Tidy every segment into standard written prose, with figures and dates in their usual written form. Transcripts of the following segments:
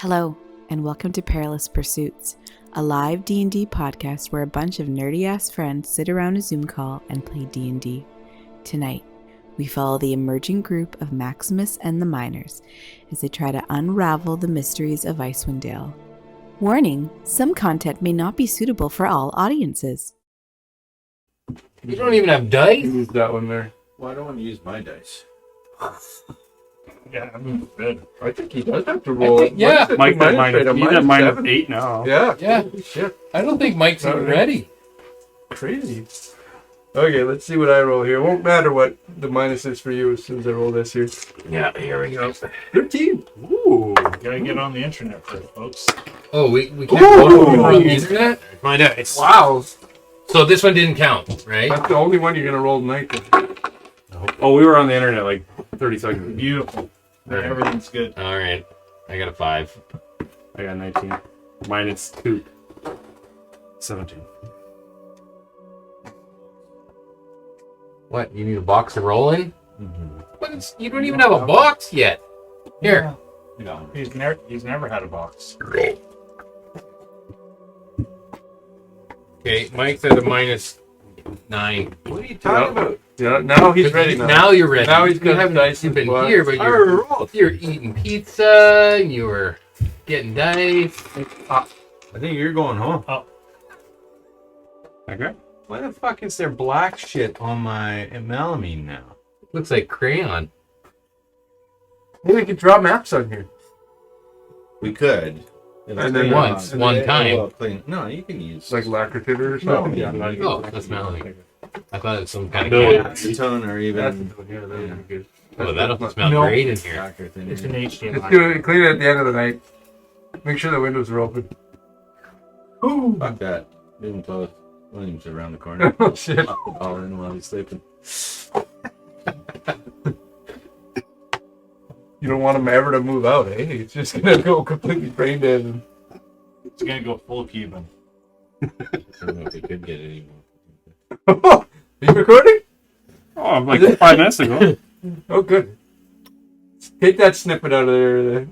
Hello, and welcome to Perilous Pursuits, a live D&D podcast where a bunch of nerdy-ass friends sit around a Zoom call and play D&D. Tonight, we follow the emerging group of Maximus and the Miners as they try to unravel the mysteries of Icewind Dale. Warning, some content may not be suitable for all audiences. You don't even have dice? Use that one there. Well, I don't want to use my dice. Yeah, I'm good. I think he does have to roll. Mike got minus 7. 8 now. Yeah. Shit. I don't think Mike's even ready. Crazy. Okay, let's see what I roll here. Won't matter what the minus is for you as soon as I roll this here. Yeah, here we go. 13. Ooh, gotta get on the internet first, folks. Oh, we can't go on the internet? My dice. Wow. So this one didn't count, right? That's the only one you're going to roll tonight. Oh, we were on the internet like 30 seconds. Beautiful. All right. Everything's good. All right. I got a 5. I got 19. Minus 2. 17. What? You need a box to roll in? But you don't even have a box yet. Here. No, he's never had a box. Okay, Mike's at a minus 9. What are you talking about? Yeah, now he's ready. Now you're ready. Now he's You got haven't dice in been his here, but box. you're eating pizza. You were getting dice. I think you're going home. Okay. Why the fuck is there black shit on my melamine now? Looks like crayon. Maybe we could draw maps on here. We could. And then once, one time. No, you can use It's like lacquertive or something. Oh, that's smelling. I thought it was some kind of acetone or even Oh, that'll smell great in here. It's an HDMI. Just do it, clean it at the end of the night. Make sure the windows are open. Ooh. Fuck that. Leave him closed. William's around the corner. Oh shit. Pop the ball in while he's sleeping. You don't want him ever to move out, eh? It's just gonna go completely brain dead. It's gonna go full Cuban. I don't know if he could get it anymore. Are you recording? Oh, like 5 minutes ago. Oh, good. Take that snippet out of there.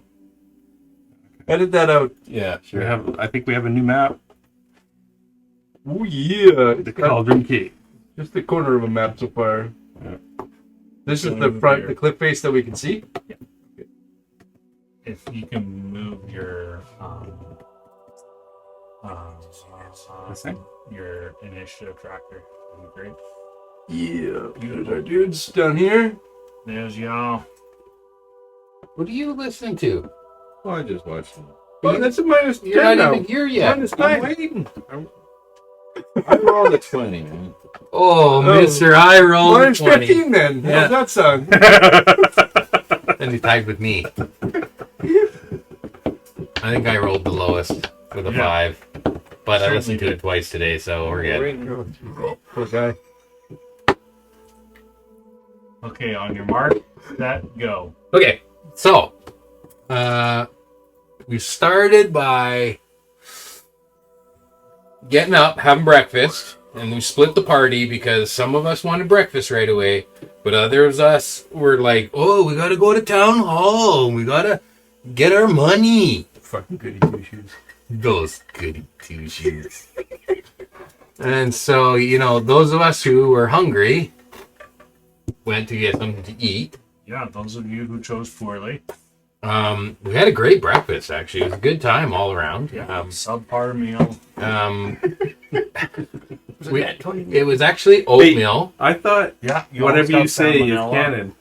Edit that out. Yeah, Sure. I think we have a new map. Oh yeah. The Cauldron Key. Just the corner of a map so far. Yeah. This is the front, the cliff face that we can see. Yeah. If you can move your this thing? Your initiative tracker, that'd be great. Yeah. There's our dudes down here. There's y'all. What are you listening to? Well, I just watched him. Oh, that's a minus 10 You're not now. even here yet. Minus I'm 9. waiting. I rolled a 20, man. Oh, Mr. I rolled Minus 20. 15 then. Yeah. How's that sound? And he tied with me. I think I rolled the lowest with a 5. But I listened to it twice today, so we're good. Poor guy. Okay, on your mark, set, go. Okay, so we started by getting up, having breakfast, and we split the party because some of us wanted breakfast right away, but others of us were like, "Oh, we gotta go to town hall. We gotta get our money." Fucking goody two shoes. Those goody two shoes. And so, those of us who were hungry went to get something to eat. Yeah, those of you who chose poorly. We had a great breakfast, actually. It was a good time all around. Subpar meal. It was actually oatmeal. I thought, whatever you say is canon.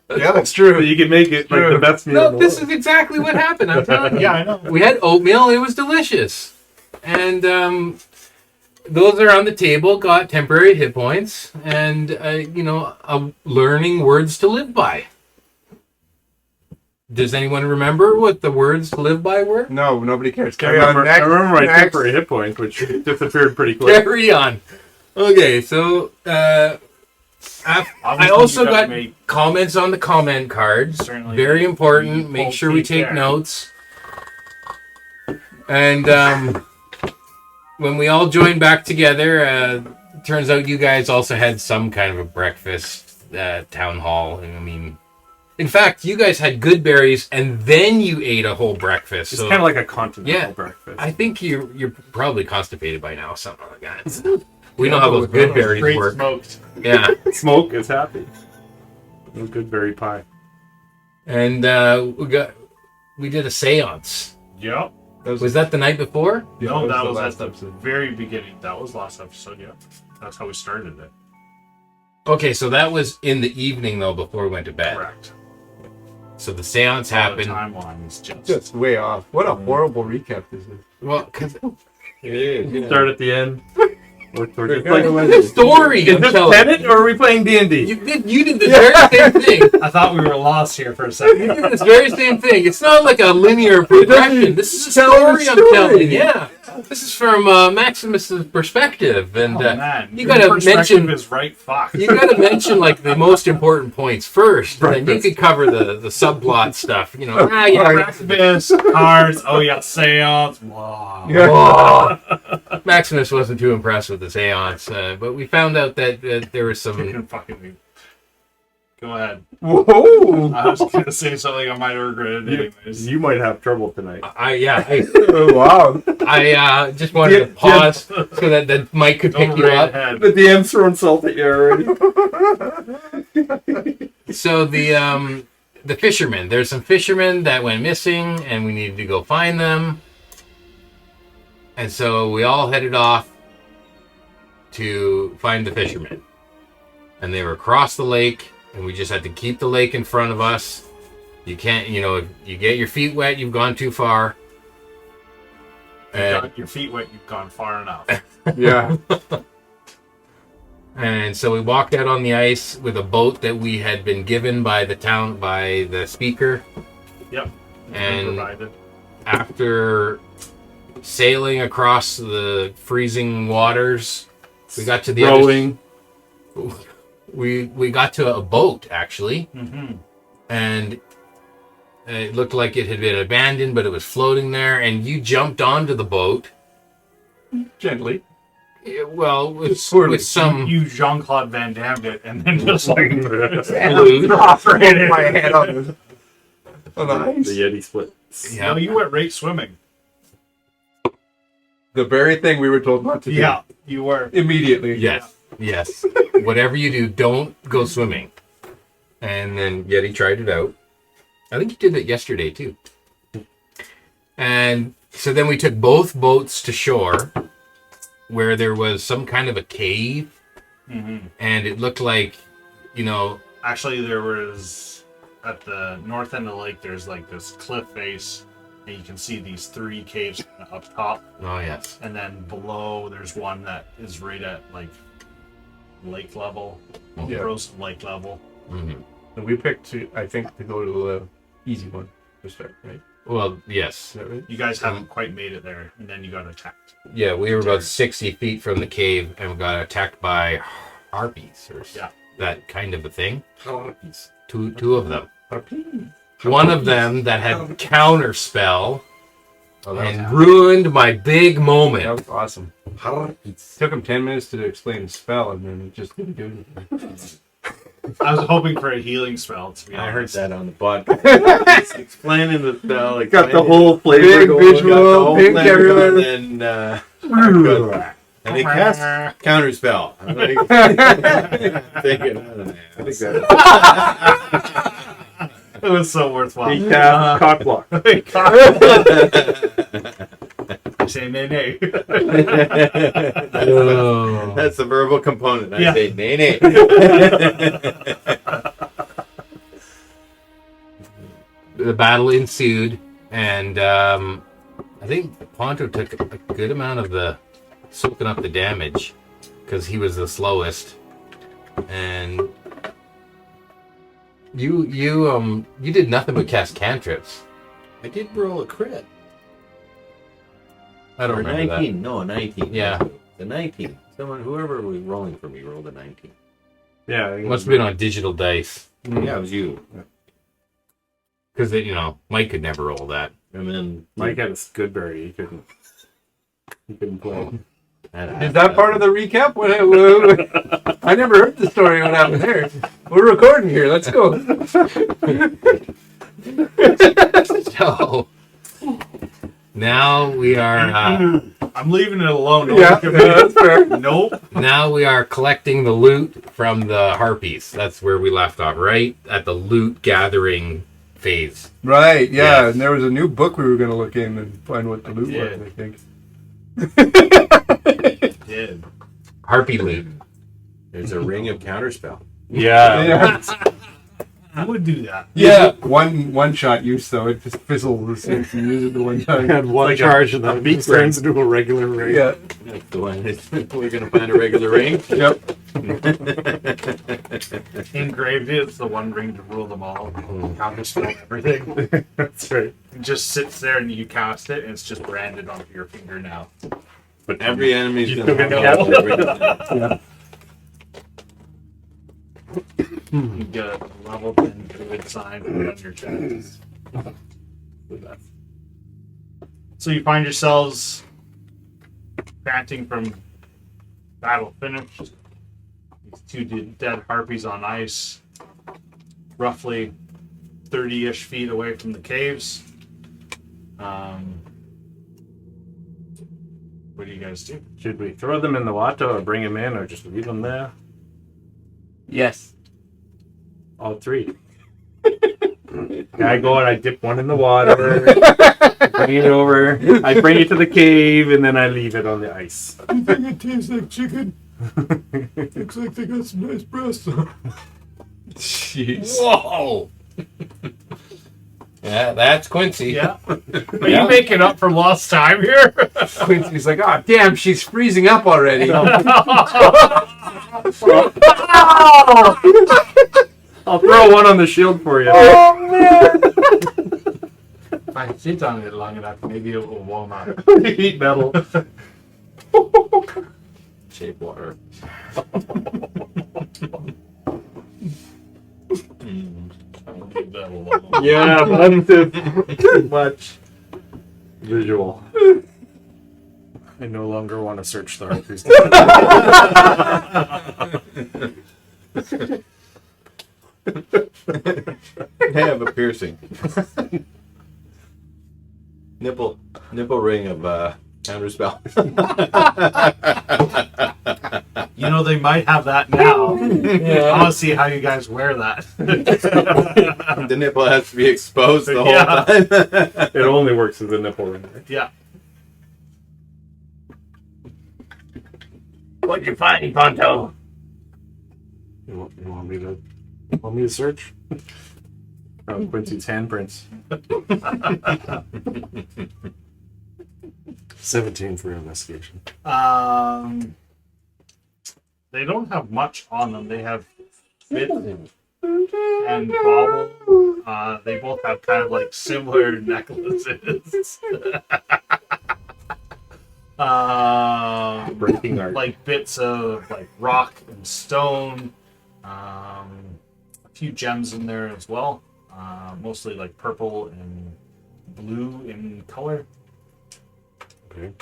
Yeah, that's true. So you can make it like the best meal. No, this is exactly what happened. I'm telling you. Yeah, I know. We had oatmeal. It was delicious. And those that are on the table got temporary hit points and, learning words to live by. Does anyone remember what the words to live by were? No, nobody cares. I remember my temporary hit points, which disappeared pretty quick. Carry on. Okay, so I also got comments on the comment cards. Certainly. Very important. You Make both sure we take take care. notes. And when we all joined back together, turns out you guys also had some kind of a breakfast town hall. I mean, In fact, you guys had good berries and then you ate a whole breakfast. It's So kind of like a continental yeah, breakfast. I think you're probably constipated by now, something like that. We know how those good berries Straight work. smoked. Yeah, Smoke is happy. No good berry pie. and we did a séance. Yep. Was that the night before? No, that the was last at the episode. very beginning. That was last episode, yeah. That's how we started it. Okay, so that was in the evening though, before we went to bed. Correct. So the séance The happened. timeline is just... Just way off. What a horrible recap this is. Well, because It is. Start at the end. We're just the story. Is I'm this telling Tenet or are we playing D&D? you did the very same thing. I thought we were lost here for a You second. did this very same thing. It's not like a linear progression. This is a tell the story I'm story. telling. Yeah, this is from Maximus's perspective, and Oh, man. you Your gotta perspective mention is right fuck. you gotta mention like the most important points first, and then you could cover the subplot stuff. You know, Breakfast, cards, oh yeah, seance. Wow. Whoa. Maximus wasn't too impressed with the seance, but we found out that there was some. You can fucking... Go ahead. Whoa! I was going to say something I might regret it anyways. You might have trouble tonight. I Wow. just wanted to pause so that the mic could pick Go you right up. ahead. The DM's throwing salt at you already. So the fishermen, there's some fishermen that went missing, and we needed to go find them. And so we all headed off to find the fishermen. And they were across the lake, and we just had to keep the lake in front of us. You can't, if you get your feet wet, you've gone too far. You got your feet wet, you've gone far enough. Yeah. And so we walked out on the ice with a boat that we had been given by the speaker. Yep. And Provided. after sailing across the freezing waters, we got to the Rowing. we got to a boat actually, Mm-hmm. and it looked like it had been abandoned, but it was floating there, and you jumped onto the boat. Gently. Well, with Poorly. some You Jean-Claude Van Damme it, and then just like... glue. Drop my head on the ice. The Yeti split. No, you went right swimming. The very thing we were told not to do. Yeah, you were. Immediately. Yes. Whatever you do, don't go swimming. And then Yeti tried it out. I think you did it yesterday too. And so then we took both boats to shore, where there was some kind of a cave, Mm-hmm. and it looked like, Actually, there was... At the north end of the lake, there's like this cliff face, and you can see these 3 caves up top. oh yes, And then below, there's one that is right at like lake level, Yeah. frozen lake level. hmm And we picked to go to the easy one to start, right? well, Is yes, that right? You guys haven't quite made it there, and then you got attacked. yeah, we were about 60 feet from the cave, and we got attacked by harpies or Yeah. that kind of a thing. Two of them. Harpy. One of them that had counter spell Oh, that was, and ruined my big moment. that was awesome. Took him 10 minutes to explain the spell, and then it just didn't do anything. I was hoping for a healing spell, to be I heard honest. that on the podcast. Explaining the spell. Got the whole flavor Big going. visual. Got the whole Pink flavor everywhere. going, and they cast counter spell. I'm like, thinking, I don't know. I think that It was so worthwhile. he cast cock block. Say nay nay. Oh. That's the verbal component. I Yeah. say nay nay. The battle ensued, and I think Ponto took a good amount of the soaking up the damage because he was the slowest. And you did nothing but cast cantrips. I did roll a crit. I don't Or remember 19. No, a 19. Yeah. The 19. Whoever was rolling for me rolled a 19. Yeah. I that. think Must have been on digital dice Yeah, it was you. because Mike could never roll that. And then Mike had a Goodberry. He couldn't play. Is that part of the recap? I never heard the story. What happened there? We're recording here. Let's go. So now we are. I'm leaving it alone. Yeah, that's fair. Nope. Now we are collecting the loot from the harpies. That's where we left off, right at the loot gathering phase. Right, yeah. Yes. And there was a new book we were going to look in and find what the loot was, did. I think. Did. Harpy loot. There's a ring of counterspell. Yeah. I would do that. Yeah. One shot use, though. It just fizzles if you use it the one I time. had one charge and the beat turns into a regular ring. Yeah. That's the one. We're going to find a regular ring. Yep. Engraved it. It's the one ring to rule them all. Counterspell everything. That's right. It just sits there and you cast it and it's just branded onto your finger now. But every enemy's You going to took it have out. a ring. Yeah. You get a level 10 druid sign put on your chest. So you find yourselves panting from battle finished. These two dead harpies on ice, roughly 30-ish feet away from the caves. What do you guys do? Should we throw them in the water or bring them in or just leave them there? Yes. All three. I go and I dip one in the water, bring it over, I bring it to the cave, and then I leave it on the ice. I think it tastes like chicken. Looks like they got some nice breasts. Jeez. Whoa. Yeah, that's Quincy. Yeah. Are you making up for lost time here? Quincy's like, oh, damn, she's freezing up already. I'll throw one on the shield for you. Oh, man. If I sit on it long enough, maybe it will warm up. Heat metal. Shape water. Yeah, but too much visual. I no longer want to search the harpies. I have a piercing. Nipple ring of counterspell. You know, they might have that now. I want to see how you guys wear that. The nipple has to be exposed the whole Yeah. time. It only works as a nipple ring. Yeah. What'd you find, Ponto? You want me to search? Oh, Quincy's handprints. 17 for investigation. They don't have much on them. They have bits and bauble. They both have kind of like similar necklaces. Breaking art. Like bits of like rock and stone. A few gems in there as well. Mostly like purple and blue in color. Okay.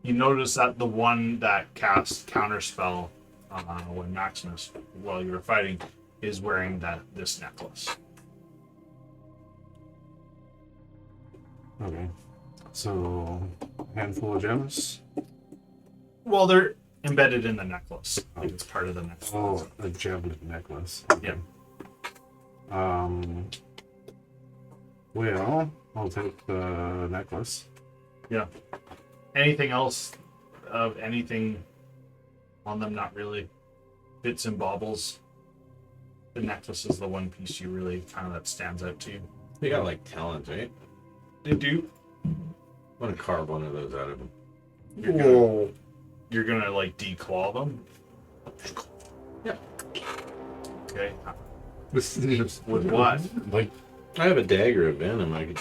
You notice that the one that cast counterspell when Maximus, while you were fighting, is wearing this necklace. Okay. So, handful of gems. Well, they're embedded in the necklace. Like it's part of the necklace. Oh, a gem necklace. Yeah. Well, I'll take the necklace. Yeah. Anything else of anything on them? Not really. Bits and baubles. The necklace is the one piece you really kind of that stands out to you. They got like talons, right? They do. I want to carve one of those out of them. You're gonna like declaw them. Yeah. Okay. This is With what? Like, I have a dagger of venom. I could.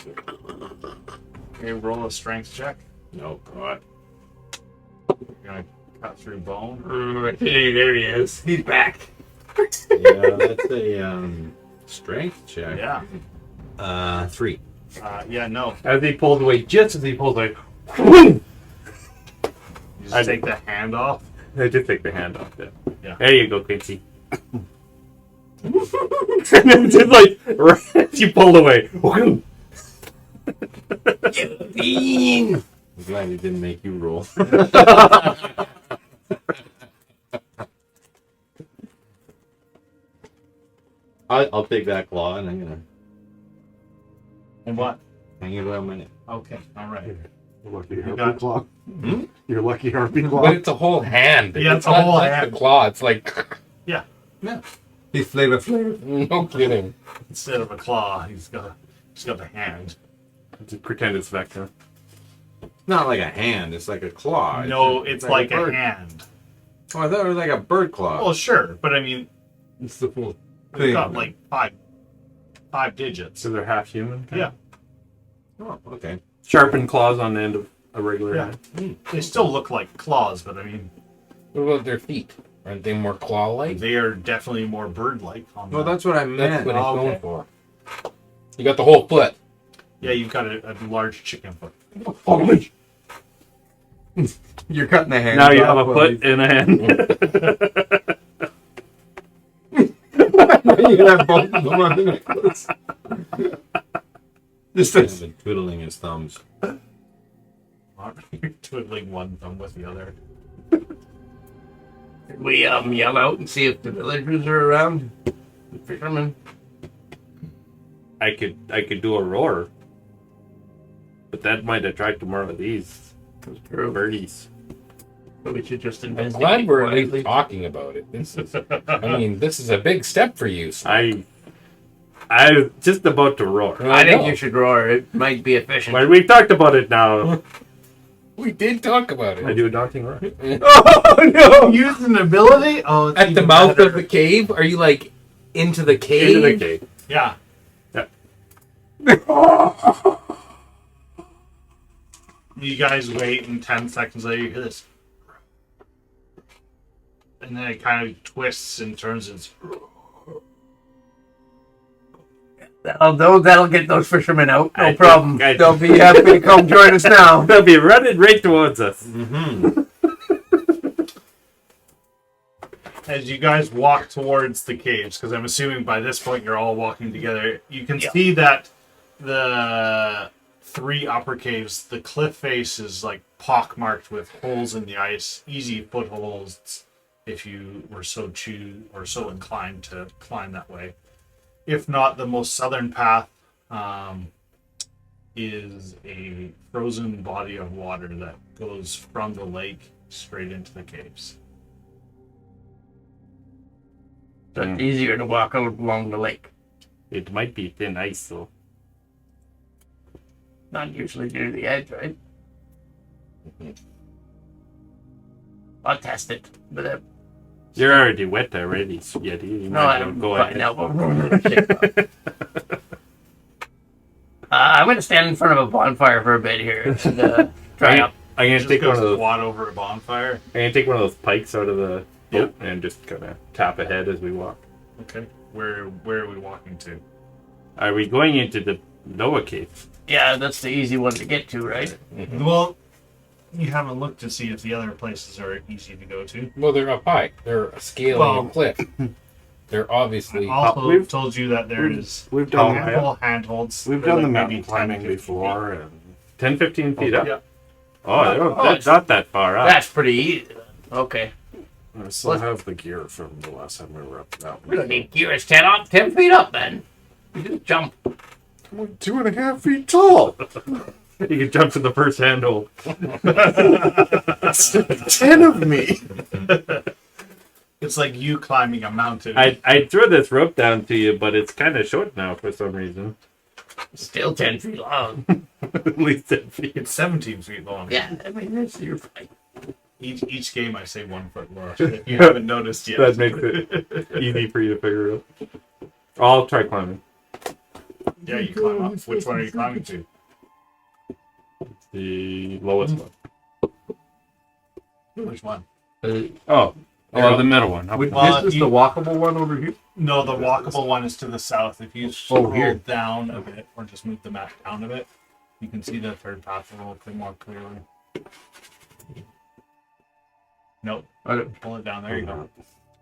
Okay, roll a strength check. No, what? You're gonna cut through bone. there he is. He's back. Yeah, that's a strength check. Yeah. 3. Yeah, no. As he pulls away, just as he pulls away, You just take the hand off. I did take the hand off there. Yeah. There you go, Quincy. And then just like, you pulled away. I'm glad he didn't make you roll. I'll take that claw and I'm gonna And what? hang it around my neck. Okay, all right. Your lucky You harpy got- claw. Hmm? Your lucky harpy But claw. it's a whole hand. Yeah, it's a not whole just hand. The claw. It's like, He's flavor. no kidding. Instead of a claw, he's got the hand. Just pretend it's Vecna. Not like a hand. It's like a claw. No, it's like a bird. hand. Oh, I thought it was like a bird claw. Well, sure, but I mean, It's the full it's thing. got like five digits. So they're half human? Yeah, Oh, okay. Sharpened claws on the end of a regular yeah. hand. They still look like claws, but I mean, What about their feet? Aren't they more claw-like? they are definitely more bird-like. On Well, the- that's what I That's meant. what he's Oh, going okay. for. You got the whole foot. Yeah, you've got a large chicken foot. You're cutting the hand. Now you have a foot and a hand. You can have both of them on the necklace. Just He's been twiddling his thumbs. You're twiddling one thumb with the other. we yell out and see if the villagers are around. The fishermen. I could do a roar. But that might attract more of these. Those birdies. But we should just I'm investigate. glad we're at quietly. least talking about it. This is, I mean, this is a big step for you. So I was just about to roar. I think know. you should roar. It might be efficient. But we talked about it now. We did talk about it. I do a daunting roar. Oh no! Use an ability? Oh, it's At the even mouth better. of the cave? Are you like into the cave? Into the cave. Yeah. Yeah. You guys wait, and 10 seconds later, you hear this. And then it kind of twists and turns. And That'll get those fishermen out. No I problem. think I- They'll be happy to come join us now. They'll be running right towards us. Mm-hmm. as you guys walk towards the caves, because I'm assuming by this point you're all walking together, you can see that the three upper caves, the cliff face is like pockmarked with holes in the ice, easy footholds if you were so so inclined to climb that way. If not, the most southern path is a frozen body of water that goes from the lake straight into the caves. So it's easier to walk out along the lake. It might be thin ice, though. Not usually near the edge, right? I'll test it. But You're already wet already, Yeti. You no, might as well I'm go fine ahead. now. I'm going to stand in front of a bonfire for a bit here and dry up. I'm gonna Just take go one of those. squat over a bonfire. I'm gonna take one of those pikes out of the boat and just kind of tap ahead as we walk. Okay. Where are we walking to? Are we going into the Noah cave? Yeah, that's the easy one to get to, right? Well, you haven't looked to see if the other places are easy to go to. Well, they're up high. They're scaling Well- a cliff. They're obviously. I also we've- told you that there is We've done handful handholds. we've for done like the maybe mountain 10, climbing 15 before, and 10, 15 feet up. Yeah. Oh, Oh, that's not that far up. That's pretty easy. Okay. I still have the gear from the last time we were up that We don't need gear. It's 10 feet up, then. You just jump. I'm 2.5 feet tall. You can jump to the first handhold. 10 of me. It's like you climbing a mountain. I threw this rope down to you, but it's kind of short now for some reason. Still 10 feet long. At least 10 feet. It's 17 feet long. Yeah, I mean, you're fine. Each game I say 1 foot more. If you haven't noticed yet. That makes it easy for you to figure out. I'll try climbing. Yeah, you climb up. Which one are you climbing to? The lowest one. Which one? Oh, the middle one. Okay. Well, This is the walkable one over here? No, the walkable one is to the south. If you scroll down a bit, or just move the map down a bit, you can see the third path a little bit more clearly. Nope. Okay. Pull it down. There you go.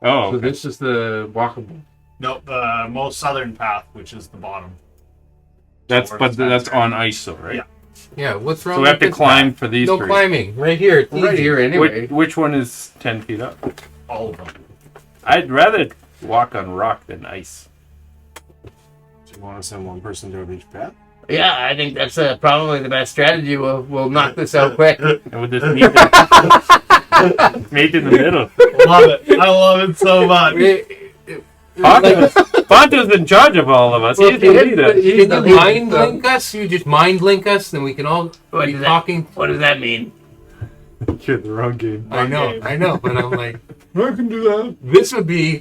Oh, So okay. this is the walkable. No, the most southern path, which is the bottom. That's towards that's Vancouver. on ice, though, right? Yeah. Yeah, what's wrong So we have with to this climb path? for these No three. climbing. Right here. It's Right easy. here anyway. Which one is 10 feet up? All of them. I'd rather walk on rock than ice. Do you want to send one person to each path? Yeah, I think that's probably the best strategy. We'll knock this out quick. And with this meat in the middle. Love it. I love it so much. Ponto's in charge of all of us. Well, He's the leader. Can you mind link us? You just mind link us, then we can all be talking. What does that mean? You're in the wrong game. I know, but I'm like, I can do that. this would be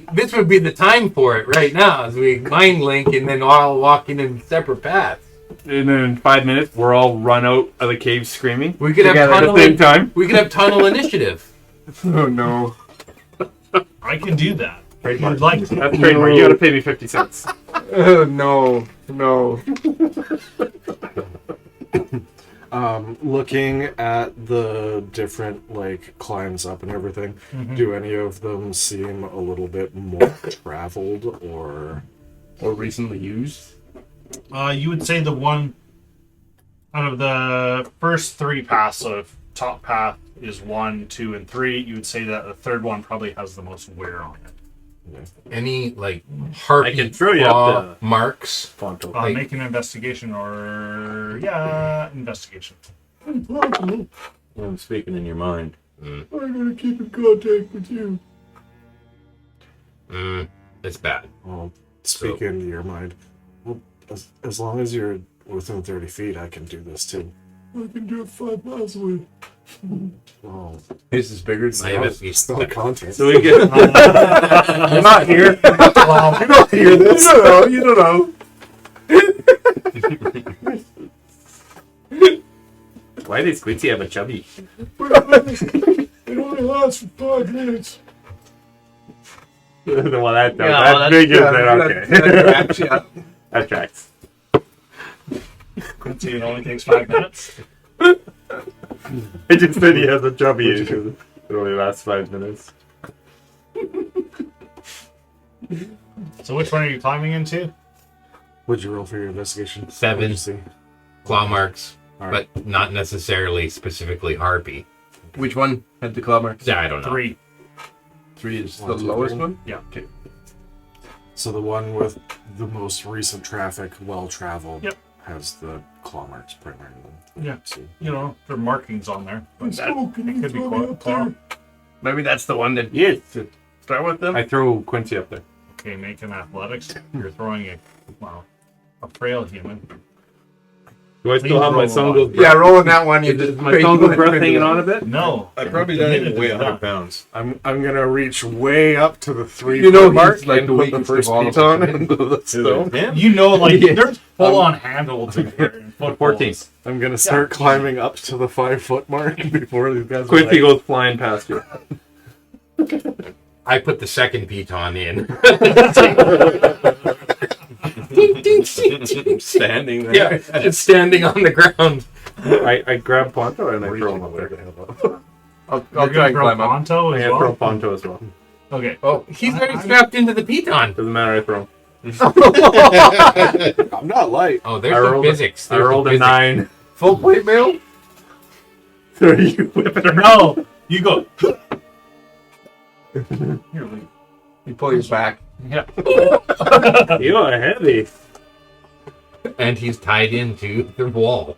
the time for it right now, as we mind link and then all walking in separate paths. And then in 5 minutes, we're all run out of the cave screaming. We could have Together at tunnel. the same time. We could have tunnel initiative. Oh no. I can do that. Trademark. You'd like to. That's trademark. You gotta pay me 50 cents. No. Looking at the different like climbs up and everything, do any of them seem a little bit more traveled or recently used. You would say the one out of the first three paths, so if top path is 1, 2, and 3, you would say that the third one probably has the most wear on it. Any like harpy I can throw you claw up marks? Ponto. Like- Make an investigation investigation. I'm speaking in your mind. I'm gonna keep in contact with you. It's bad. Well, speak into your mind. Well, as long as you're within 30 feet, I can do this too. I can do it 5 miles away. Oh, This is bigger than I have at least it's not content. So we get. You're not here. You don't hear this. You don't know. Why does Quincy have a chubby? It only lasts for 5 minutes. Well, that's that's big, isn't it? Okay. That tracks, yeah. That tracks. Quincy, it only takes 5 minutes. I just said he has a chubby because it only lasts 5 minutes. So which one are you climbing into? Would you roll for your investigation? 7. What'd you see? Claw marks, All right. but not necessarily specifically harpy. Which one had the claw marks? Yeah, I don't know. 3. 3 is One, the two, lowest three. one? Yeah. Okay. So the one with the most recent traffic, well traveled, Yep. has the claw marks primarily. Yeah. See. You know, there are markings on there. But that, Can it you could be throw me quite up there? Maybe that's the one that Yes. to start with them. I throw Quincy up there. Okay, make an athletics. You're throwing a frail human. Do I Please still have my roll Sungo's Yeah, rolling that one. You Is just my Sungo's breath hanging on a bit? No. I probably don't even weigh 100 pounds. I'm gonna reach way up to the 3 You know, foot mark he's like and the put the weakest first of all piece of on us. into the stone. Damn. You know, like, Yeah. there's full-on handholds in here. and footholds. 14. I'm gonna start Yeah. climbing up to the 5 foot mark before these guys. are Quincy like, goes flying past you. I put the second piton in. standing there. Yeah, it's standing on the ground. I grab Ponto and I throw him up there. I'll You're try gonna and throw climb up. Ponto I as throw well? Ponto as well. Okay. Oh, he's already strapped into the piton. Doesn't matter, I throw him. I'm not light. Oh, there's the physics. I There's the rolled a physics. 9. Full plate mail? So you whip it around. No! You go. Here, Lee. You pull yours back. Yeah. You are heavy. And he's tied into the wall.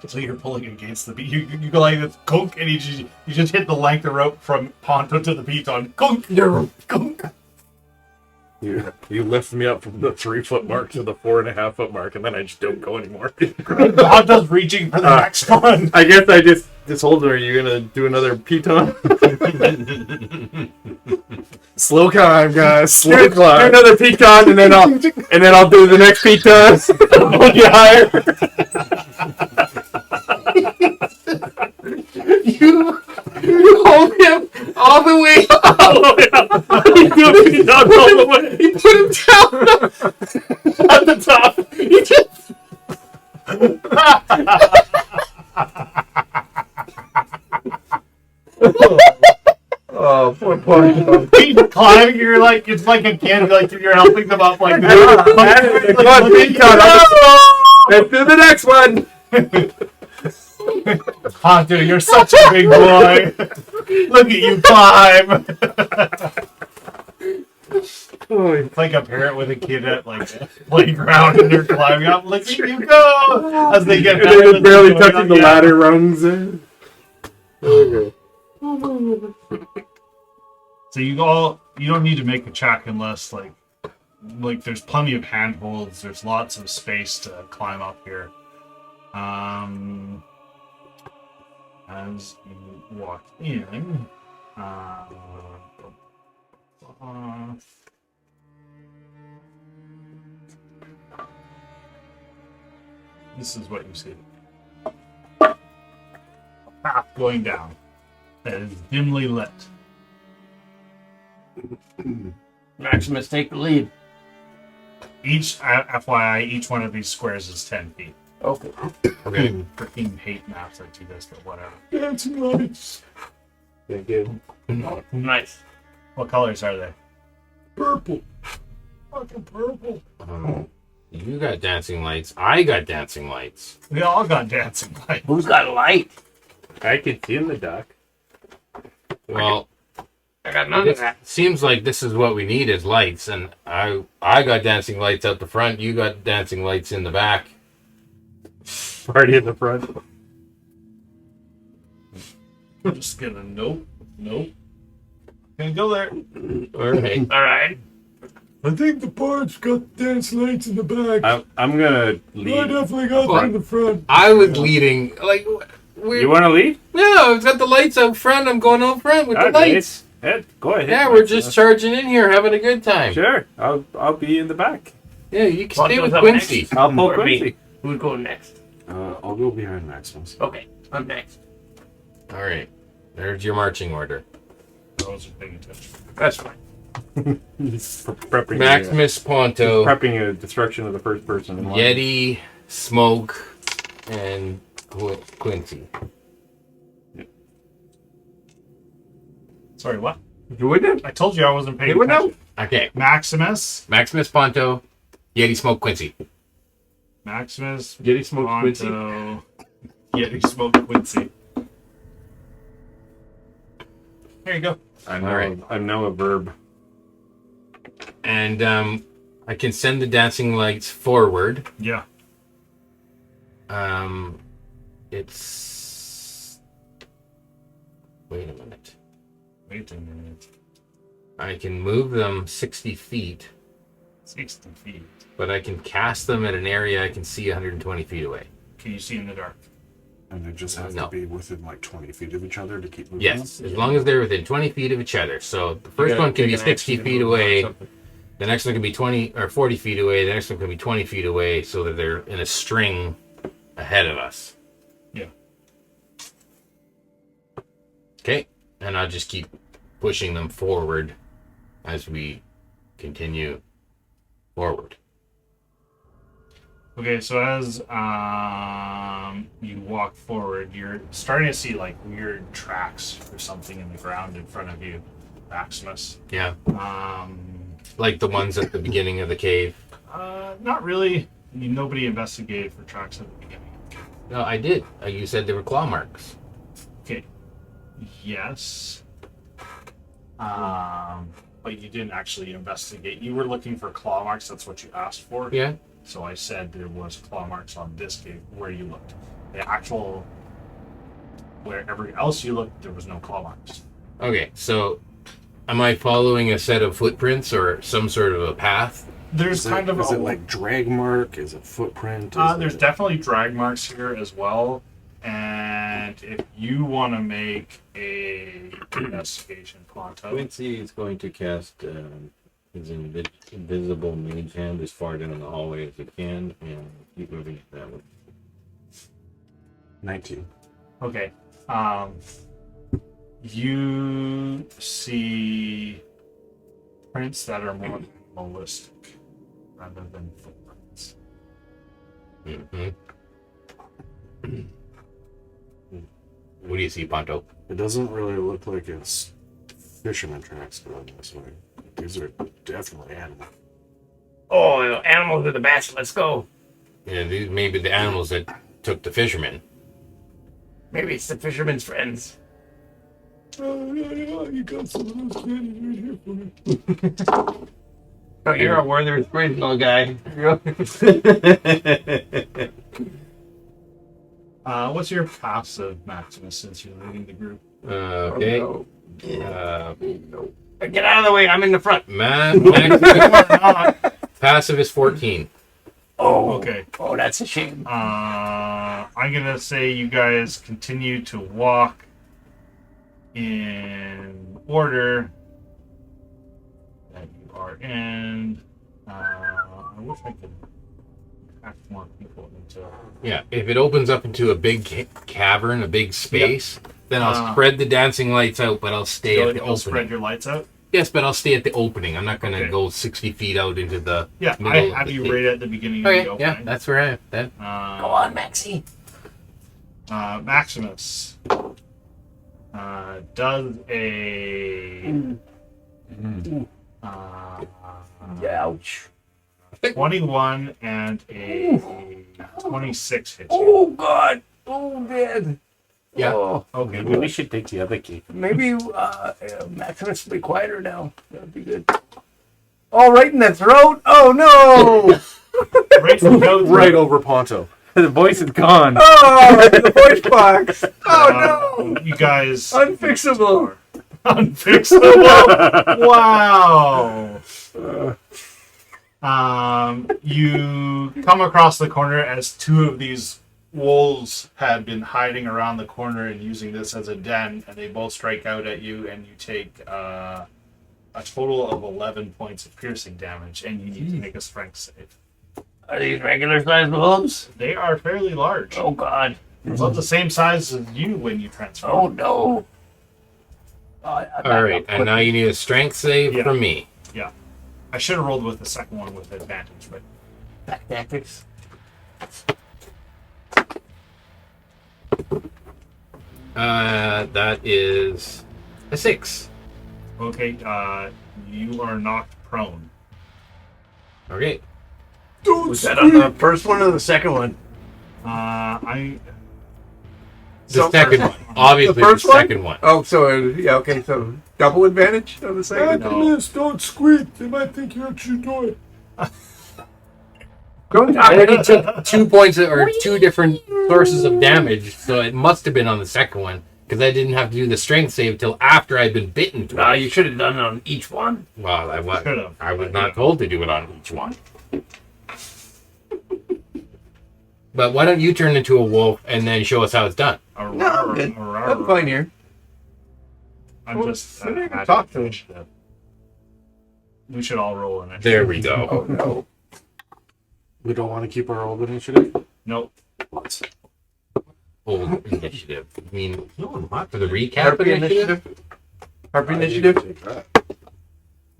So you're pulling against the beat. You go like this, gunk, and you just hit the length of rope from Ponto to the piton. Gunk, gunk. You lift me up from the 3 foot mark to the 4.5 foot mark, and then I just don't go anymore. Ponto's reaching for the next one. I guess I just hold her. Are you gonna do another piton? Slow climb, guys. do Slow climb. another piton, and then I'll do the next piton. I'll get higher. You hold him all the way up. You do a piton all the way You put him down at the top. You just... Oh, poor He's climbing. You're like, it's like a kid. Like you're helping them up. Like, Come on, Pete, let's do the next one. Ponto, you're such a big boy. Look at you climb. It's like a parent with a kid at like a playground and they're climbing up. Look at you go as they get better. They're barely touching the ladder rungs. Okay. So you don't need to make a check unless like there's plenty of handholds. There's lots of space to climb up here. As you walk in, this is what you see. A path going down that is dimly lit. Maximus, take the lead. Each, FYI, each one of these squares is 10 feet. Okay. Okay. Freaking hate maps that do this, but whatever. Dancing lights. Thank you. Nice. What colors are they? Purple. Fucking purple. You got dancing lights. I got dancing lights. We all got dancing lights. Who's got a light? I can see in the dark. Well, I got none of it that. seems like this is what we need is lights, and I got dancing lights out the front. You got dancing lights in the back. Party in the front. I'm just gonna nope. Gonna go there. All right. All right. I think the park's got dance lights in the back. I'm gonna I lead. definitely got them in the front. I was leading. Like, You want to lead? no, it's got the lights out front. I'm going out front with the Okay. lights. Yeah, go ahead. Yeah, we're just charging in here, having a good time. Sure. I'll be in the back. Yeah, you can What stay goes with up Quincy. next? I'll pull Or me? Quincy. Who's going next? I'll go behind Maximus. Okay, I'm next. All right. There's your marching order. I wasn't paying attention. That's fine. Prepping Maximus Ponto, prepping a destruction of the first person. In line. Yeti, Smoke, and Quincy. Sorry, what? You with it? I told you I wasn't paying You with attention. Okay. Maximus, Ponto, Yeti, Smoke, Quincy. Maximus, Yeti Smoke Quincy. Ponto, Yeti Smoke Quincy. There you go. I know. All right. I know a verb. And I can send the dancing lights forward. Yeah. It's... Wait a minute. Wait a minute. I can move them 60 feet, 60 feet. but I can cast them at an area I can see 120 feet away. Can you see in the dark? And they just have No. to be within like 20 feet of each other to keep moving. Yes, as long as they're within 20 feet of each other. So the first gotta one can take be an 60 action feet to move or away. something. The next one can be 20 or 40 feet away. The next one can be 20 feet away, so that they're in a string ahead of us. Yeah. Okay, and I'll just keep pushing them forward as we continue forward. Okay, so as you walk forward, you're starting to see like weird tracks or something in the ground in front of you, Maximus. Yeah, Um, like the ones at the beginning of the cave. not really. Nobody investigated for tracks at the beginning. No, I did. You said they were claw marks. Okay. Yes. But you didn't actually investigate. You were looking for claw marks. That's what you asked for. Yeah. So I said there was claw marks on this cave where you looked. The actual wherever else you looked, there was no claw marks. Okay, so am I following a set of footprints or some sort of a path? There's Is kind of is it like drag mark? Is it footprint? Is there's it... definitely drag marks here as well. And if you want to make a investigation, Ponto. Quincy is going to cast his invisible mage hand as far down the hallway as he can and keep moving that way. 19. Okay. You see prints that are more minimalistic rather than footprints. Mm-hmm. What do you see, Ponto? It doesn't really look like it's fisherman tracks going this way. These are definitely animals. Oh, animals are the best. Let's go. Yeah, these may be the animals that took the fishermen. Maybe it's the fisherman's friends. You got some of those candies right here for me. Oh, you're a Werther's original guy. What's your passive, Maximus, since you're leading the group? Okay. Get out of the way. I'm in the front. Passive is 14. Oh, Okay. Oh, that's a shame. I'm gonna say you guys continue to walk in order that you are in. I wish I could pack more people into. Yeah, if it opens up into a big cavern, a big space, then I'll spread the dancing lights out, but I'll stay at the You'll spread opening. your lights out. Yes, but I'll stay at the opening. I'm not going to Okay. go 60 feet out into the Yeah, middle I of have the you thing. right at the beginning Okay, of the opening. yeah, that's where I am. Then. Go on, Maxie. Maximus does a Ouch. 21 and a 26 hit you. Oh, God. Oh, man. Yeah. Oh, Okay, Maybe we should take the other key. maybe Maximus will be quieter now. That would be good. Oh, right in the throat. Oh, no. right from the Right over Ponto. The voice is gone. Oh, the voice box. Oh no. You guys Unfixable. unfixable. Wow. You come across the corner as two of these wolves had been hiding around the corner and using this as a den, and they both strike out at you, and you take a total of 11 points of piercing damage, and you need to make a strength save. Are these regular sized wolves? They are fairly large. Oh, God. About the same size as you when you transform. Oh, no. All right, and now you need a strength save Yeah. from me. Yeah. I should have rolled with the second one with advantage, but Back tactics. That is a 6. okay, you are knocked prone. Okay. Was that on the first one or the second one? I The second one. Obviously, the, first one? second one. Oh, so yeah, okay, so double advantage on the second. Maximus, don't squeak. They might think you're at your door. I already took 2 points or 2 different sources of damage, so it must have been on the second one because I didn't have to do the strength save till after I'd been bitten twice. No, you should have done it on each one. Well, Could've. I was not told to do it on each one. But why don't you turn into a wolf and then show us how it's done? No, I'm good. I'm fine here. I'm Well, just. so they can adding talk to initiative. We should all roll an There we go. Oh no. We don't want to keep our old initiative. Nope. What? Old initiative. I mean, for the recap Harpy initiative? initiative. Harpy initiative. Take that.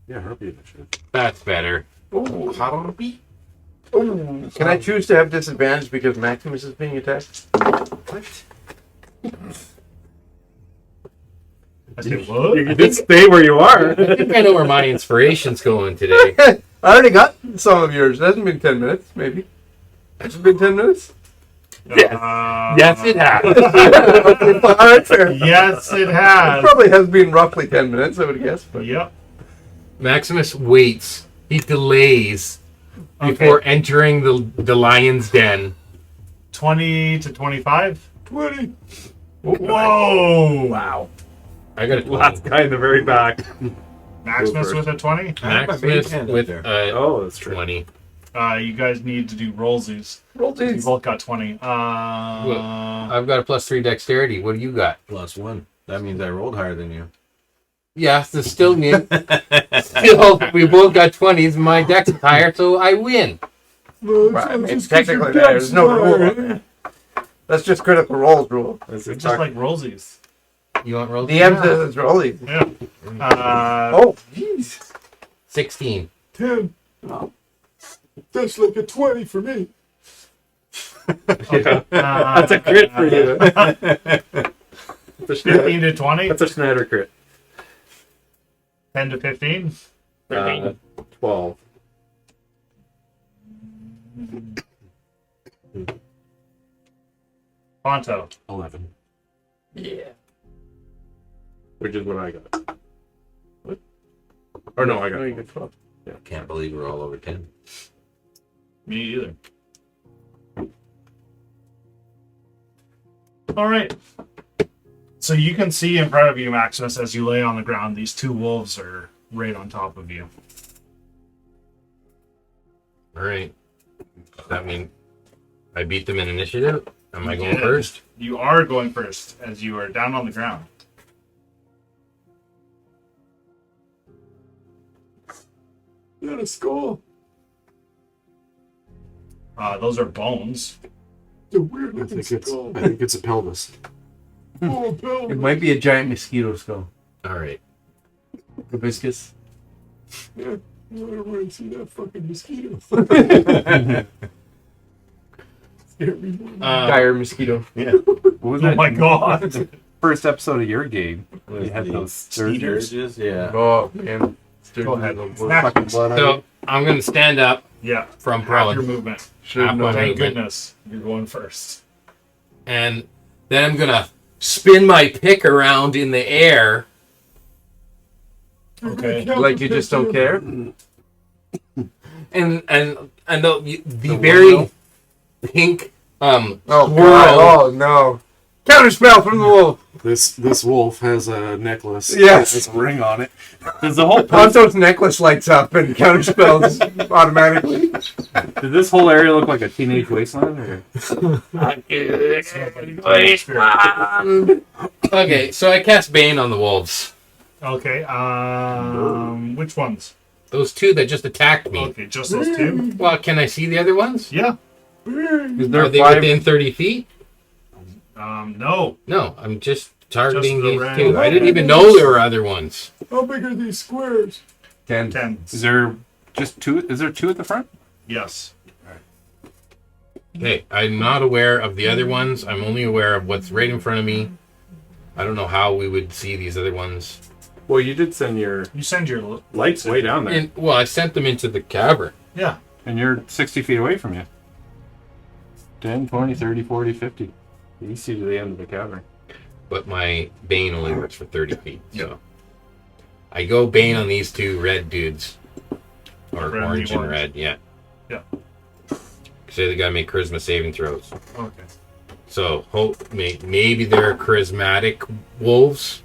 Yeah, Harpy initiative. That's better. Ooh, Harpy. Ooh. Can I choose to have disadvantage because Maximus is being attacked? What? I said, what? You can just stay where you are. I think I know where my inspiration's going today. I already got some of yours. It hasn't been 10 minutes, maybe. Has it been 10 minutes? Yes, it has. Okay, all right, fair. Yes, it It has. probably has been roughly 10 minutes, I would guess. But Yep. Maximus waits. He delays before entering the lion's den. 20 to 25. 20. Whoa! Wow. I got a 20. Last guy in the very back. Maximus with a 20. Maximus with a Oh, that's true. 20. You guys need to do rollsies. Roll You these. both got 20. I've got a +3 dexterity. What do you got? +1. That means I rolled higher than you. Yeah, so still we both got 20s. My dex is higher, so I win. Right, I mean, technically, there's no rule on that. That's just critical rolls rule. It's just like rollsies. You want roll? DM says it's rolling. Yeah. Oh, jeez. 16. 10. That's like a 20 for me. That's a crit for you. 15 to 20. That's a Schneider crit. 10 to 15. 12. Ponto. 11. Which is what I got. What? Or no, I got No, you 12. got 12. Can't believe we're all over 10. Me either. All right. So you can see in front of you, Maximus, as you lay on the ground, these two wolves are right on top of you. All right. Does that mean I beat them in initiative? Am I going Yeah. first? You are going first, as you are down on the ground. Not a skull. Those are bones. It's a weird I looking think skull. it's a pelvis. Oh, Bill. It might be a giant mosquito skull. All right. Hibiscus. Yeah, I want to see that fucking mosquito. Scared me more. Dire mosquito. What was Oh that? my god. First episode of your game. Was You had the those Skeeters. Sturges? Yeah. Oh, man. Go ahead. fucking blood on So you. I'm going to stand up Yeah. from Half your prone, movement. Should half my Thank movement, goodness. You're going first. and then I'm going to spin my pick around in the air. Okay. Like you just don't care? And the The very windmill? pink Oh, swirl. God. Oh, no. Counterspell from the wolf. This wolf has a necklace. Yes. Has a ring on it. Does the whole Ponto's necklace lights up and counterspells automatically. Did this whole area look like a teenage wasteland? Or? Okay, so I cast Bane on the wolves. Okay. Which ones? Those two that just attacked me. Okay, just those two. Well, can I see the other ones? Yeah. Is Are there they 5? within 30 feet? No. No, I'm just targeting Just the these red. two. I didn't even know there were other ones. How big are these squares? 10. 10. Is there just 2? Is there 2 at the front? Yes. Okay, I'm not aware of the other ones. I'm only aware of what's right in front of me. I don't know how we would see these other ones. Well, you did send your You send your... lights way down there. And, well, I sent them into the cavern. Yeah. And you're 60 feet away from you. 10, 20, 30, 40, 50. You see to the end of the cavern. But my Bane only works for 30 feet. So I go Bane on these two red dudes. Or Red and orange and orange. red, yeah. Yeah. Say they gotta make charisma saving throws. Okay. So maybe they're charismatic wolves.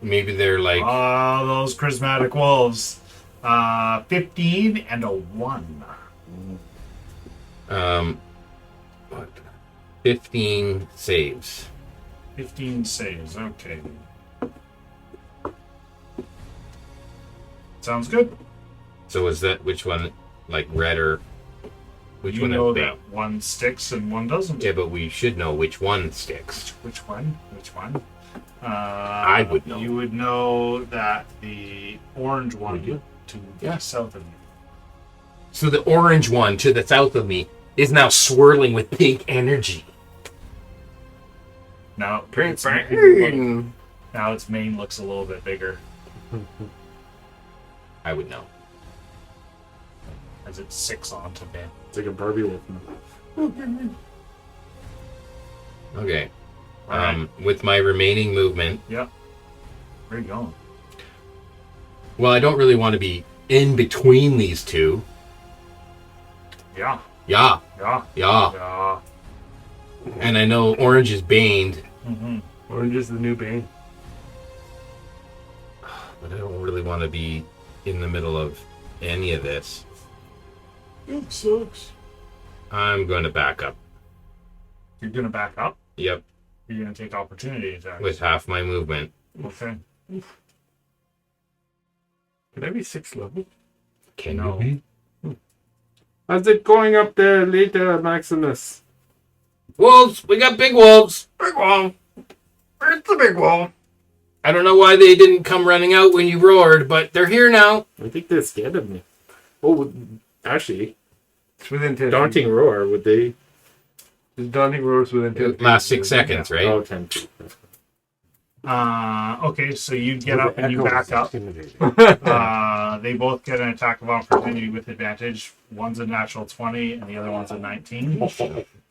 Maybe they're like Those charismatic wolves. 15 and a 1. what? 15 saves. 15 saves. Okay. Sounds good. So is that which one, like red or which you one know is that one sticks and one doesn't. Yeah, but we should know which one sticks. Which one? Which one? I would know. You would know that the orange one Would you? to Yeah. the south of you. So the orange one to the south of me is now swirling with pink energy. Now, Prince Bane. Now its mane looks a little bit bigger I would know. as it sticks onto Ben. It's like a Barbie wolf. Okay. Alright. With my remaining movement, Yep. Where are you going? well, I don't really want to be in between these two. Yeah. Yeah, Yeah. yeah. Yeah. And I know orange is baned, Mm-hmm. Orange is the new Bane. but I don't really want to be in the middle of any of this. It sucks. I'm going to back up. You're gonna back up. Yep, You're gonna take opportunity attacks. with half my movement. Okay. Can I be 6th level? Can No. you? How's it going up there later, Maximus? Wolves! We got big wolves! Big wall. Where's the big wall? I don't know why they didn't come running out when you roared, but they're here now. I think they're scared of me. Oh, actually, It's within 10 daunting roar, would they? feet. Daunting roars within 10 feet. Last 6 seconds, right? Oh, 10 feet. Okay, so you get up and you back up. They both get an attack of opportunity with advantage. One's a natural 20 and the other one's a 19.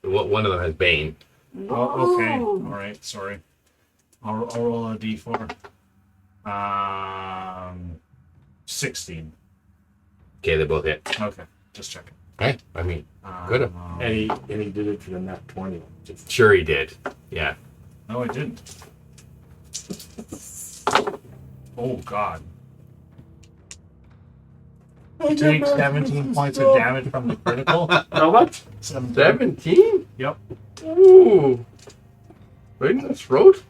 One of them has Bane. Oh, okay. All right. Sorry. I'll roll a d4. 16. Okay, they both hit. Okay. Just checking. Right? I mean, good. And he did it for the nat 20. Sure he did. Yeah. No, I didn't. Oh, God. You take 17 points of damage from the critical. How much? 17? Yep. Ooh. Right in the throat?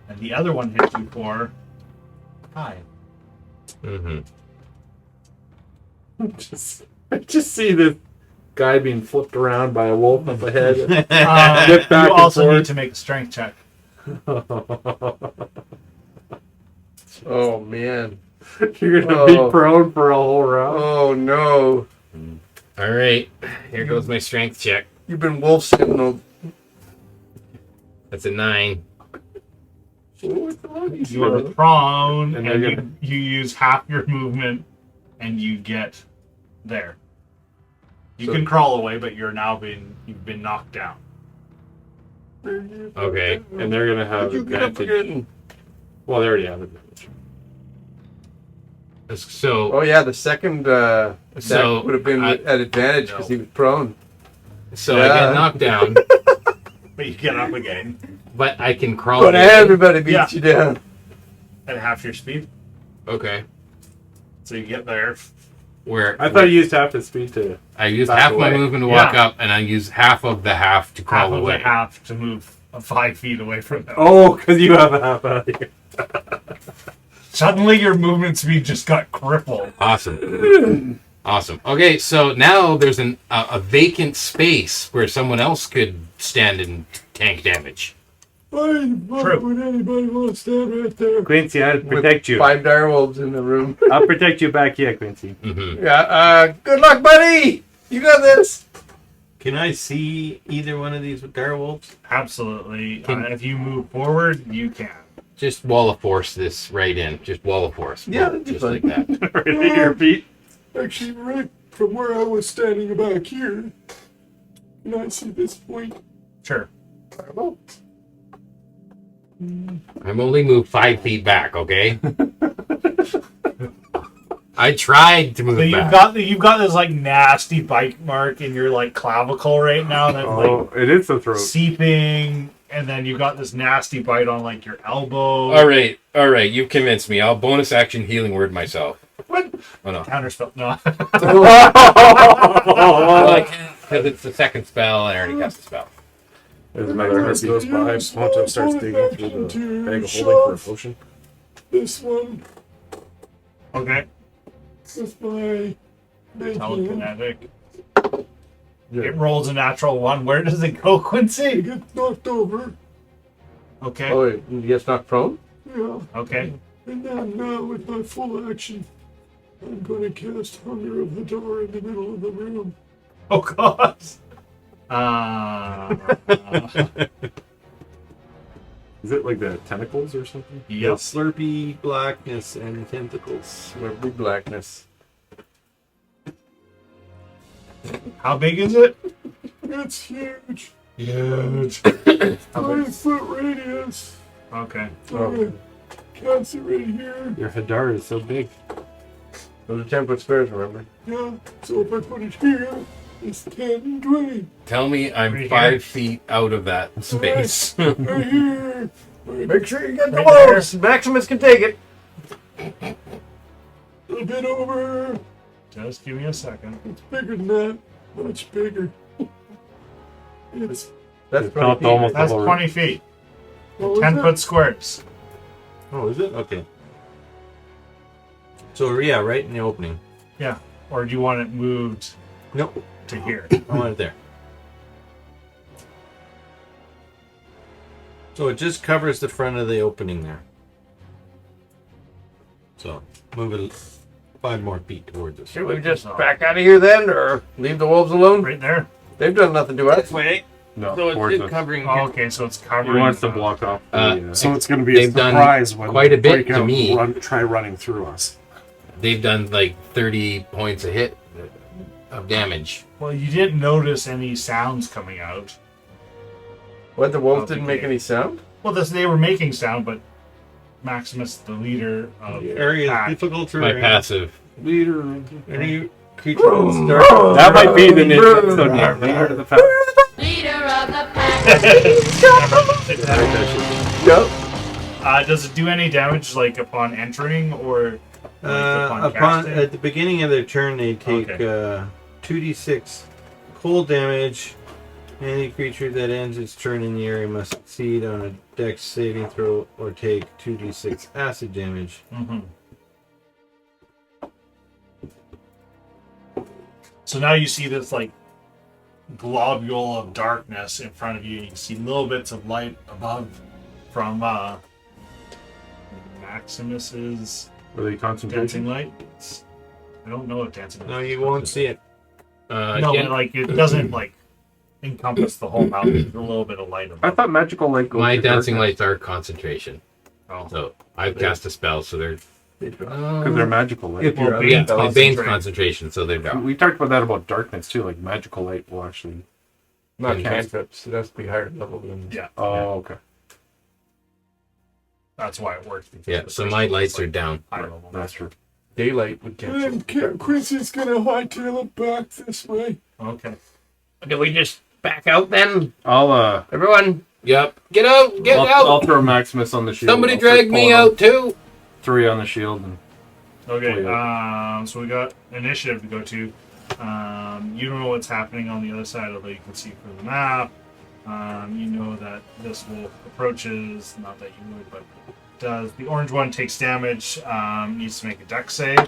And the other one hits you for 5. Mm-hmm. I just see this guy being flipped around by a wolf up ahead. You back and also forth. need to make a strength check. Oh, man. You're gonna be prone for a whole round. Oh, no. All right. Here goes my strength check. You've been wolf sentinel. That's a 9. You are prone, And and they're you use half your movement, and you get there. You So- can crawl away, but you've been knocked down. Okay. And they're gonna have How'd you get up advantage. again? Well, they already have advantage. So Oh, yeah, the second attack So, would have been I- at advantage because he was prone. I Yeah. get knocked down, But you get up again but I can crawl But away. everybody beats Yeah. you down. at half your speed. Okay. So you get there. Where I thought you used half his speed to. I use back half my away. movement to walk Yeah. up, and I use half of the half to Half crawl of away. the half to move 5 feet away from them. Oh, because you have a half out of here. Suddenly your movement speed just got crippled. Awesome. Awesome. Okay, so now there's a vacant space where someone else could stand and tank damage. True. Would anybody want to stand right there? Quincy, I'll protect you. 5 direwolves in the room. I'll protect you back here, Quincy. Mm-hmm. Yeah, good luck, buddy! You got this! Can I see either one of these direwolves? Absolutely. If you move forward, you can. Just wall of force this right in. Just wall of force. Yeah, that'd be just fine. like that. Right at your feet. Actually, right from where I was standing back here. Can I see this point? Sure. I'm only moved 5 feet back. Okay. I tried to move So back. you've got this like nasty bite mark in your like clavicle right now that's Oh, it is the throat. like seeping, and then you got this nasty bite on like your elbow. All right. You've convinced me. I'll bonus action healing word myself. What? Oh no. Counterspell. No. Because it's the second spell, and I already cast the spell. As another heart goes by, Sponto starts digging through the bag of holding for a potion. This one Okay. is my Telekinetic. Yeah. It rolls a natural 1. Where does it go, Quincy? Get knocked over. Okay. Oh, wait, he gets knocked prone? Yeah. Okay. And then now with my full action, I'm going to cast Hunger of the Door in the middle of the room. Oh God. Is it like the tentacles or something? Yeah, Yep. slurpy blackness and tentacles. Slurpy blackness. How big is it? It's huge. Huge. 5-foot radius. Okay. Okay. Cast it right here. Your Hadar is so big. Those are 10-foot squares, remember? Yeah. So if I put it here, it's 10, 20. Tell me I'm Right 5 here. feet out of that space. Right here. Make sure you get the Right wolves. Maximus can take it. A little bit over. Just give me a second. It's bigger than that. Much bigger. It's It's not almost the That's whole 20 feet. what was 10-foot squares. Oh, is it? Okay. So, yeah, right in the opening. Yeah. Or do you want it moved Nope. to here? I want it there. So it just covers the front of the opening there. So, move it 5 more feet towards us. Should we just back out of here then, or leave the wolves alone? Right there. They've done nothing to us. Wait. No, So towards it's us. covering Oh, here. okay, so it's He covering. wants to block off. So it's going to be a They've done surprise when quite a they bit break to out me. and try running through us. They've done like 30 points a hit of damage. Well, you didn't notice any sounds coming out. What, the wolf Okay. didn't make any sound? Well, they were making sound, but Maximus, the leader of The area is pack, difficult My terrain. passive. Leader, any creature in the dark. That might be the name of the leader of the pack. Leader of the pack. Yep. does it do any damage like upon entering or like, casting? At the beginning of their turn, they take Okay. 2d6 cold damage. Any creature that ends its turn in the area must succeed on a dex saving throw or take 2d6 acid damage. Mm-hmm. So now you see this like globule of darkness in front of you. You can see little bits of light above from Maximus's Were they dancing concentration? lights. I don't know if dancing. No, you won't see it. No, Yeah, but, like it doesn't like encompass the whole mouth. There's a little bit of light above. I thought magical light goes my to dancing darkness. lights are concentration. Oh. So I've cast a spell, so they're. Because they're magical light. If you're Well, out Yeah, of my balance. Bane's concentration, so they're We- down. We talked about that about darkness too. Like magical light will actually. Not And cantrips. It has to be higher level than. Yeah, Oh, okay. that's why it works. because Yeah, the so first my one lights was, are like, down. high level. That's true. Daylight would cancel. Quincy's going to hightail it back this way. Okay. Do we just back out then? I'll Everyone, yep. Get out! Get I'll out! throw Maximus on the shield. Somebody I'll start drag me pulling out too! 3 on the shield. And Okay, Oh, so we got initiative to go to. You don't know what's happening on the other side, although you can see from the map. You know that this wolf approaches, not that you would, but does. The orange one takes damage, needs to make a dex save.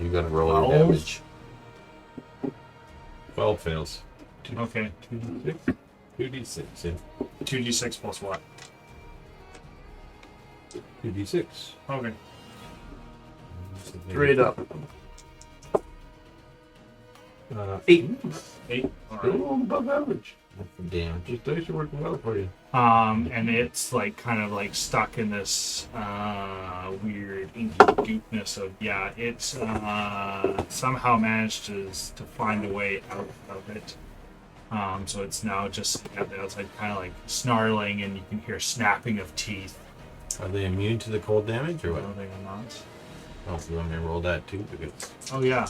You gotta roll your 12. damage. 12 fails. Okay, 2d6, yeah. 2d6 plus what? 2d6. Okay. Straight up. 8. 8. Alright. Oh, above average. Damn. These dice are working well for you. And it's like kind of like stuck in this weird inky goopness of it's somehow managed to find a way out of it. So it's now just at the outside, kind of like snarling, and you can hear snapping of teeth. Are they immune to the cold damage or I what? don't think I'm not. Oh, you want me to roll that too? Because Oh yeah,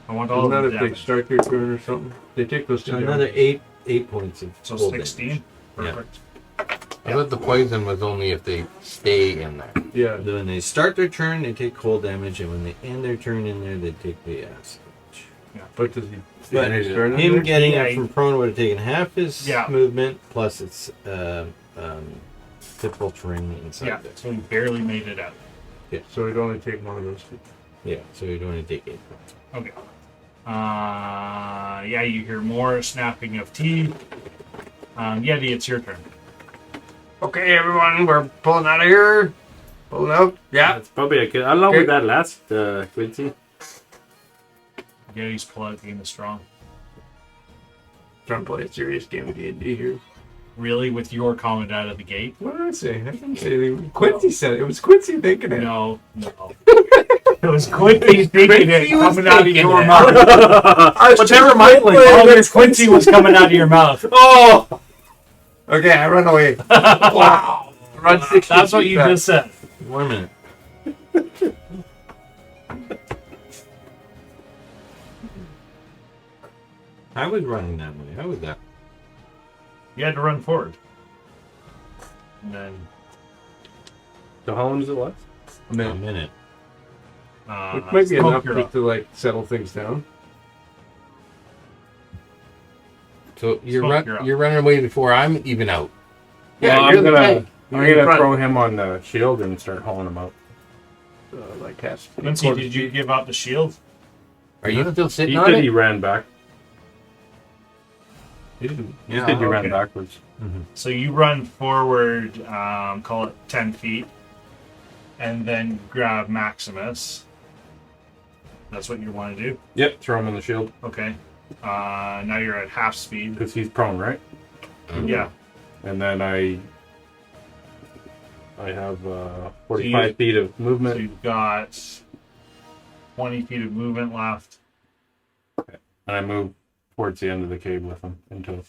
I want all Doesn't of matter the if they damage. start your turn or something. They take those two. another damage. 8 points of So cold 16. damage. Perfect. I thought the poison was only if they stay in there. Yeah. When they start their turn, they take cold damage, and when they end their turn in there, they take the acid. But does he? But did he start in him there? getting Yeah, up he- from prone would have taken half his Yeah. movement, plus its difficult terrain inside Yeah, there. so he barely made it out. So he'd only take one of those. Yeah, so you're going to take 8 points. Okay. You hear more snapping of teeth. Yeti, it's your turn. Okay, everyone, we're pulling out of here. Pulling out. Yeah. that's probably a good. How long Okay. would that last, Quincy? Yeti's plugging is strong. Trying to play a serious game of D&D here. Really, with your comment out of the gate? What did I say? I didn't say anything. Quincy said it. It was Quincy thinking it. No. It was Quincy thinking it was coming out of thinking your it. mouth. But never mind, like, all this Quincy was coming out of your mouth. Oh! Okay, I run away. Wow. Run 60 That's what feet you back. just said. 1 minute. I was running that way. How was that? You had to run forward. And then, So how long does it last? A A minute. minute. Which might be smoke enough you're just up. to like settle things down. So you're Smoke, you're up. you're running away before I'm even out. Yeah, you're I'm the guy. gonna You're in front. throw him on the shield and start hauling him out. Like cast. Quincy, did you give up the shield? Are you still He sitting on said it? he ran back. You didn't. He said you ran okay. backwards. So you run forward, call it 10 feet, and then grab Maximus. That's what you want to do? Yep, throw him in the shield. Okay. Now you're at half speed. Because he's prone, right? Yeah. And then I have 45 feet of So movement. you've got 20 feet of movement left. And I move towards the end of the cave with him into.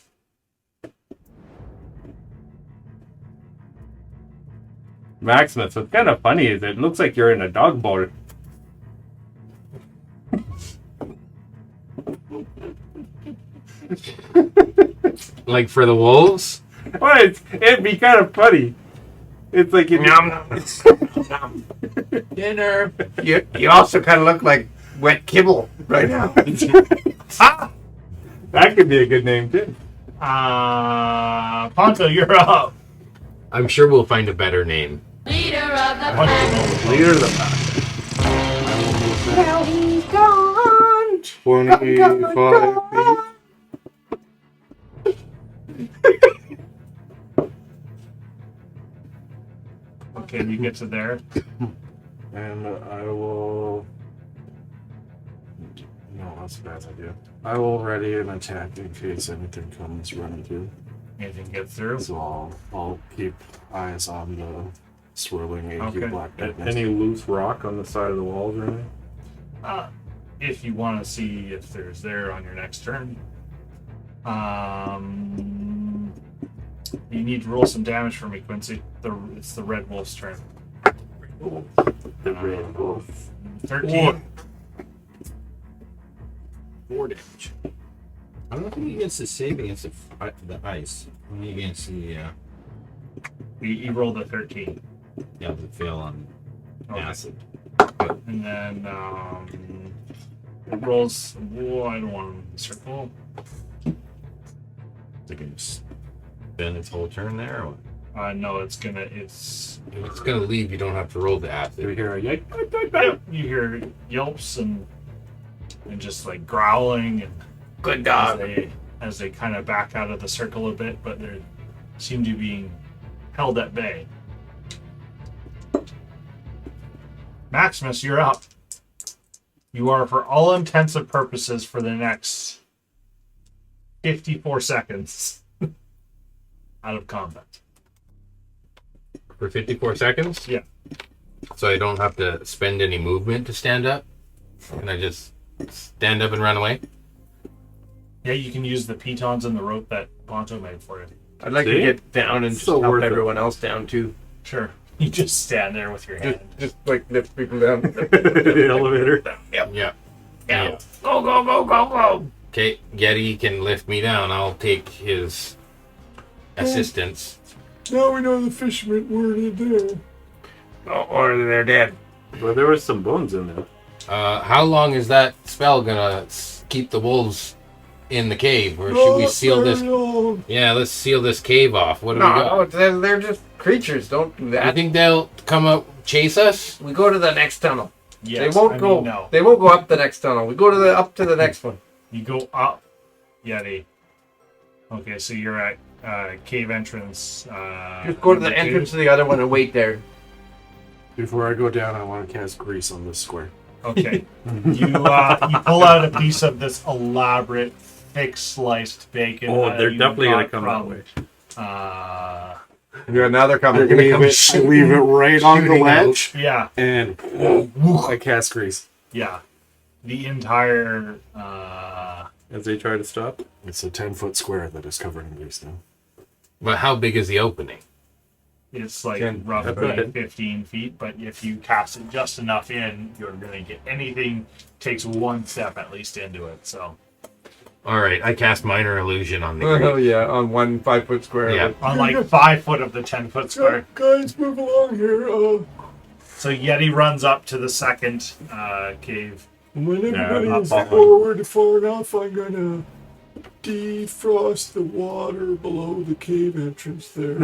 Maximus, what's kind of funny is it looks like you're in a dog bowl. Like for the wolves? Well, it'd be kind of funny. It's like you Dinner. You also kind of look like wet kibble right now. That could be a good name too. Ponto, you're up. I'm sure we'll find a better name. Leader of the pack. Leader of the pack. Now he's gone. 25 feet. Okay, you get to there. And I will. No, that's a bad idea. I will ready an attack in case anything comes running through. Anything get through? So I'll keep eyes on the swirling inky Okay. black darkness. Any loose rock on the side of the walls or anything? If you want to see if there's there on your next turn. You need to roll some damage for me, Quincy. It's the Red Wolf's turn. The red wolf. 13. 4 damage. I don't think against the save against the ice. Only against the You rolled a 13. the fail on Okay. acid. And then it rolls. Whoa, I don't want to circle. They can just spend its whole turn there. Or what? No, it's gonna. It's. If it's gonna leave, you don't have to roll the Do we acid. hear a yike? You hear yelps and just like growling and Good as dog. they kind of back out of the circle a bit, but they seem to be being held at bay. Maximus, you're up. You are, for all intents and purposes, for the next 54 seconds out of combat. For 54 seconds? Yeah. So I don't have to spend any movement to stand up? Can I just stand up and run away? Yeah, you can use the pitons and the rope that Ponto made for you. I'd like See? to get down and just So help worth it. everyone else down too. Sure. You just stand there with your hand. Just like lift people down. The elevator. Yeah. Yeah. Go, go, go, go, go. Okay, Yeti can lift me down. I'll take his assistance. Now we know the fishermen weren't in there. Oh, or they're dead. Well, there was some bones in there. How long is that spell gonna keep the wolves in the cave? Or should we seal this? Long. Yeah, let's seal this cave off. What do we got? No, they're just creatures. Don't do You that. think they'll come up chase us? We go to the next tunnel. Yes, They won't I go. mean, no. They won't go up the next tunnel. We go to the up to the next one. You go up, Yeti. Okay, so you're at cave entrance. Just go to the number two. entrance to the other one and wait there. Before I go down, I want to cast grease on this square. Okay. you pull out a piece of this elaborate, thick sliced bacon. Oh, they're you definitely got gonna come that from, way. Yeah, now they're coming. Leave it right on the shooting ledge, Yeah, and I cast grease. yeah. The entire. As they try to stop. It's a 10-foot square that is covered in grease now. But how big is the opening? It's like 10. roughly Okay. 15 feet, but if you cast it just enough in, you're going to get anything. Takes one step at least into it. So All right, I cast minor illusion on the Oh grate. yeah, on 1 5-foot square. Yeah. on like 5 foot of the 10-foot square. Guys, move along here. So Yeti runs up to the second cave. When everybody not is following. forward far enough, I'm gonna defrost the water below the cave entrance there.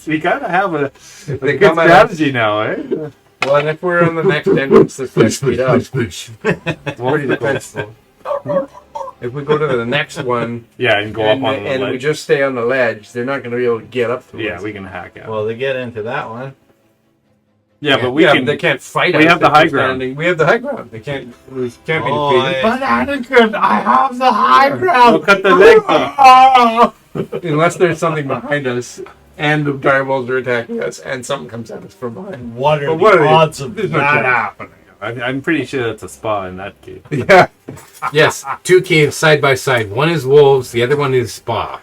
We gotta have a They good come at us. strategy now, eh? Well, and if we're on the next entrance, that's 6 feet up. push. Pretty defensible. If we go to the next one Yeah, and go and, up on the and we ledge. just stay on the ledge, they're not going to be able to get up to Yeah, us. we can hack out. Well, they get into that one. Yeah, but we can. They can't fight. We us have the if high we're ground. standing. We have the high ground. They can't. We can't be defeated. But Anakin, I have the high ground. We'll cut the legs off. Unless there's something behind us, and the direwolves are attacking us, and something comes at us from behind. What are But the what are they- odds of there's no that chance. happening? I'm pretty sure that's a spa in that case. Yeah. Yes, 2 caves side by side. One is wolves, the other one is spa.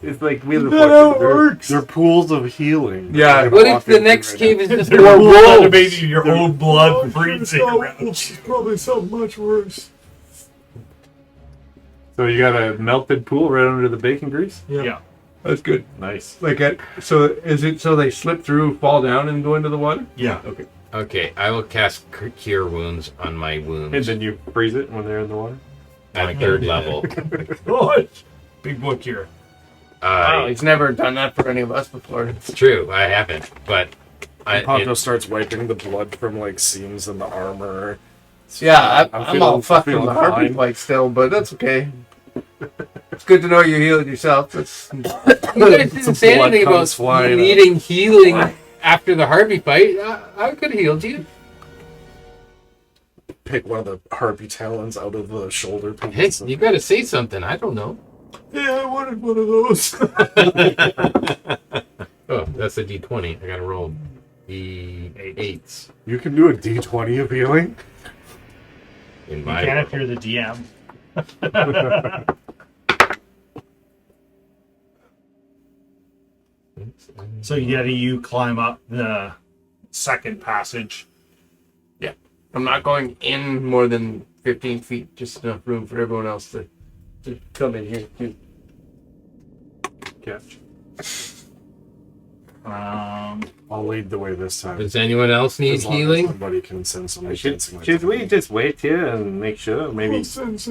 It's like we That how it works. They're pools of healing. Yeah. What if the next cave is just You're more wolves? animating your own blood freezing around. Probably something much worse. So you got a melted pool right under the bacon grease? Yeah. That's good. Nice. So is it so they slip through, fall down, and go into the water? Yeah. Okay. Okay, I will cast Cure Wounds on my And wounds then you freeze it when they're in the water? at 3rd level. What? Big book here. Wow, he's never done that for any of us before. It's true, I haven't, but Ponto starts wiping the blood from like seams in the armor. Yeah, I'm feeling- all fucked from feeling the heartbeat fine. fight still, but that's okay. It's good to know you healed yourself. That's you guys didn't say blood anything about comes flying up. needing healing after the Harvey fight. I could have healed you. Pick one of the harpy talons out of the shoulder Hey, piece. you gotta say something. I don't know. yeah, I wanted one of those. Oh, that's a D20. I gotta roll D8s You can do a D20 of healing. in You my. can if you're the DM. So Yeti, you climb up the second passage. I'm not going in more than 15 feet, just enough room for everyone else to come in here too. Catch. I'll lead the way this time. Does anyone else need As long as healing? somebody can send somebody dancing. Should we just wait here and make sure? Maybe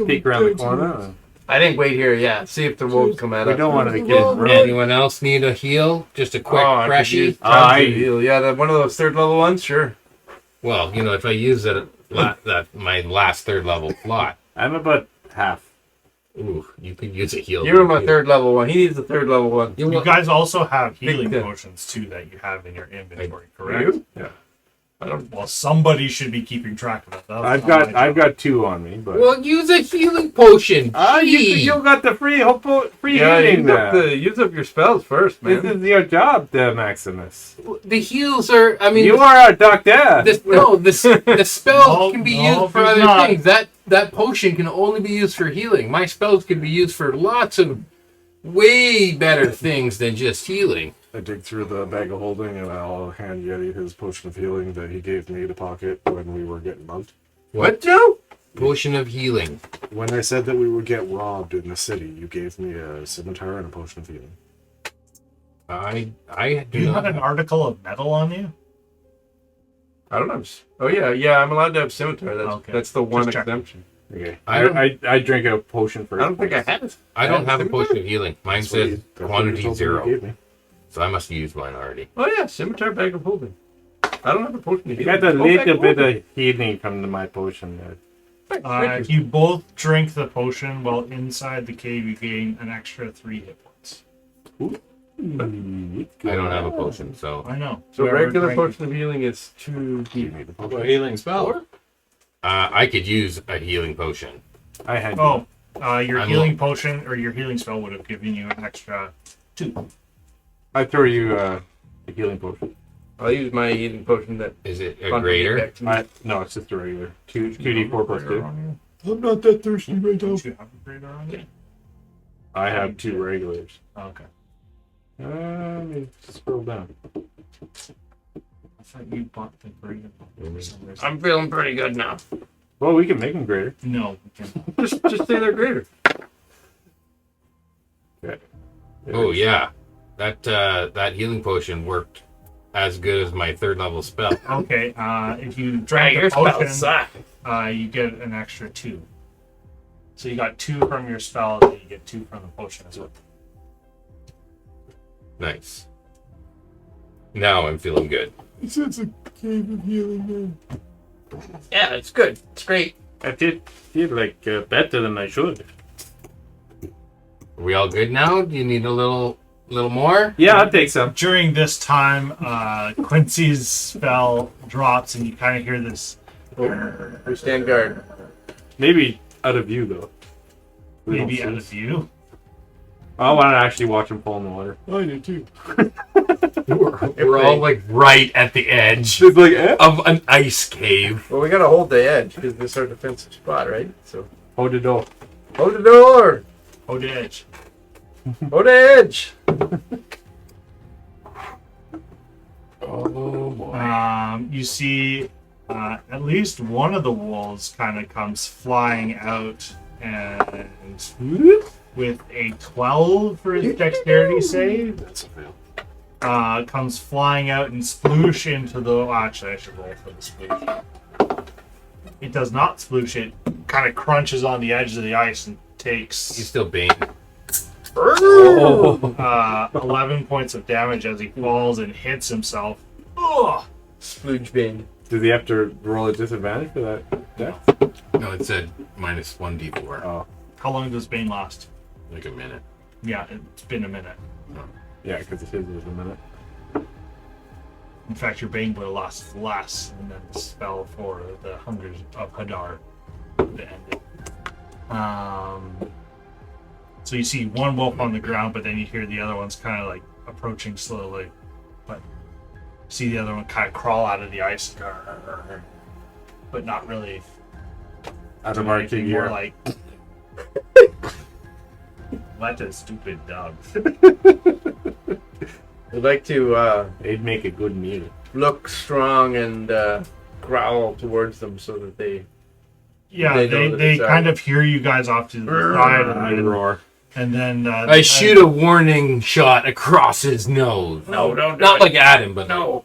peek around the corner? I think wait here, yeah. See if the wolves come at We us. don't want to get ruined. Anyone else need a heal? Just a quick I could freshie? use time to heal. Yeah, one of those 3rd level ones, sure. Well, you know, if I use that my last 3rd level slot, I'm about half. ooh, you could use a heal. Give him a 3rd level one. He needs a 3rd level one. You guys also have healing Big- potions too that you have in your inventory, Do correct? you? Yeah. I don't. Well, somebody should be keeping track of it. That's I've not my got job. 2 on me, but Well, use a healing potion. you got the free Yeah, healing there. use up your spells first, This man. is your job, there, Maximus. The heals are. I mean, You are our doctor. the spell No, can be no, used for he's other not. things. That potion can only be used for healing. My spells can be used for lots of way better things than just healing. I dig through the bag of holding and I'll hand Yeti his potion of healing that he gave me to pocket when we were getting mugged. What, Joe? Potion of healing. When I said that we would get robbed in the city, you gave me a scimitar and a potion of healing. I Do you have an article of metal on you? I don't know. Oh yeah, I'm allowed to have scimitar. Okay. That's the one Just check. exemption. Okay. I don't- I drink a potion for I don't think I have it. I don't have a scimitar? potion of healing. Mine That's what says you- that's what you quantity told me you 0. gave me. So I must have used mine already. Oh yeah, scimitar bag of holding. I don't have a potion of I healing. got a Oh, bag little of bit holding. of healing from my potion there. If you both drink the potion while inside the cave, you gain an extra 3 hit points. I don't have a potion, so I know. So Whoever regular drank- potion of healing is 2 Give me the What potion. about healing spell? I could use a healing potion. I had Oh, your I'm healing potion or your healing spell would have given you an extra 2. I throw you a healing potion. I'll use my healing potion that Is it a Fun to greater? get back to me. No, it's just a regular 2d4 plus 2. I'm not that thirsty right now. Don't you have a greater on you? I have 2 regulars. Okay. Let me scroll down. I thought you bought the greater one for some reason. I'm feeling pretty good now. Well, we can make them greater. No, we can't. Just say they're greater. Oh yeah, that healing potion worked as good as my 3rd level spell. Okay, if you drank your the potion, spells suck. You get an extra 2. So you got 2 from your spell, and you get 2 from the potion as well. Nice. Now I'm feeling good. It's a cave of healing, man. Yeah, it's good. It's great. I feel like better than I should. Are we all good now? Do you need a little A little more? Yeah, I'll take some. During this time, Quincy's spell drops, and you kind of hear this. We stand guard. Maybe out of view, though. We Maybe don't out see. of view. I want to actually watch him fall in the water. I do too. We're all like right at the edge It's like, eh? of an ice cave. Well, we gotta hold the edge because this is our defensive spot, right? So Hold the door. hold the door. Hold the edge. Hold the edge. Oh boy. You see, at least one of the wolves kind of comes flying out, and with a 12 for his dexterity save, That's a fail. comes flying out and sploosh into the. Actually, I should roll for the sploosh. It does not sploosh. It kind of crunches on the edge of the ice and He's takes still Bane. 11 points of damage as he falls and hits himself. Ugh. Splooge bane. Does he have to roll a disadvantage for that death? No, it said minus 1d4. Oh, How long does Bane last? Like a minute. Yeah, it's been a minute. yeah, because his was a minute. In fact, your Bane would have lasted less, and then the spell for the Hungers of Hadar would have ended. So you see one wolf on the ground, but then you hear the other one's kind of like approaching slowly. But you see the other one kind of crawl out of the ice, but not really Out do of our anything gear. more like. What a stupid dog. We'd like to They'd make a good meal. look strong and growl towards them so that they. Yeah, They know that they it's kind of hear you guys off to the side, I'd roar. and then I shoot a warning shot across his nose. No, don't do Not it. like at him, but No,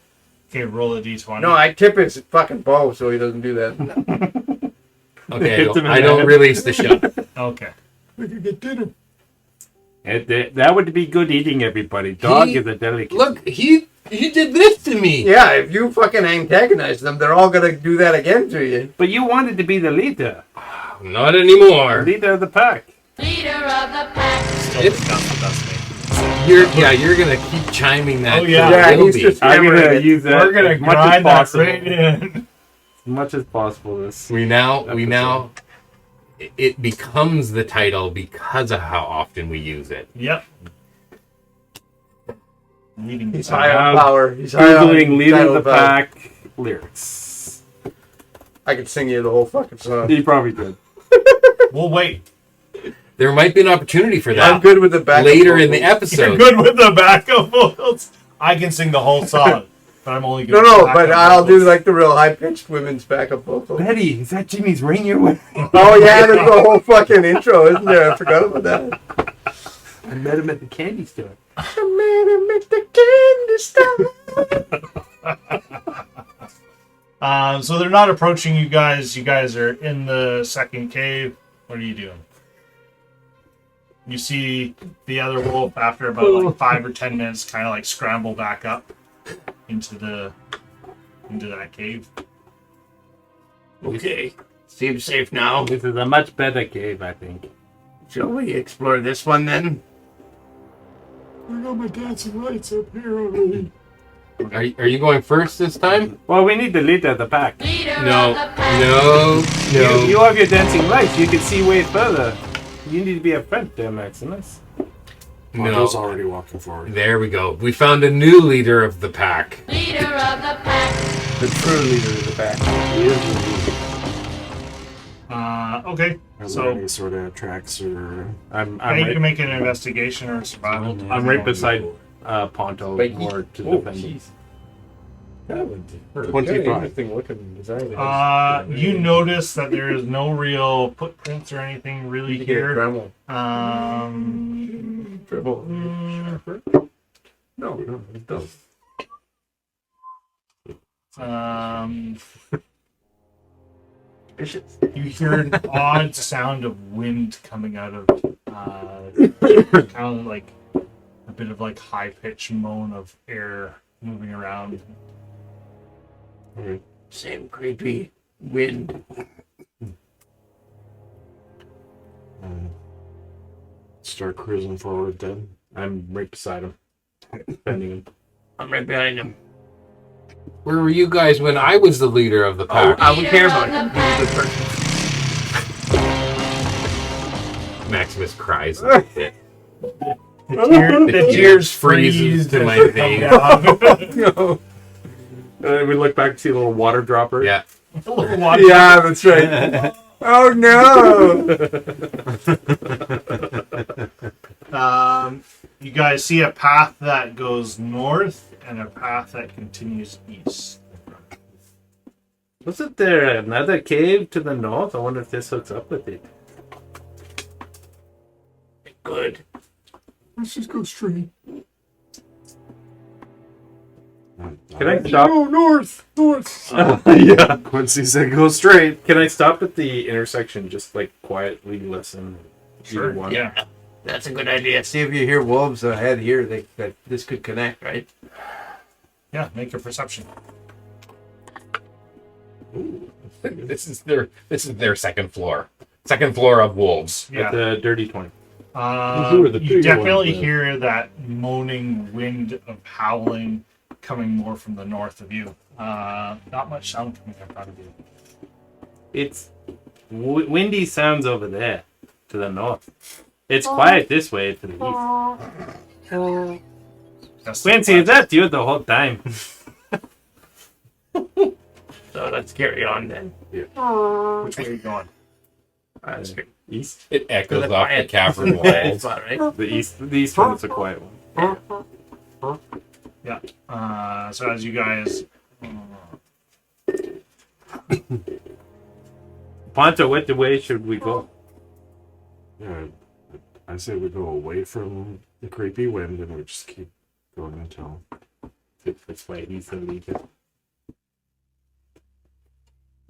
Okay, roll a d20. no, I tip his fucking bow so he doesn't do that. okay, Hit him in I the don't head. release the shot. Okay. We could get dinner. That would be good eating, everybody. Dog He- is a delicacy. Look, he did this to me. Yeah, if you fucking antagonize them, they're all gonna do that again to you. But you wanted to be the leader. Not anymore. Leader of the pack. Leader of the pack. Still It's- not the best name. You're gonna keep chiming that. Oh, yeah. Yeah, Will he's be. just- I'm Hammering gonna it. use that We're gonna as much as grind that possible. right in. As much as possible. This. We now it becomes the title because of how often we use it. Yep. Leading He's the high I'm on power. He's high on Googling leader of the title value. pack lyrics. I could sing you the whole fucking song. He probably did. We'll wait. There might be an opportunity for I'm that good with the back. later in the You're episode. good with the backup vocals. I can sing the whole song, but I'm only good No, with the no, backup but I'll do vocals. like the real high pitched women's backup vocal. Betty, is that Jimmy's ring you're wearing? Oh yeah, there's the whole fucking intro, isn't there? I forgot about that. I met him at the candy store. I met him at the candy store. So they're not approaching you guys. You guys are in the second cave. What are you doing? You see the other wolf after about like 5 or 10 minutes kind of like scramble back up into that cave. Okay, seems safe now. This is a much better cave, I think. Shall we explore this one then? I got my dancing lights up here already. Are you going first this time? Well, we need the leader of the pack. Leader No, of the pack. no, no. You have your dancing lights. You can see way further. You need to be a friend there, Maximus. Ponto's No. already walking forward. There we go. We found a new leader of the pack. Leader of the pack. The true leader of the pack. He is the leader. Okay. Are there So any sort of tracks or I'm you right, can make an investigation or a survival. I'm right beside Ponto, But more to oh, defend him. jeez. That would be 25. interesting looking design. You notice that there is no real footprints or anything really here. Dremel. Mm, No, it does. You hear an odd sound of wind coming out of kind of like a bit of like high pitched moan of air moving around. Same creepy wind. start cruising forward then? I'm right beside him, defending him. I'm right behind him. Where were you guys when I was the leader of the pack? I would care about him. He's a good person. Maximus cries a bit. The tears freezes to my face. We look back to see a little water dropper. Yeah. Yeah, that's right. Oh no! You guys see a path that goes north and a path that continues east. Wasn't there another cave to the north? I wonder if this hooks up with it. Good. Let's just go straight. Can I stop? No, north! Yeah. Quincy said go straight. Can I stop at the intersection, just like quietly listen? Sure, Either one? Yeah. That's a good idea. See if you hear wolves ahead here. That this could connect, right? Yeah, make a perception. This is their second floor. Second floor of wolves. Yeah. At the dirty 20. Who are the You big definitely ones, then? hear that moaning wind of howling coming more from the north of you. Not much sound coming in front of you. It's windy sounds over there to the north. It's quiet this way to the east. That's Quincy, is that you the whole time? So let's carry on then. which way are you going? That's good. East? It echoes The off the quiet- cavern quiet walls. spot, right? The east one is a quiet one. Yeah. So as you guys, Ponto, what the way should we go? Yeah, I say we go away from the creepy wind and we just keep going until That's why he's the leader.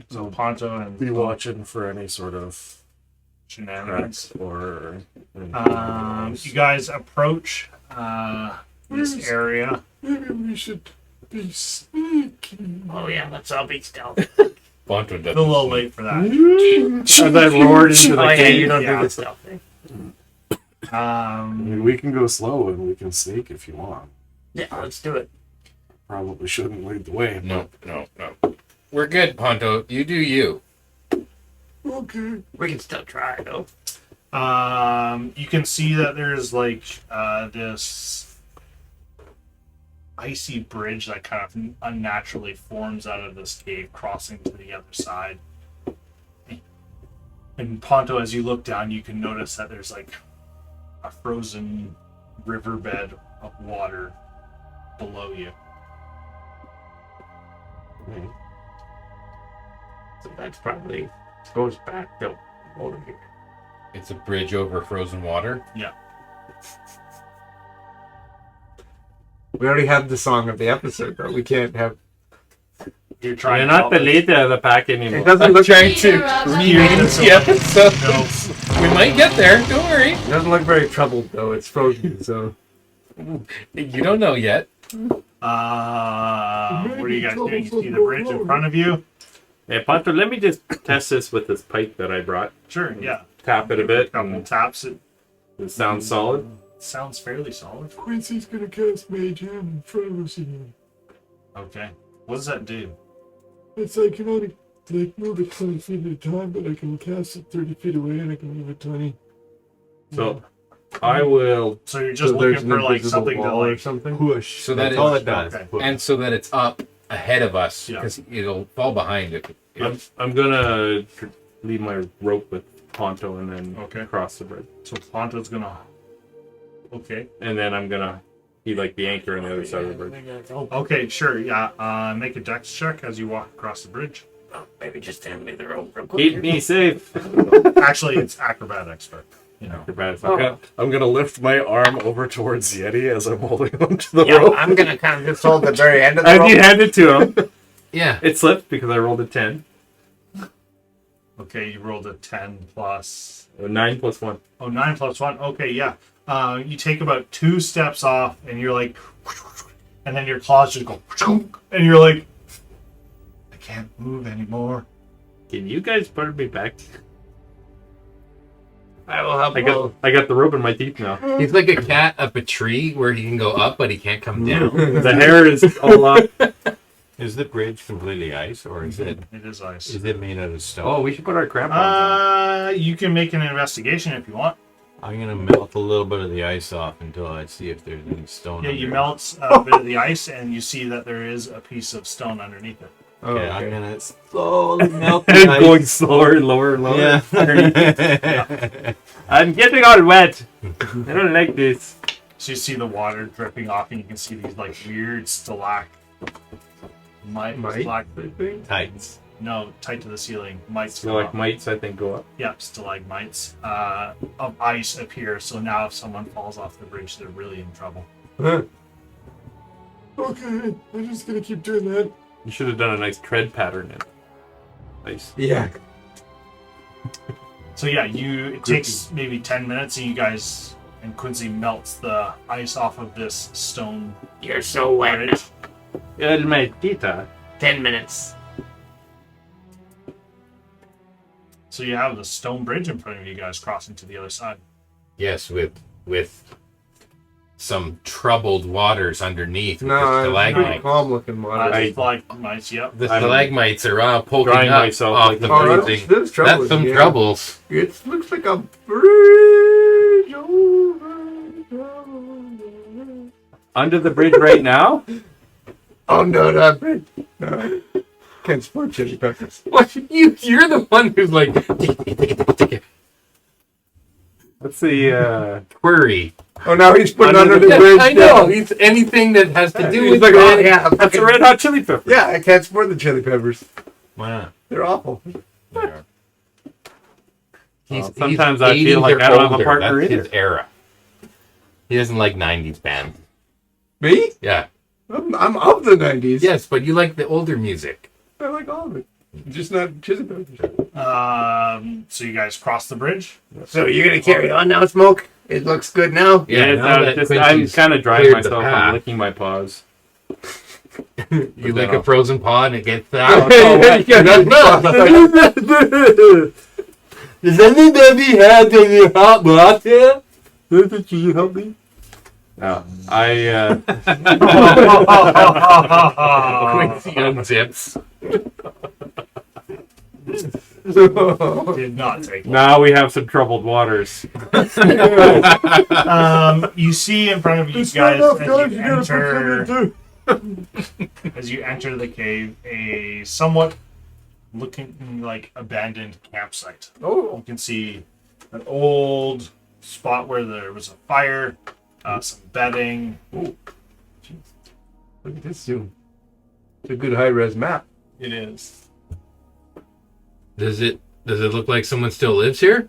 so Ponto and be watching for any sort of shenanigans. threats or You guys approach this area. maybe we should be sneaky. Oh yeah, let's all be stealth. Bonto It's a little doesn't. late for that. As I roared into the Oh yeah, cave. you don't Yeah. do the stealth thing. I mean, we can go slow and we can sneak if you want. Yeah, let's do it. Probably shouldn't lead the way. No. We're good, Ponto. You do you. Okay. We can still try though. You can see that there's like this icy bridge that kind of unnaturally forms out of this cave, crossing to the other side. And Ponto, as you look down, you can notice that there's like a frozen riverbed of water below you. So that's probably goes back to over here. It's a bridge over frozen water. Yeah. We already have the song of the episode, though. We can't have. You're trying. You're to not help the us. leader of the pack anymore. It doesn't look Trying to Leader of the rename pack. the episodes. We might get there. Don't worry. It doesn't look very troubled though. It's frozen, so You don't know yet. What are you guys doing? You see the bridge in front of you? Hey, Ponto, let me just test this with this pipe that I brought. Sure. Yeah. Tap it a bit. Couple And taps. It it sounds solid. sounds fairly solid. Quincy's gonna cast Mage Hand in front of us again. Okay. What does that do? It's I can only move it 20 feet at a time, but I can cast it 30 feet away and I can move it 20. So I will So you're just looking for like something to like something. Push. So that That's all is- it does. Okay. Push. And so that it's up ahead of us Yeah. because it'll fall behind it. I'm gonna leave my rope with Ponto and then Okay. cross the bridge. So Ponto's gonna. Okay. And then I'm gonna be like the anchor on the other side of the bridge. Okay. Sure. Yeah. Make a dex check as you walk across the bridge. oh, maybe just hand me the rope real quick. Keep me safe. Actually, it's acrobatics, but you know. I'm gonna lift my arm over towards Yeti as I'm holding onto the Yeah, rope. I'm gonna kind of just hold the very end of the As you rope. hand it to him, Yeah. it slipped because I rolled a 10. Okay. You rolled a 10 plus. 9 plus 1. Oh, 9 plus 1. Okay. Yeah. You take about 2 steps off, and you're like, and then your claws just go, and you're like, I can't move anymore. Can you guys put me back? I will help. I got the rope in my teeth now. He's like a cat up a tree where he can go up, but he can't come down. The hair is all up. Is the bridge completely ice, or is it ice. is it made out of stone? Oh, we should put our crampons on. You can make an investigation if you want. I'm gonna melt a little bit of the ice off until I see if there's any stone. Yeah, you under melt a bit of the ice, and you see that there is a piece of stone underneath it. it. Okay, I'm gonna slowly melt the ice. Going slower and lower and lower. Yeah. I'm getting all wet. I don't like this. So you see the water dripping off, and you can see these like weird Tights. No, tight to the ceiling. Mites. So like mites, I think, go up. Yep, stalagmites of ice appear. So now, if someone falls off the bridge, they're really in trouble. Okay, I'm just gonna keep doing that. You should have done a nice tread pattern in. Nice. Yeah. So yeah, it takes maybe 10 minutes, and you guys and Quincy melts the ice off of this stone. You're so wet. bridge. El Metita. 10 minutes. So you have the stone bridge in front of you guys crossing to the other side. Yes, with some troubled waters underneath. With No, the it's pretty stalagmites. calm looking water. Stalagmites, yep. The stalagmites are poking drying up myself off like the a- bridge. there's trouble. That's some yeah. troubles. It looks like a bridge over. Under the bridge right now? Oh no, not bridge. No. Can't support chili peppers. What you're the one who's like What's the query. Oh, now he's putting Under under the the bridge. I know. It's anything that has to do He's with like, oh that. yeah, That's a red hot chili pepper. yeah. I can't support the chili peppers. Wow. They're awful. Sometimes I feel like I don't have a partner That's either. his era. He doesn't like 90s bands. Me? Yeah. I'm of the 90s. Yes, but you like the older music. I like all of it. Just not chili peppers. So you guys cross the bridge. So you're gonna carry on now, Smoke? It looks good now. Yeah, now that I'm Quincy's kind of drying cleared the myself. path. I'm licking my paws. You lick a frozen paw and it gets out. Does anybody have any hot water? Can you help me? No, Quincy unzips. Did not take long. now we have some troubled waters. You see in front of you guys as you enter the cave, a somewhat looking like abandoned campsite. Oh. You can see an old spot where there was a fire, some bedding. Look at this zoom. It's a good high-res map. It is. Does it look like someone still lives here?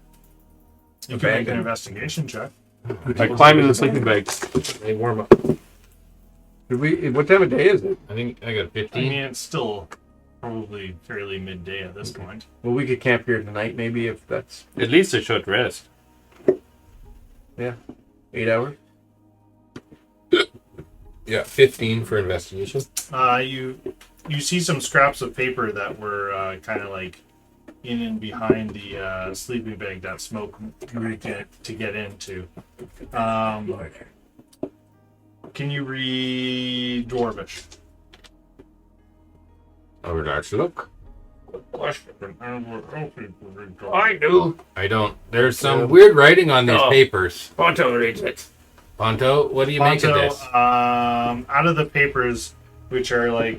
You can make an investigation check. I climb in the sleeping bag. They warm up. What time of day is it? I think I got I 15. mean, it's still probably fairly midday at this point. Well, we could camp here tonight, maybe, if that's At least a short rest. 8 hours. Yeah, 15 for investigation. You see some scraps of paper that were kind of like in and behind the sleeping bag that Smoke grew to get into. Can you read Dwarvish? I would actually look. I do. I don't. There's some weird writing on these Oh. papers. Ponto reads it. Ponto, what do you make of Ponto, this? out of the papers, which are like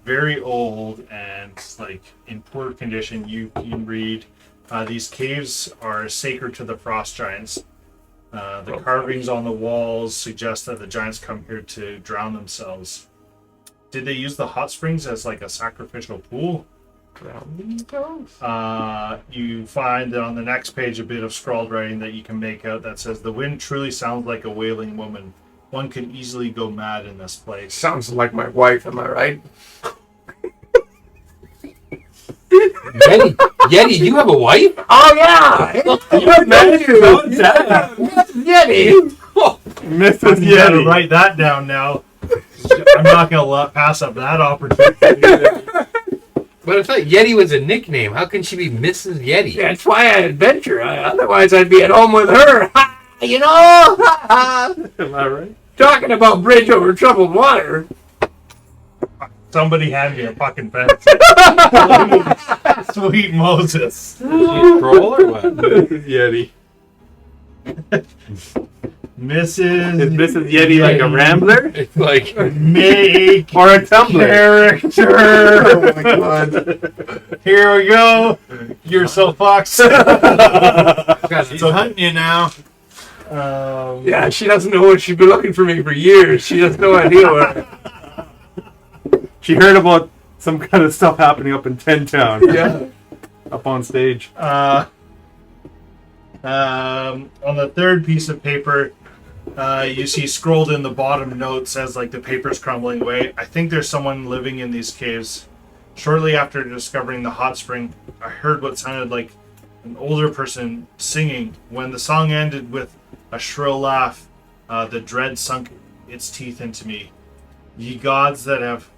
very old and like in poor condition, you can read these caves are sacred to the frost giants. The carvings on the walls suggest that the giants come here to drown themselves. Did they use the hot springs as like a sacrificial pool? You find that on the next page a bit of scrawled writing that you can make out that says, "The wind truly sounds like a wailing woman. One could easily go mad in this place." Sounds like my wife, am I right? Yeti, you have a wife? Oh yeah! Yeti! Mrs. You gotta Yeti. write that down now. I'm not gonna pass up that opportunity. But I thought Yeti was a nickname. How can she be Mrs. Yeti? That's why I adventure. Otherwise, I'd be at home with her. You know? Am I right? Talking about bridge over troubled water. Somebody hand me a fucking fence. Sweet Moses. Is she a troll or what? Yeti. Mrs. Is Mrs. Yeti like a rambler? It's like Make Or a tumbler? character. Oh my god. Here we go. You're so fucked. She's hunting you now. Yeah, she doesn't know what she's been looking for me for years. She has no idea what. She heard about some kind of stuff happening up in Ten Town. Yeah. Up on stage. On the third piece of paper, you see scrolled in the bottom note says like the paper's crumbling away. I think there's someone living in these caves. Shortly after discovering the hot spring, I heard what sounded like an older person singing. When the song ended with a shrill laugh, the dread sunk its teeth into me. Ye gods that have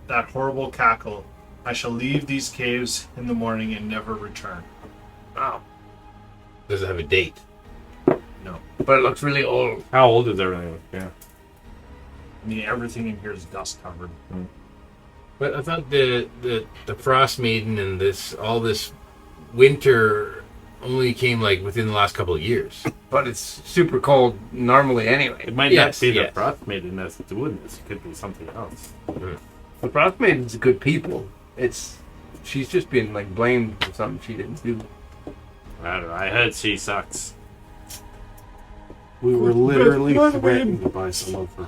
that horrible cackle, I shall leave these caves in the morning and never return. Wow. does it have a date? No. But it looks really old. How old is everything? Yeah. I mean, everything in here is dust covered. But I thought the Frostmaiden and all this winter only came like within the last couple of years. But it's super cold normally anyway. It might Yes, not be yes. the Frostmaiden that's doing this. It could be something else. The Frostmaiden's good people. She's just been like blamed for something she didn't do. I don't know. I heard she sucks. We were literally threatened by some of her.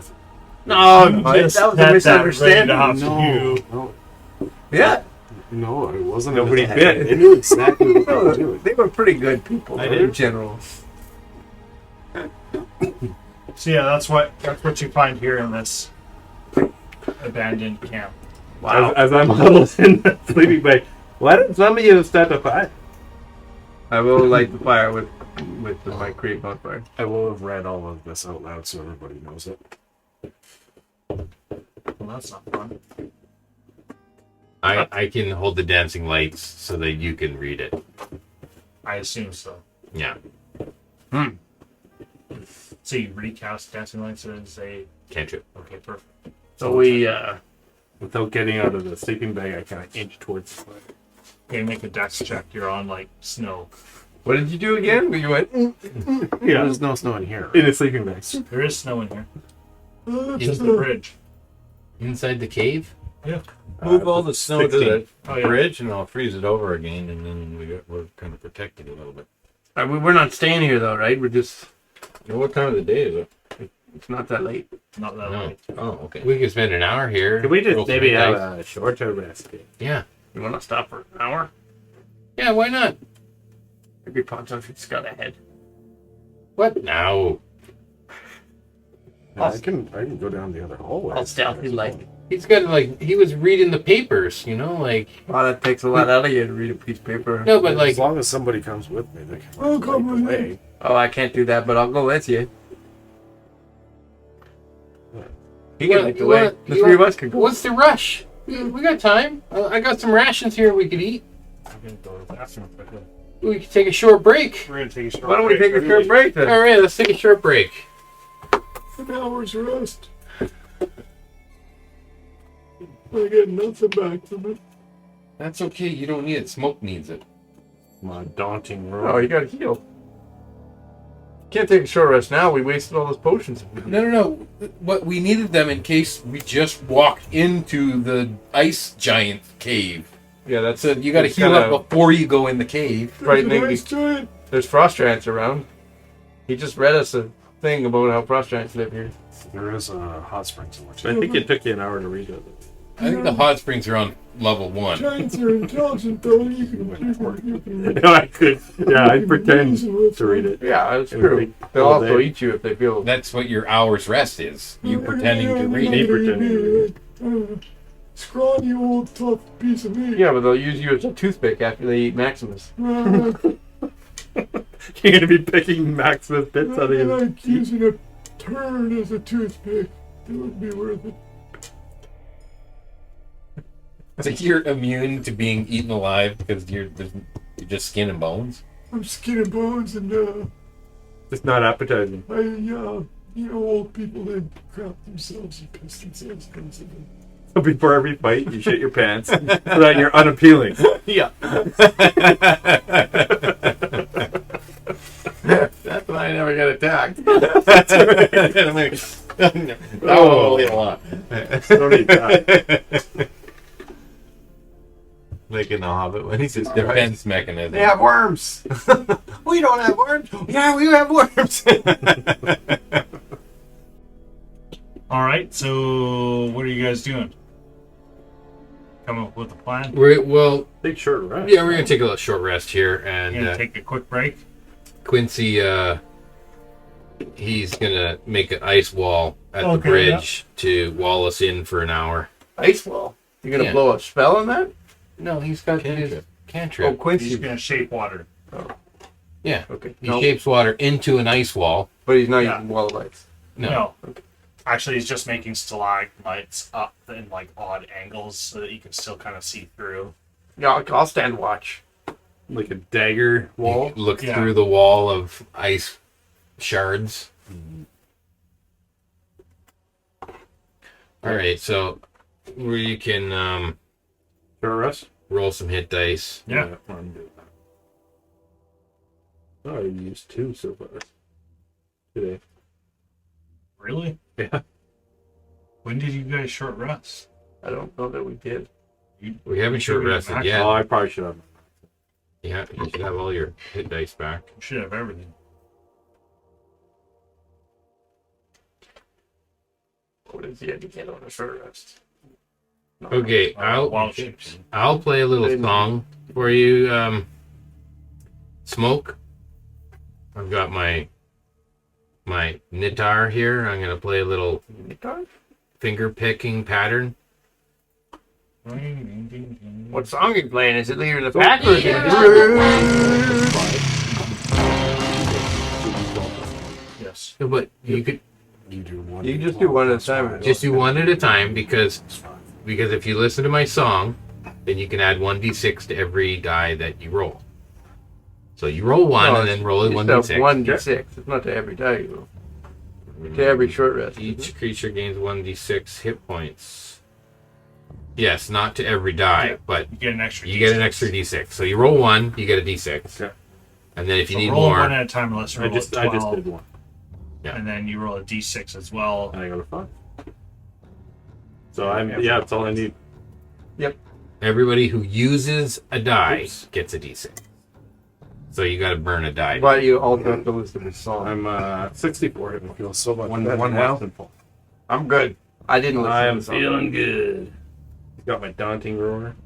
No, Just that was a let misunderstanding. that rain off No, you. no, Yeah. no, it wasn't. Nobody a bit. They knew exactly what they were No, doing. they were pretty good people I in did. general. So yeah, that's what you find here in this abandoned camp. Wow. As I'm huddled in the sleeping bag. Why didn't some of you start a fire? I will light the fire with my create bonfire. I will have read all of this out loud so everybody knows it. Well, that's not fun. I can hold the dancing lights so that you can read it. I assume so. Yeah. So you recast Dancing Lights and say, Cantrip. okay, perfect. So we Without getting out of the sleeping bag, I kind of inch towards the fire. Okay, make a dex check. You're on like snow. what did you do again? You went Yeah, There's no snow in here. in a sleeping bag. There is snow in here. In- Just the bridge. Inside the cave? Yeah. Move all the snow to 16. the Oh, yeah. bridge and I'll freeze it over again, and then we're kind of protected a little bit. we're not staying here though, right? We're just You know, what time of the day is it? it's not that late. Not that No. late. Oh, okay. We could spend an hour here. Could we roll just some maybe have dice. a shorter rest? Yeah. You want to stop for an hour? Yeah, why not? Maybe Poncho should scout ahead. What now? I can go down the other hallway. I'll stealthy like. He's got like he was reading the papers, you know, like Wow, that takes a lot out of you to read a piece of paper. no, but like as long as somebody comes with me, they can light the way. Oh, I can't do that, but I'll go with you. He can light the way. The three of us can go. What's the rush? We got time. I got some rations here we could eat. I'm going to go to the bathroom quickly. We could take a short break. We're going to take a short Why don't we break. take a short break then? All right, let's take a short break. An hour's rest. I get nothing back from it. That's okay. You don't need it. Smoke needs it. My daunting Oh, road. you gotta heal. Can't take a short rest now. We wasted all those potions. No. What we needed them in case we just walked into the ice giant cave. Yeah, that's So you got to It's heal kinda- up before you go in the cave. right. There's frost giants around. He just read us a thing about how frost giants live here. There is a hot spring somewhere. I think it took you an hour to read it. I think the hot springs are on level 1. Giants are intelligent, though. You can No, I could. Yeah, I'd pretend to read it. Yeah, that's It would true. take They'll all also day. eat you if they feel. That's what your hour's rest is. You pretending to read Me it. pretending to read Scrawny old tough piece of meat. Yeah, but they'll use you as a toothpick after they eat Maximus. You're gonna be picking Maximus bits out of his like teeth. using a turd as a toothpick. It would be worth it. So you're immune to being eaten alive because you're just skin and bones? I'm skin and bones, and It's not appetizing. old people that crap themselves and piss themselves constantly. So before every fight, you shit your pants so that you're unappealing. Yeah. That's why I never got attacked. I'm like, oh, a lot. Don't eat that. Like in The Hobbit when he says Defense mechanism. They have worms. We don't have worms. Yeah, we have worms. All right, so what are you guys doing? Come up with a plan? Well, Take short rest. yeah, we're gonna take a little short rest here, You're and gonna take a quick break? Quincy, he's gonna make an ice wall at the Okay, bridge to wall us in for an hour. Ice wall. You're gonna Yeah. blow a spell on that? No, he's got his Oh, cantrip. He's Quincy. gonna shape water. Yeah, Okay. he No, shapes water into an ice wall. but he's not Yeah. using wall of ice. No, Actually, he's just making stalagmites up in like odd angles so that you can still kind of see through. Yeah, I'll stand watch. Like a dagger wall. You look Yeah. through the wall of ice shards. All right, so we can Short rest. roll some hit dice. Yeah. I'm doing that. Oh, I used 2 so far today. Really? Yeah. When did you guys short rest? I don't know that we did. We haven't short rested Oh, yet. I probably should have. Yeah, you should have all your hit dice back. You should have everything. What is the etiquette on a short rest? No. Okay, Wild shapes. I'll play a little song for you. Smoke. I've got my guitar here. I'm gonna play a little Guitar? finger picking pattern. What song are you playing? Is it Leader of the Pack or is Leader it... of the Yes. Yeah, but you could You do one. You just do one at a time. just do one at a time because if you listen to my song, then you can add 1d6 to every die that you roll. So you roll one No, and then roll it it's 1d6. 1d6. It's not to every die you roll. To every short rest. Each creature gains 1d6 hit points. Yes, not to every die, Yeah. but You get an extra. you get an extra d6. So you roll one, you get a d6. Okay. And then if you So need roll more, one at a time. Unless you I roll just a 12, did one. Yeah. and then you roll a d6 as well. And I got a 5. So that's all I need. everybody who uses a die gets a d6. So you got to burn a die. But you also have to listen to the song. I'm 64 hit I points. feel so much One better. less than full. I'm good. I didn't listen I'm to the song. feeling good. Got my daunting roar.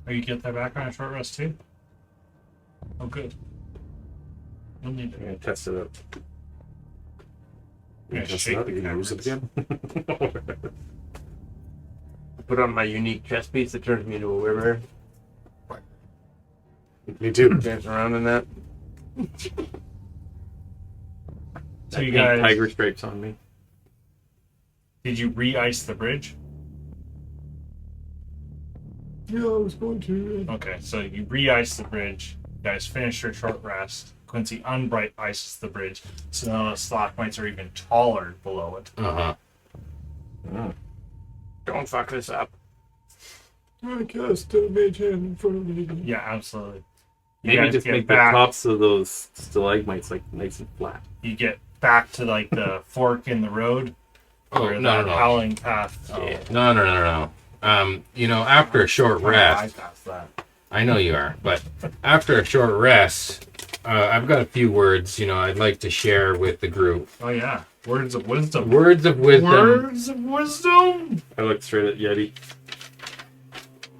Oh, you get that back on a short rest too? Oh, good. You'll need I'm it. gonna test it out. Yeah, Just shake now, the you can use it cameras. again. Put on my unique chest piece that turns me into a wyvern. Me too. Dance around in that. So you Pink guys, tiger stripes on me. did you re-ice the bridge? Yeah, I was going to. Okay, so you re-ice the bridge. You guys finish your short rest. Quincy unbright ices the bridge, so now the stalagmites are even taller below it. Uh-huh. Don't fuck this up. I cast a mage hand in front of me. Yeah, absolutely. You Maybe guys just get make back. the tops of those stalagmites like nice and flat. You get back to like the fork in the road, Oh, where no, that no, no. howling path. No. After a short rest, I passed that. I know you are, but after a short rest, I've got a few words, I'd like to share with the group. Oh yeah, words of wisdom. Words of wisdom. Words of wisdom. I looked straight at Yeti.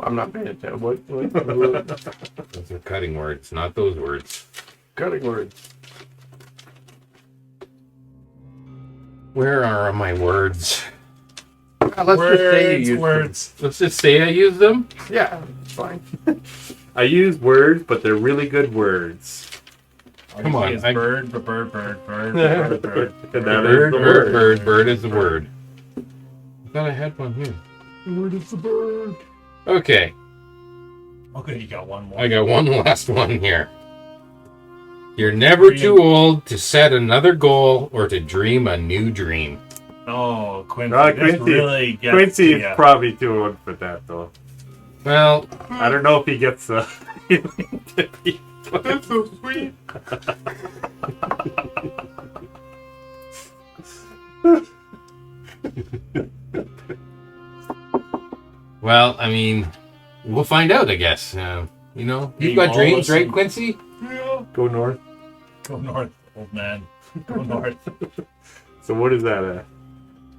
I'm not paying attention. What? Those are cutting words, not those words. Cutting words. Where are my words? Let's just say you use words. Let's just say I use them. them. Yeah, it's fine. I use words, but they're really good words. Come on, It's I- bird, bird. And that is Bird, the word. bird is the word. I thought I had one here. The word is the bird. Okay, Okay, you got one more. I got one last one here. You're never too old to set another goal or to dream a new dream. Oh, Quincy. Quincy. This really gets Quincy to is ya. probably too old for that, though. Well, I don't know if he gets the. that's so sweet. Well, I mean, we'll find out, I guess. You know, you've got dreams, right, Quincy? Yeah. Go north. Go north, old man. Go north. So what is that?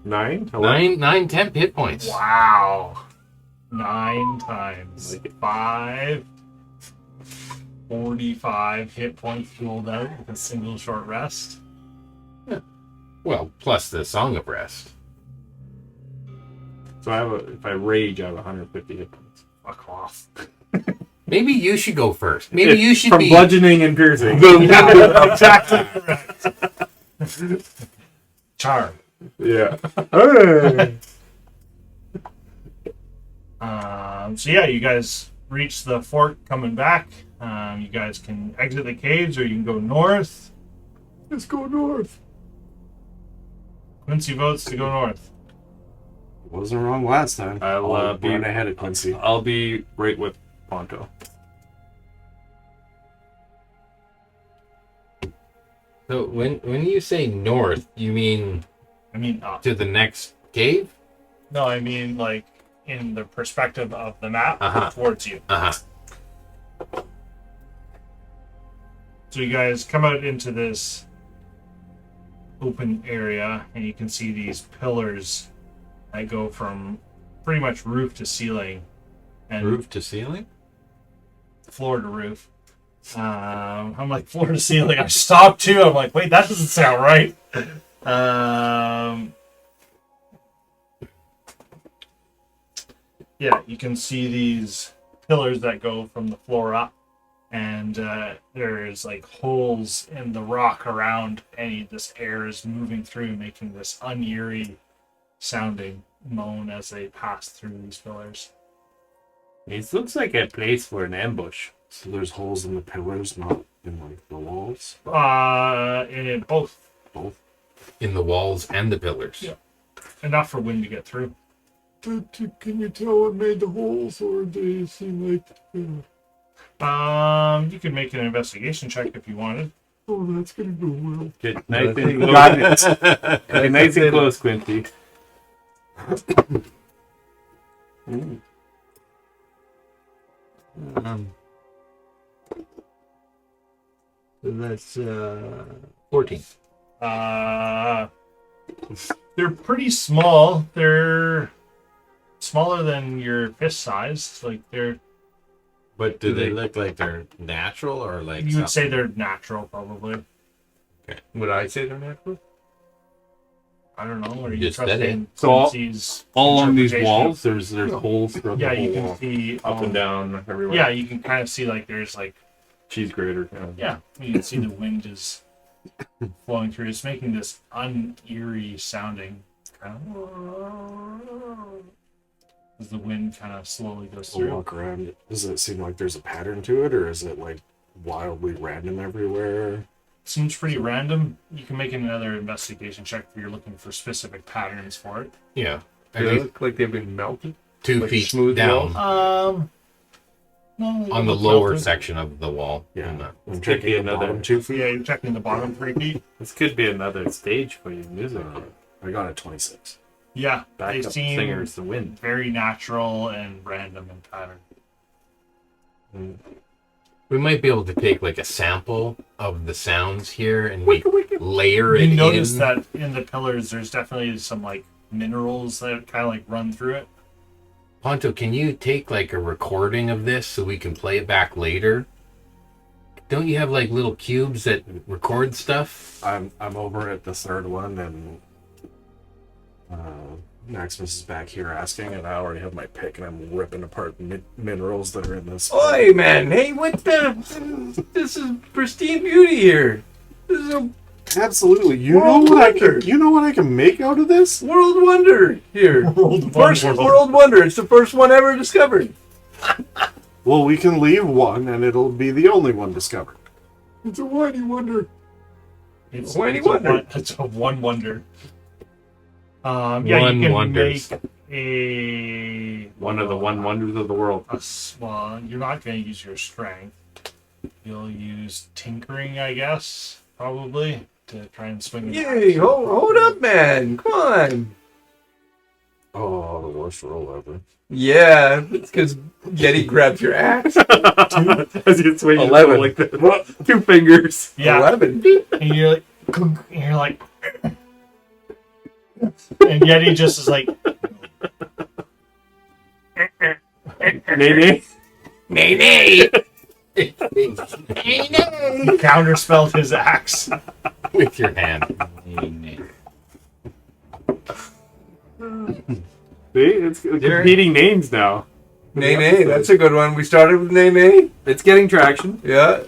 9? 10 hit points. Wow. 9 times 5. 45 hit points rolled out with a single short rest. Well, plus the Song of Rest. So if I rage, I have 150 hit points. Fuck off. Maybe you should go first. Maybe you should from be bludgeoning and piercing. Exactly correct. Charm. Yeah. So yeah, you guys reach the fort coming back. You guys can exit the caves or you can go north. Let's go north. Quincy votes to go north. Wasn't wrong last time. I'll be run ahead of Quincy. I'll be right with Ponto. So when you say north, you mean I mean up. to the next cave? No, I mean like in the perspective of the map Uh-huh. towards you. Uh-huh. So you guys come out into this open area and you can see these pillars that go from pretty much roof to ceiling and Roof to ceiling? floor to roof. I'm like floor to ceiling. I stopped too. I'm like, wait, that doesn't sound right. Yeah, you can see these pillars that go from the floor up, and there's like holes in the rock around, and this air is moving through, making this uneery sounding moan as they pass through these pillars. It looks like a place for an ambush. So there's holes in the pillars, not in like the walls. In both. Both. In the walls and the pillars. Yeah. Enough for wind to get through. But can you tell what made the holes, or do they seem like? You can make an investigation check if you wanted. Oh, that's gonna go well. Get nice and think- close. Got it. Get nice and close, Quincy. So that's 14. They're pretty small. They're smaller than your fist size. Like But do they look like they're natural or like you would say they're natural, probably. Would I say they're natural? I don't know. Or You you just said trusting So Quincy's All along these interpretation walls, there's holes throughout of- Yeah, the you whole can wall. see Up and down everywhere. Yeah, you can kind of see like there's like Cheese grater. yeah, you can see the wind is flowing through. It's making this uneery sounding kind of as the wind kind of slowly goes I'll through. walk around. Does it seem like there's a pattern to it, or is it like wildly random everywhere? Seems pretty random. You can make another investigation check if you're looking for specific patterns for it. Yeah. At Do they least look like they've been melted? 2 like feet smooth down walls? No, on the it's lower melted. section of the wall. Yeah, And, I'm could be checking the another- bottom 2 feet. Yeah, you're checking the bottom 3 feet. This could be another stage for your music. I got a 26. Yeah, they Backup seem singers, the wind. very natural and random in pattern. we might be able to take like a sample of the sounds here and we layer it You notice in. that in the pillars, there's definitely some like minerals that kind of like run through it. Ponto, can you take like a recording of this so we can play it back later? Don't you have like little cubes that record stuff? I'm over at the third one, and Maximus is back here asking, and I already have my pick, and I'm ripping apart minerals that are in this. Oi, man! Hey, what the? This is pristine beauty here. This is a Absolutely. World wonder. You know what I can make out of this? World wonder here. First wonder. world wonder. It's the first one ever discovered. Well, we can leave one, and it'll be the only one discovered. It's a whiny wonder. It's Whiny it's a wonder. one- It's a one wonder. Yeah, One you can wonders. make a One of the one wonders of the world. Well, you're not going to use your strength. You'll use tinkering, I guess, probably, to try and swing it. Yay! Hold up, man. Come on. Oh, the worst roll ever. Yeah, it's because Yeti grabs your axe. As you swing 11. like that. 2 fingers. Yeah, 11. and you're like, and you're like, and Yeti just is like, Nay, nay. Nay. counterspelled his axe. With your hand. See, it's competing names now. Nay. That's a good one. We started with Nay. It's getting traction. Yeah.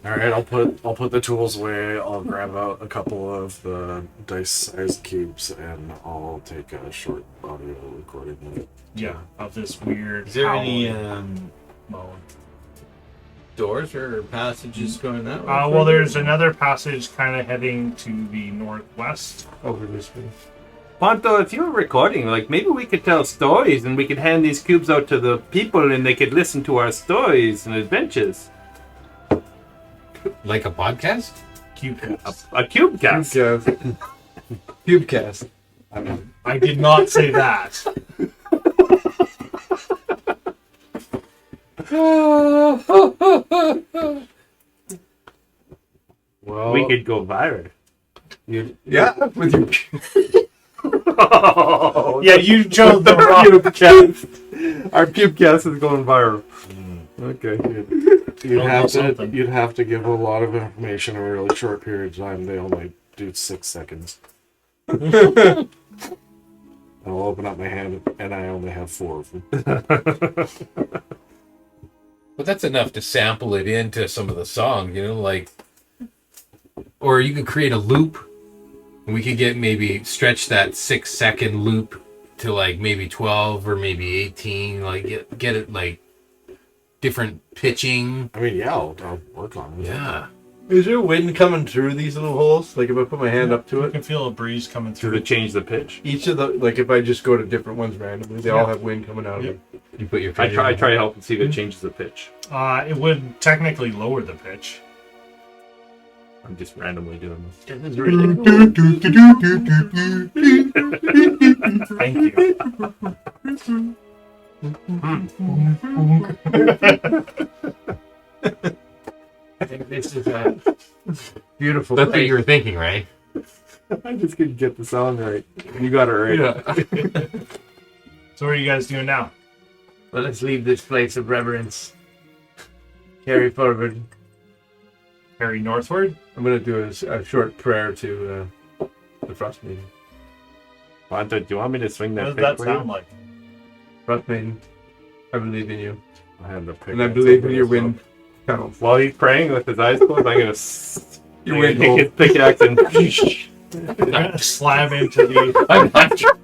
All right, I'll put the tools away. I'll grab out a couple of the dice-sized cubes, and I'll take a short audio recording of it. Yeah, of this weird. Is there any howling moan. doors or passages going that way? Well, there's another passage kind of heading to the northwest. Over this way. Ponto, if you were recording, like maybe we could tell stories and we could hand these cubes out to the people and they could listen to our stories and adventures. Like a podcast? Cubecast. A cube cast. Cubecast. I did not say that. Well, We could go viral. Yeah, with your Yeah, you chose the wrong. Cubecast. Our cubecast is going viral. Okay. you'd have to give a lot of information in a really short period of time. They only do 6 seconds. I'll open up my hand, and I only have 4 of them. But that's enough to sample it into some of the song, like, or you could create a loop, and we could maybe stretch that 6-second loop to like maybe 12 or maybe 18, like get it like different pitching. I mean, yeah, I'll work on it. Yeah. Is there wind coming through these little holes? Like if I put my hand up to You it, can feel a breeze coming To through. change the pitch. each of the like if I just go to different ones randomly, they all have wind coming out of Yep. them. You put your I finger try to help and see if it changes the pitch. It would technically lower the pitch. I'm just randomly doing this. This is really Thank you. I think this is a beautiful. That's what place. you were thinking, right? I just couldn't get the song right. You got it right. Yeah. So what are you guys doing now? Let us leave this place of reverence. Carry forward. Carry northward? I'm gonna do a short prayer to the Frostmaiden. Ponto, do you want me to swing that What pick does that for you? sound like? Frostmaiden, I believe in you, I had to pick and I up believe the in your rest wind tunnels. While he's praying with his eyes closed, I'm gonna Your wind take hole. his pickaxe and Slam into the. I'm not sure.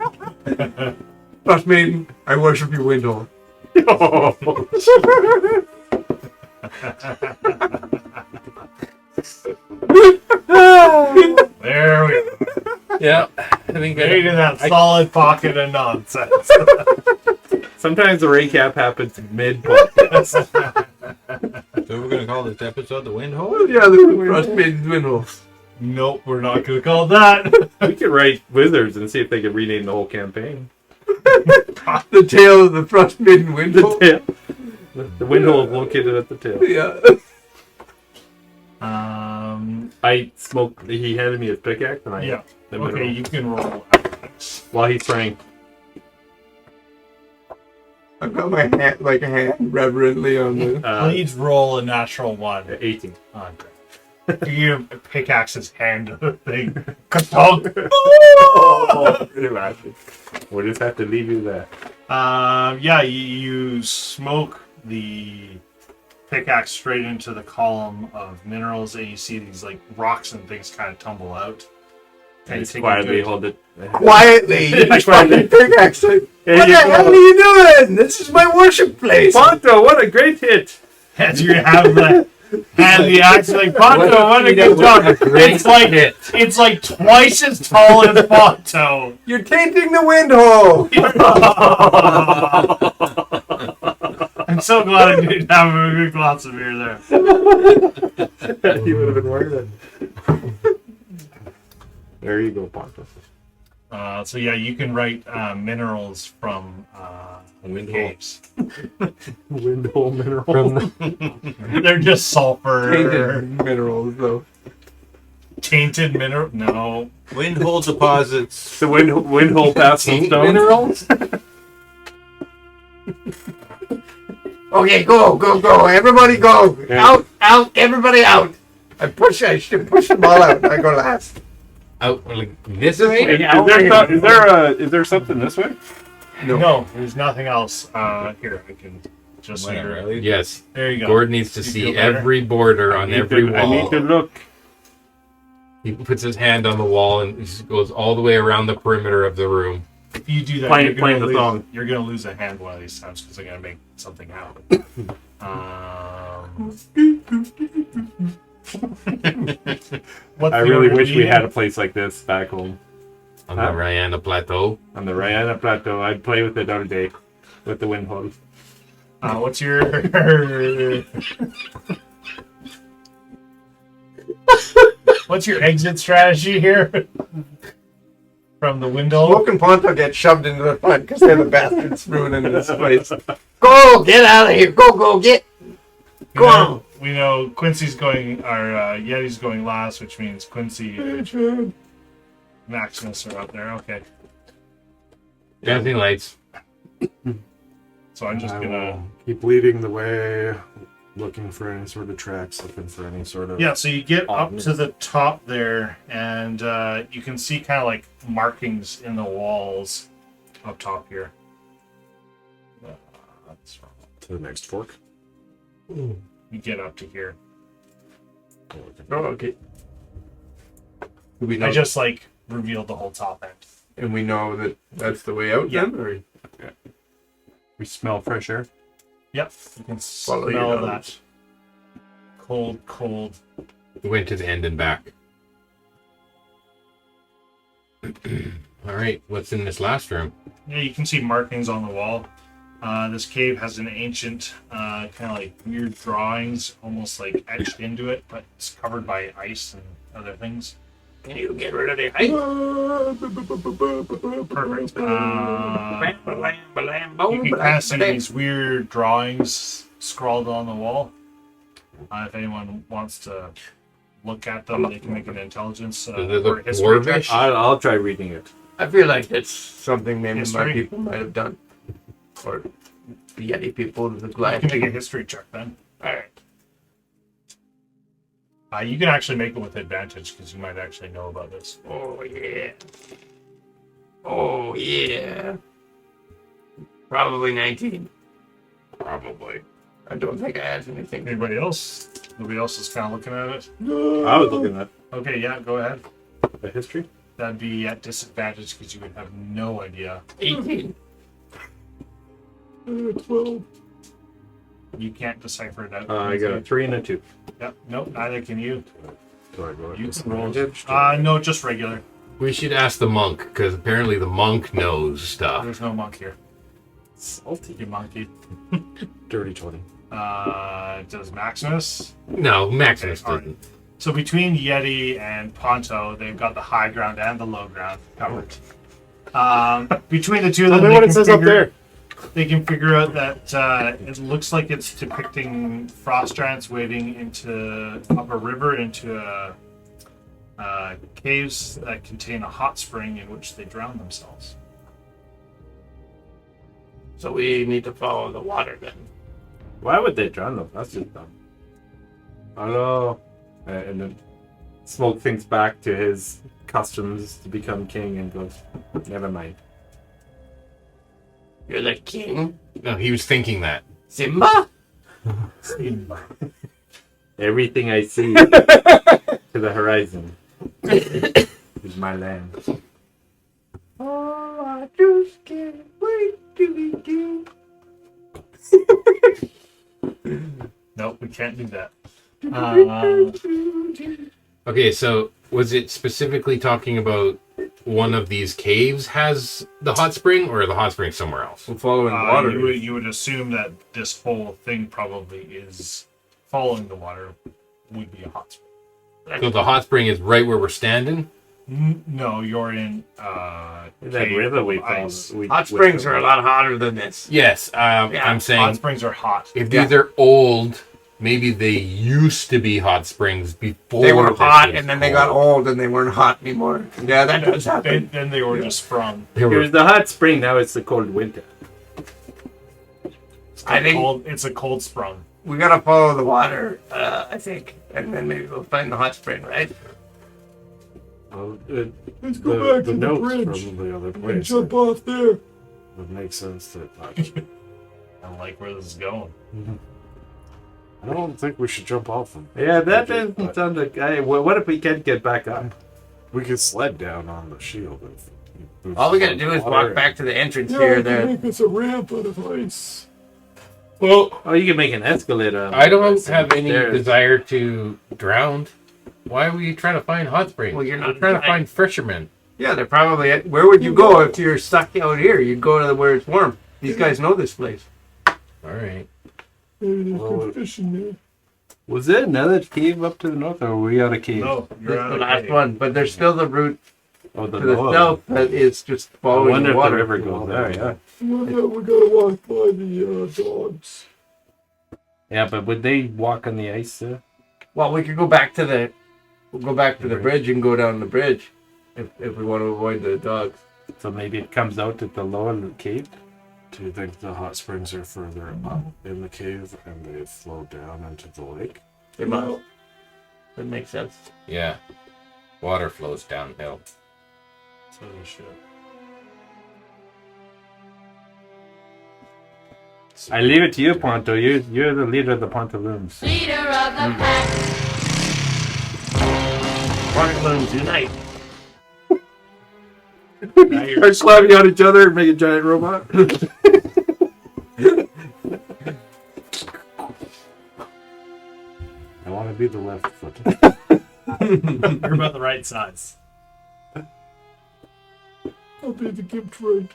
Frostmaiden, I worship your wind hole. There we go. Yeah. I think Made in that solid pocket of nonsense. Sometimes the recap happens mid-podcast. So we're gonna call this episode the Wind Hole? Yeah, the Frostmaiden's wind hole. Nope, we're not going to call it that. We could write Wizards and see if they could rename the whole campaign. The tail of the Frostmaiden wind The hole. tail. The wind hole is located at the tail. Yeah. I smoked. He handed me his pickaxe, and I Yeah. the middle. Okay, you can roll. While he's praying. I've got my hand, like a hand, reverently on the. Please roll a natural one. 18. Okay. You pickaxe his hand to the thing. Ka-thunk. Pretty much. We'll just have to leave you there. Yeah, you smoke the pickaxe straight into the column of minerals, and you see these like rocks and things kind of tumble out. And just quietly hold it. Quietly, you fucking pickaxe. What the hell are you doing? This is my worship place. Ponto, what a great hit! As you have the axe, like Ponto, what a good job. It's like twice as tall as Ponto. You're tainting the wind hole. I'm so glad I didn't have a good glass of beer there. You would have been worth it. There you go, Ponto. So yeah, you can write minerals from caves. Windhole mineral. They're just sulfur. Tainted minerals, though. Tainted mineral? No. Windhole deposits. The windhole passing stones. Minerals. Okay, go. Everybody go. Yeah. Out, everybody out. I should push them all out. I go last. Out like this way? Is there something this way? No, there's nothing else. Here, I can just Whatever. Yes. There you go. Gordon needs to You see feel better? every border on every I need wall. to look. He puts his hand on the wall and just goes all the way around the perimeter of the room. If you do that, Playing the song. you're going to lose a hand one of these times because I'm going to make something happen. What I really wish we had a place like this back home. On the Rihanna Plateau. On the Rihanna Plateau. I'd play with it all day. With the windhole. What's your... What's your exit strategy here? From the window? Smoke and Ponto get shoved into the front because they're the bastards ruining this place. Go, get out of here. Go, get. Go on. We know Quincy's going, or Yeti's going last, which means Quincy and Maximus are out there. Okay. Dancing lights. So I'm just going to... keep leading the way, looking for any sort of tracks, looking for any sort of... Yeah, so you get up to the top there, and you can see kind of like markings in the walls up top here. That's wrong. To the next fork. You get up to here. Oh, okay. I just like revealed the whole top end. And we know that that's the way out then? Or? Yeah. We smell fresh air. Yep, you can Follow smell your that nose. cold. We went to the end and back. All right, what's in this last room? Yeah, you can see markings on the wall. This cave has an ancient, kind of like weird drawings, almost like etched into it, but it's covered by ice and other things. Can you get rid of the ice? Perfect. You can kind of see these weird drawings scrawled on the wall. If anyone wants to look at them, they can make an intelligence Does it or look history check. dwarvish? I'll try reading it. I feel like that's something maybe my History? people might have done. Or the Yeti people, the You Goliath can make a people. history check then. Alright. You can actually make it with advantage because you might actually know about this. Oh, yeah. Oh, yeah. Probably 19. Probably. I don't think I had anything. Anybody else? Nobody else is kind of looking at it. I was looking at Okay, yeah, go ahead. the history. That'd be at disadvantage because you would have no idea. 18. 12. You can't decipher it out. I got a 3 and a 2. Yep. Nope. Neither can you. Do I go at You can roll. disadvantage? No, just regular. We should ask the monk, because apparently the monk knows stuff. There's no monk here. Salty. You monkey. Dirty 20. Does Maximus? No, Maximus Okay, all right. doesn't. So between Yeti and Ponto, they've got the high ground and the low ground covered. Between the two of them, Tell me what it says up there. They can figure out that it looks like it's depicting frost giants wading up a river into caves that contain a hot spring in which they drown themselves. So we need to follow the water then. Why would they drown them? That's just dumb. Hello. And then Smoke thinks back to his customs to become king and goes, never mind. You're the king? No, he was thinking that. Simba? Everything I see to the horizon is my land. Oh, I just can't wait to begin. Nope, we can't do that. Okay, so was it specifically talking about one of these caves has the hot spring, or the hot spring somewhere else? We're following water. You would assume that this whole thing probably is following the water would be a hot spring. So the hot spring is right where we're standing? No, you're in That cave river we of found. ice. Hot springs are a lot hotter than this. Yes, I'm saying Hot springs are hot. if these are old, maybe they used to be hot springs before They were this hot, was and then they got cold. old, and they weren't hot anymore. Yeah, that does happen. Then they were just from. They were- Here's the hot spring. Now it's the cold winter. I think It's a cold sprung. we gotta follow the water, I think, and then maybe we'll find the hot spring, right? Let's go back to the notes bridge from the other and place. jump off there. Would make sense that. I don't like where this is going. I don't think we should jump off them. Yeah, that But doesn't sound like. What if we can't get back up? We could sled down on the shield. If All we gotta do is walk back to the entrance here. There. Make us a ramp out of ice. Well, Oh, you can make an escalator. I don't have any Stairs. desire to drown. Why are we trying to find hot springs? Well, you're not We're trying to dying. find fishermen. Yeah, they're probably. Where would you go if you're stuck out here? You'd go to where it's warm. These guys know this place. All right. Maybe there's Well, good fish in there. Was there another cave up to the north, or were we out of cave? No, This you're is out the of last cave. one, but there's still the route Oh, the to the north. south that is just I following wonder the if water. the river goes there. Yeah. We gotta walk by the dogs. Yeah, but would they walk on the ice there? Well, we could go back to the. We'll go back to the bridge and go down the bridge, if we want to avoid the dogs. So maybe it comes out at the lower cave. Do you think the hot springs are further up in the cave and they flow down into the lake? They must. That makes sense. Yeah. Water flows downhill. So you should. I leave it to you, Ponto. You're the leader of the Pantaloons. Leader of the pack. Pantaloons unite. Start slapping on each other and make a giant robot. I want to be the left foot. You're about the right size. I'll be the gift right.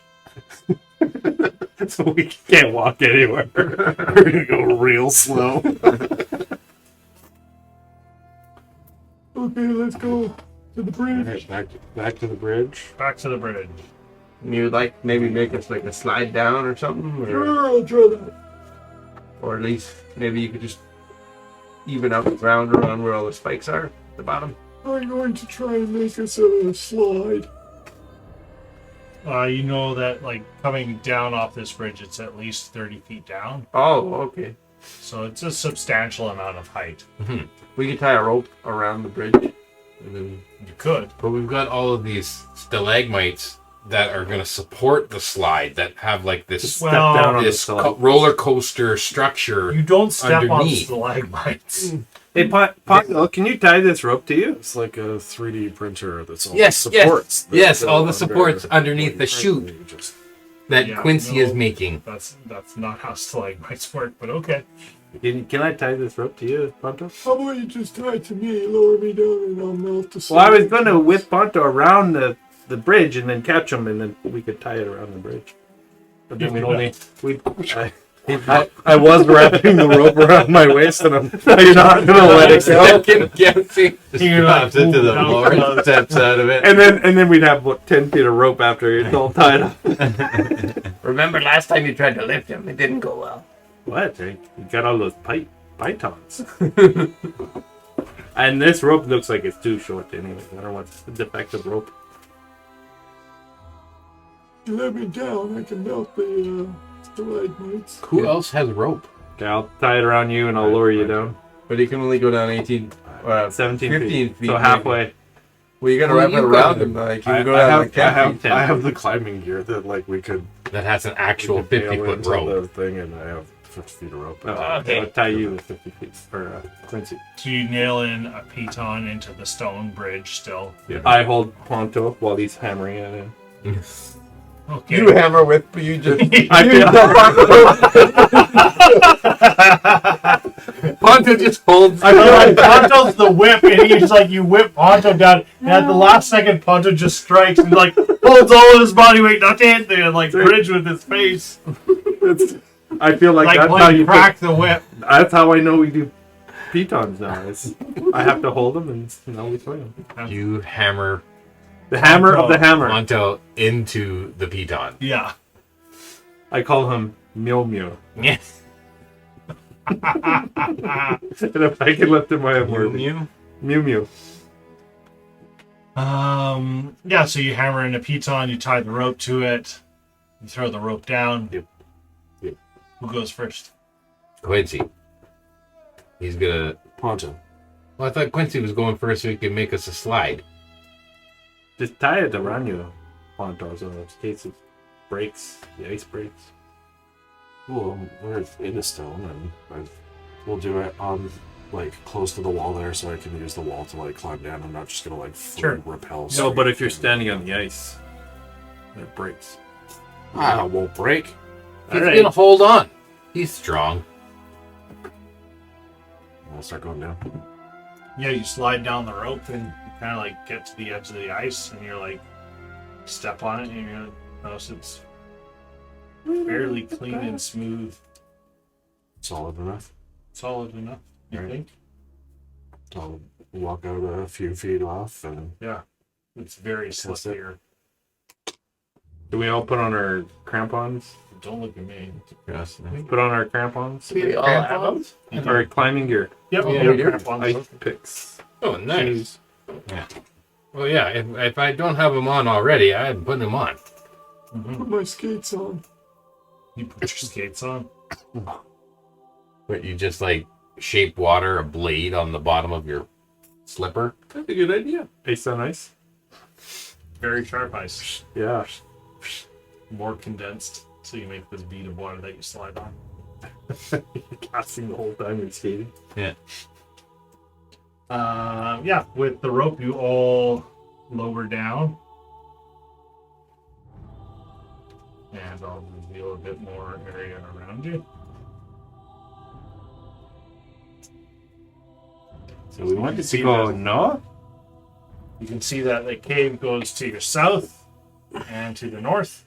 So we can't walk anywhere. We're gonna go real slow. Okay, let's go to the bridge. Alright, back to the bridge. Back to the bridge. You'd like maybe make us like a slide down or something, or, Sure, I'll try that. or at least maybe you could just even out the ground around where all the spikes are at the bottom. I'm going to try and make us a slide. You know that like coming down off this bridge, it's at least 30 feet down. Oh, okay. So it's a substantial amount of height. We could tie a rope around the bridge, and then You could. But we've got all of these stalagmites that are going to support the slide that have like this Well, down on the this stalagmite. roller coaster structure. You don't step Underneath. on stalagmites. Hey, Ponto, can you tie this rope to you? It's like a 3D printer that's all Yes, supports. that yes, go all the under supports underneath what the you chute print, and you just- that Yeah, Quincy no. is making. That's not how stalagmites work, but okay. Can I tie this rope to you, Ponto? How about you just tie it to me, lower me down, and I'll melt the Well, I was slide. going to whip Ponto around the bridge and then catch him, and then we could tie it around the bridge. But then we'd only... I was wrapping the rope around my waist, and I'm You're not going to let it go. Second guessing. Just drops into the floor and steps out of it. And then we'd have, 10 feet of rope after it's all tied up. remember last time you tried to lift him, it didn't go well. What? You got all those pythons. And this rope looks like it's too short anyway. I don't want a defective rope. You let me down, I can melt the stalagmites. Who else has rope? Okay, I'll tie it around you and I'll lower you down. But he can only go down 18, 17 15 feet. feet. So halfway. Well, you gotta Well, wrap it you around got- him. Like you I, can go I down have, like I 10 have, feet. I have the climbing gear that like we could That has an actual we could 50 nail foot into rope. the thing, and I have 50 feet of rope. Okay. I'll tie you with 50 feet for Quincy. So you nail in a piton into the stone bridge still. Yeah. I hold Ponto while he's hammering it in. Okay. You hammer with, but you just. Ponto just holds. I feel like Ponto's the whip, and he's like, you whip Ponto down, and at the last second, Ponto just strikes and like holds all of his body weight not to hit the like bridge with his face. I feel like that's when how you crack the whip. That's how I know we do pitons now. I have to hold them and we swing them. You hammer the hammer of the hammer. Ponto into the piton. Yeah. I call him Mew Mew. Yes. And if I can lift him, I have more. Mew Mew. Yeah, so you hammer in a piton, you tie the rope to it, you throw the rope down. Yep. Who goes first? Quincy. He's gonna. Ponto. Well, I thought Quincy was going first so he could make us a slide. Just tie it around you, Ponto, so in case it breaks, the ice breaks. Well, we're in a stone, and we'll do it on like close to the wall there, so I can use the wall to like climb down. I'm not just gonna like repel. No, but if you're standing on the ice, it breaks. It won't break. He's gonna hold on. He's strong. I'll start going down. Yeah, you slide down the rope and you kind of like get to the edge of the ice, and you're like, step on it, and you're gonna notice it's fairly clean and smooth. Solid enough. Solid enough, you think? I'll walk out a few feet off, and Yeah, it's very slippery. Do we all put on our crampons? Don't look at me. Yes. Put on our crampons? We all have them? Our climbing gear. Yep, Yeah, yeah, we do. Ice picks. Oh, nice. Yeah. Well, yeah. If I don't have them on already, I'm putting them on. put my skates on. You put your skates on. But you just like shape water a blade on the bottom of your slipper. That's a good idea. Ice on ice. Very sharp ice. Yeah. More condensed, so you make this bead of water that you slide on. Casting the whole time you're skating. Yeah. Yeah, with the rope you all lower down. And I'll reveal a bit more area around you. So we wanted to go north? You can see that the cave goes to your south and to the north.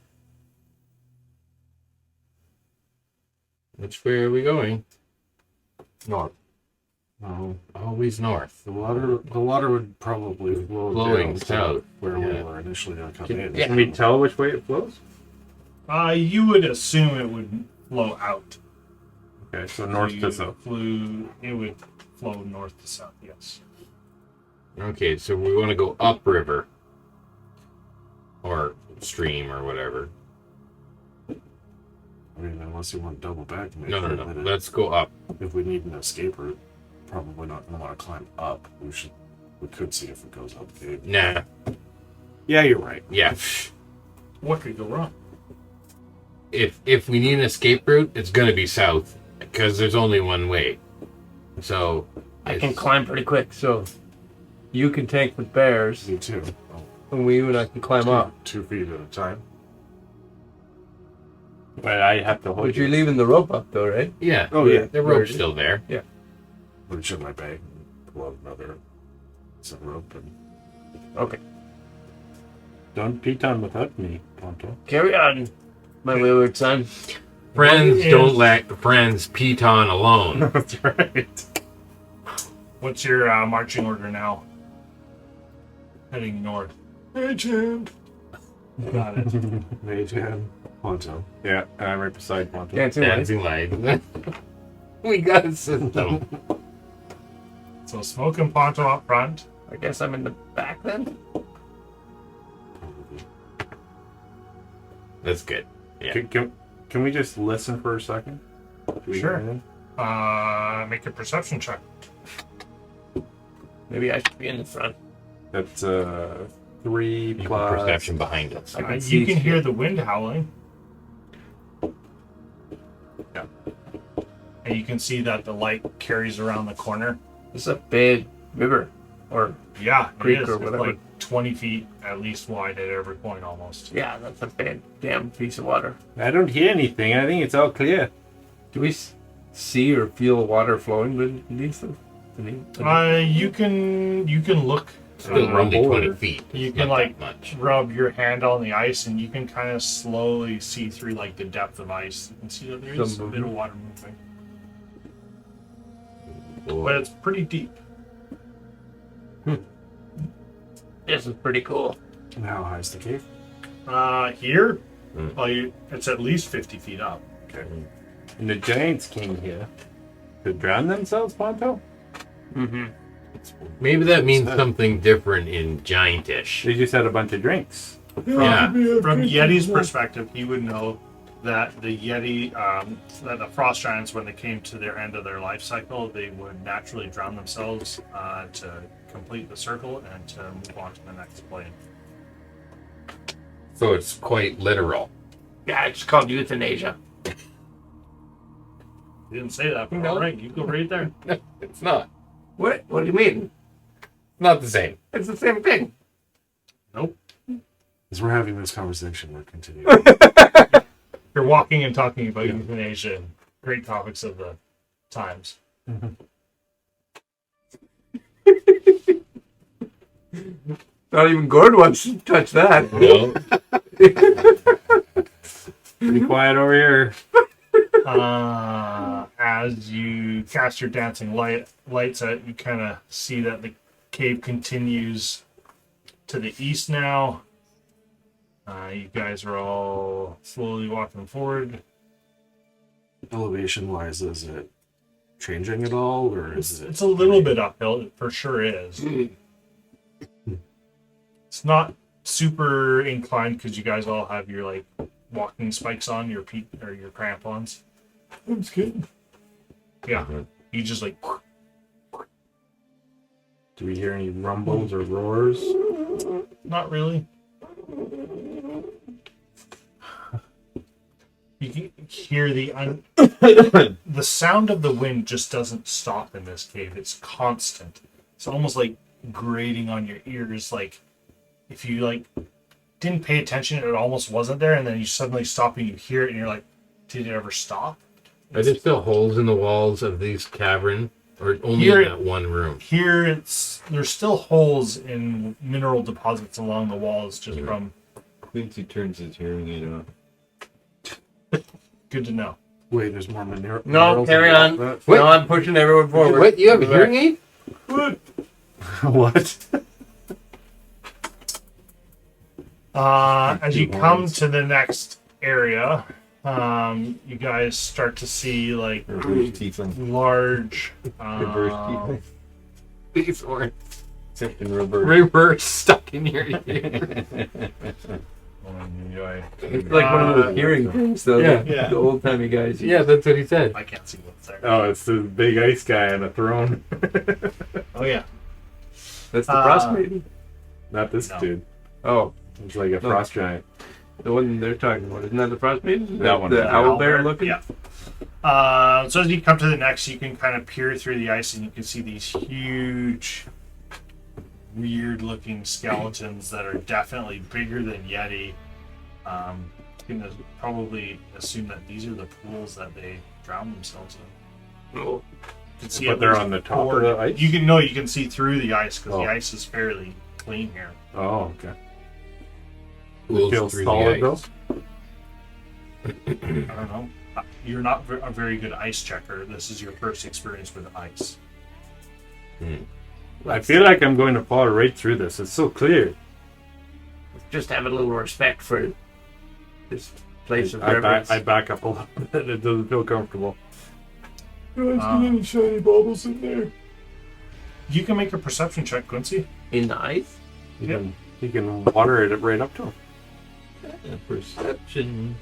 Which way are we going? North. No, Always north. the water would probably flow Flowing down to south. where we Yeah. were initially going to come in. Can we tell which way it flows? You would assume it would flow out. Okay, so north to south. It would flow north to south, yes. Okay, so we want to go upriver. Or stream or whatever. I mean, unless you want to double back. And make No. sure that Let's go up. if we need an escape route, probably not going to want to climb up. We could see if it goes up the cave. Nah. Yeah, you're right. Yeah. What could go wrong? If we need an escape route, it's going to be south. Because there's only one way. So... I can climb pretty quick, so you can tank with bears, Me too. and you and I can climb up. 2 feet at a time. But I have to hold But you're leaving the rope up, though, right? Yeah. Oh, yeah. The rope's still there. Put it in my bag and pull out another some rope. And Okay. Don't piton without me, Ponto. Carry on, my wayward son. Friends What don't is- let friends piton alone. That's right. What's your marching order now? Heading north. Mage hand. Got it. Mage hand. Ponto. Yeah, and I'm right beside Ponto. Dancing lights. Dancing light. We got a system. So Smoke and Ponto up front. I guess I'm in the back then. That's good. Yeah. Can we just listen for a second? Do we Sure. hear anything? Make a perception check. Maybe I should be in the front. That's 3 You can plus. perception behind us. I can You see can through. hear the wind howling. and you can see that the light carries around the corner. This is a big river, or Yeah, Creek it is. or It's whatever. like 20 feet at least wide at every point almost. yeah, that's a big damn piece of water. I don't hear anything. I think it's all clear. Do we see or feel water flowing beneath them? You can look. Still only 20 feet. You It's can not like that much. rub your hand on the ice, and you can kind of slowly see through like the depth of ice. You can see that there is a bit of water moving, but it's pretty deep. This is pretty cool. And how high is the cave? Here, it's at least 50 feet up. And the giants came here to drown themselves, Ponto? Mm-hmm. Maybe that means something different in giantish. They just had a bunch of drinks. Yeah. From Yeti's perspective, he would know that the Yeti, that the frost giants, when they came to their end of their life cycle, they would naturally drown themselves to complete the circle and to move on to the next plane. So it's quite literal. Yeah, it's called euthanasia. You didn't say that, but No. all right, you go right there. It's not. What? What do you mean? Not the same. It's the same thing. Nope. As we're having this conversation, we're continuing. You're walking and talking about euthanasia and great topics of the times. Not even Gord wants to touch that. No. Pretty quiet over here. As you cast your dancing lights out, you kind of see that the cave continues to the east now. You guys are all slowly walking forward. Elevation wise, is it changing at all, or is it? It's a little bit uphill, it for sure is. It's not super inclined because you guys all have your like walking spikes on, your or your crampons. I'm scared. Yeah, you just like. Do we hear any rumbles or roars? Not really. You can hear the sound of the wind just doesn't stop in this cave. It's constant. It's almost like grating on your ears. Like if you like didn't pay attention, it almost wasn't there, and then you suddenly stop and you hear it, and you're like, "Did it ever stop?" Are there still holes in the walls of these cavern, or only Here- in that one room? Here, there's still holes in mineral deposits along the walls, just from. Quincy turns his hearing aid off. Good to know. Wait, there's more minerals. No, carry on. What? No, I'm pushing everyone forward. What? You have a hearing aid? What? As you come to the next area, you guys start to see like Reverse tiefling. large. Reverse tiefling. These orange Except in reverse. reverse stuck in your ear. It's like one of those hearing things, though. Yeah. Yeah. The old timey guys. Yeah, that's what he said. I can't see what's there. Oh, it's the big ice guy on a throne. Oh yeah. That's the Frostmaiden. Not this No. dude. Oh, It's like a frost giant. the one they're talking about. Isn't that the Frostmaiden? That one. The Yeah. owl bear looking? Yeah. So as you come to the next, you can kind of peer through the ice, and you can see these huge, weird-looking skeletons that are definitely bigger than Yeti. You can probably assume that these are the pools that they drown themselves in. Oh. You can see But at they're least on the top four- of the ice? You can see through the ice because Oh. the ice is fairly clean here. Oh, okay. Pools Feels through the solid, ice. though? I don't know. You're not a very good ice checker. This is your first experience with ice. I feel like I'm going to fall right through this. It's so clear. Just have a little respect for this place of I reverence. back up a little bit. It doesn't feel comfortable. Um, shiny bubbles in there. You can make a perception check, Quincy. In the ice? You can water it right up to him. Perception.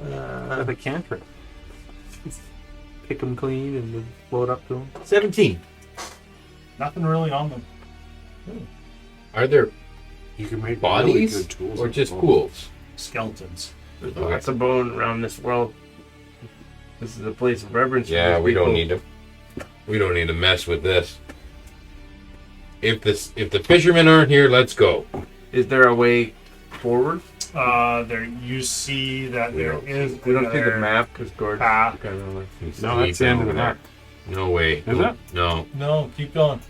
With a cantrip. Pick them clean and then float up to them. 17. Nothing really on them. Are there You can make bodies really good tools or with just bones. pools? Skeletons. There's lots of bone around this world. This is a place of reverence. Yeah, we don't need to. We don't need to mess with this. If the fishermen aren't here, let's go. Is there a way forward? There you see that there is. We don't see the map because Gordon. Path. No, that's the end of the map. No way. Is it? No. No, keep going.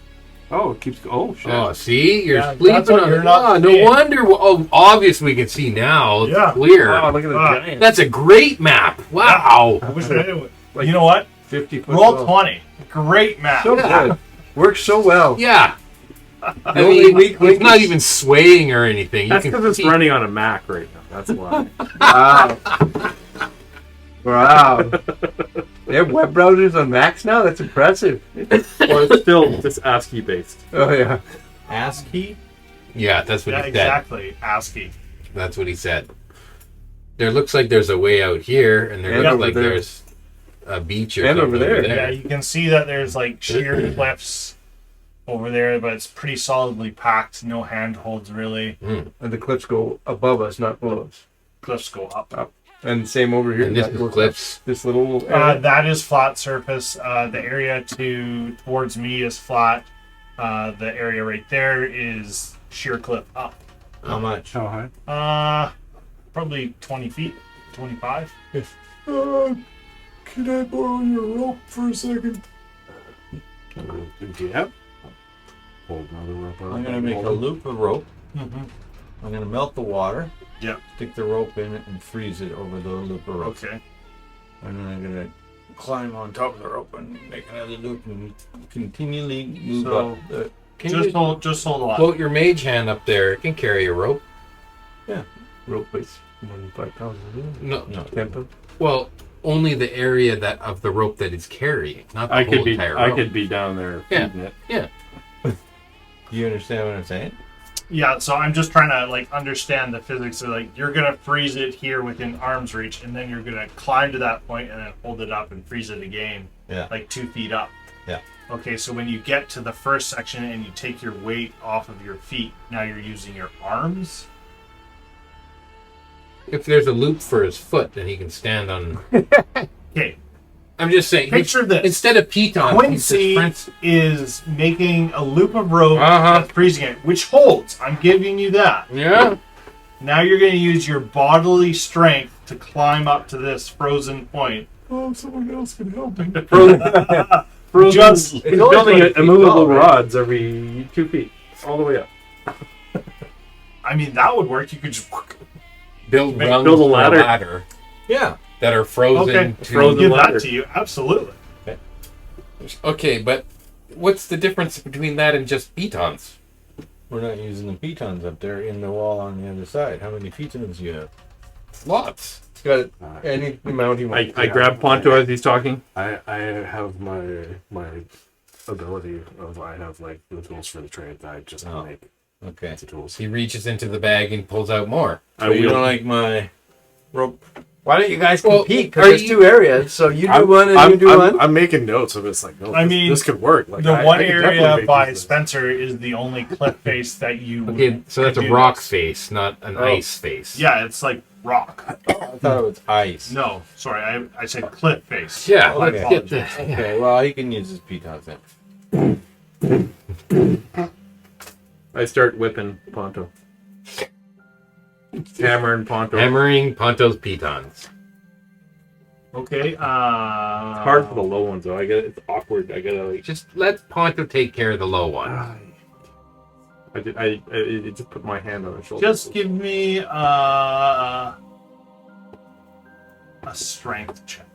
Oh, it keeps. Oh shit. Oh, see, you're Yeah, sleeping that's what on you're it. not Oh, no seeing. wonder. Oh, obviously we can see now. It's Yeah. clear. Wow, look at the giant. That's a great map. Wow. I wish I did it. You know what? 50-foot Roll tall. 20. Great map. So good. Works so well. Yeah. I only mean, weak link it's not is- even swaying or anything. You That's can because it's see. running on a Mac right now. That's why. Wow. Wow. They have web browsers on Macs now? That's impressive. Well, it's still just ASCII based. Oh, yeah. ASCII? Yeah, that's what Yeah, he said. exactly. ASCII. That's what he said. There looks like there's a way out here, and there And looks over like there. there's a beach or And something over there. Yeah, you can see that there's like sheer cliffs over there, but it's pretty solidly packed. No handholds really. Mm. And the cliffs go above us, not below us. Cliffs go up. And same over here. And this That is goes cliffs. up. This little area. That is flat surface. The area towards me is flat. The area right there is sheer cliff up. How much? How high? Probably 20 feet, 25. Can I borrow your rope for a second? Yeah. Hold another rope out. I'm gonna make a loop of rope. Mm-hmm. I'm gonna melt the water. Yeah. Stick the rope in it and freeze it over the loop of rope. Okay. And then I'm gonna climb on top of the rope and make another loop and continually move So, up. The, Can Just you hold on. float your mage hand up there? It can carry a rope. Rope weighs more than 5 pounds. No, no. 10 pounds. well, only the area that of the rope that it's carrying, not the I whole could be. entire I rope. could be down there Yeah. feeding it. Do you understand what I'm saying? Yeah, so I'm just trying to like understand the physics. So like you're gonna freeze it here within arm's reach, and then you're gonna climb to that point and then hold it up and freeze it again, Yeah. like 2 feet up. Yeah. Okay, so when you get to the first section and you take your weight off of your feet, now you're using your arms. If there's a loop for his foot, then he can stand on. Okay, I'm just saying. picture this. Instead of piton, Quincy is making a loop of rope Uh-huh. and freezing it, which holds. I'm giving you that. Yeah. Now you're going to use your bodily strength to climb up to this frozen point. Oh, someone else can help me. Just He's building immovable rods every 2 feet, all the way up. I mean, that would work. You could just. Build Build rungs a for ladder. Yeah. that are frozen. Okay, to... Frozen give ladder. that to you. Absolutely. Okay, but what's the difference between that and just pitons? We're not using the pitons up there in the wall on the other side. How many pitons do you have? Lots. It's got any amount he wants. I grab Ponto as he's talking. I have my ability of I have like the tools for the trade that I just Oh. make Okay. the tools. He reaches into the bag and pulls out more. So you don't like my rope? Why don't you guys Well, compete? are Because there's you- 2 areas. So you do one and you do one. I'm making notes of it's like, no, I this, mean, this could work. Like, The I one could area definitely by make this. Spencer is the only cliff face that you. Okay, so that's could a do rock this. face, not an Oh. ice face. Yeah, it's like rock. I thought it was ice. No, sorry, I said cliff face. Yeah, My let's get the. apologies. Okay, well, he can use his pitons then. I start whipping Ponto. Hammering Ponto. Hammering Ponto's pitons. Okay. It's hard for the low ones though. It's awkward. I gotta like. Just let Ponto take care of the low one. I just put my hand on his shoulder. Just give me a strength check.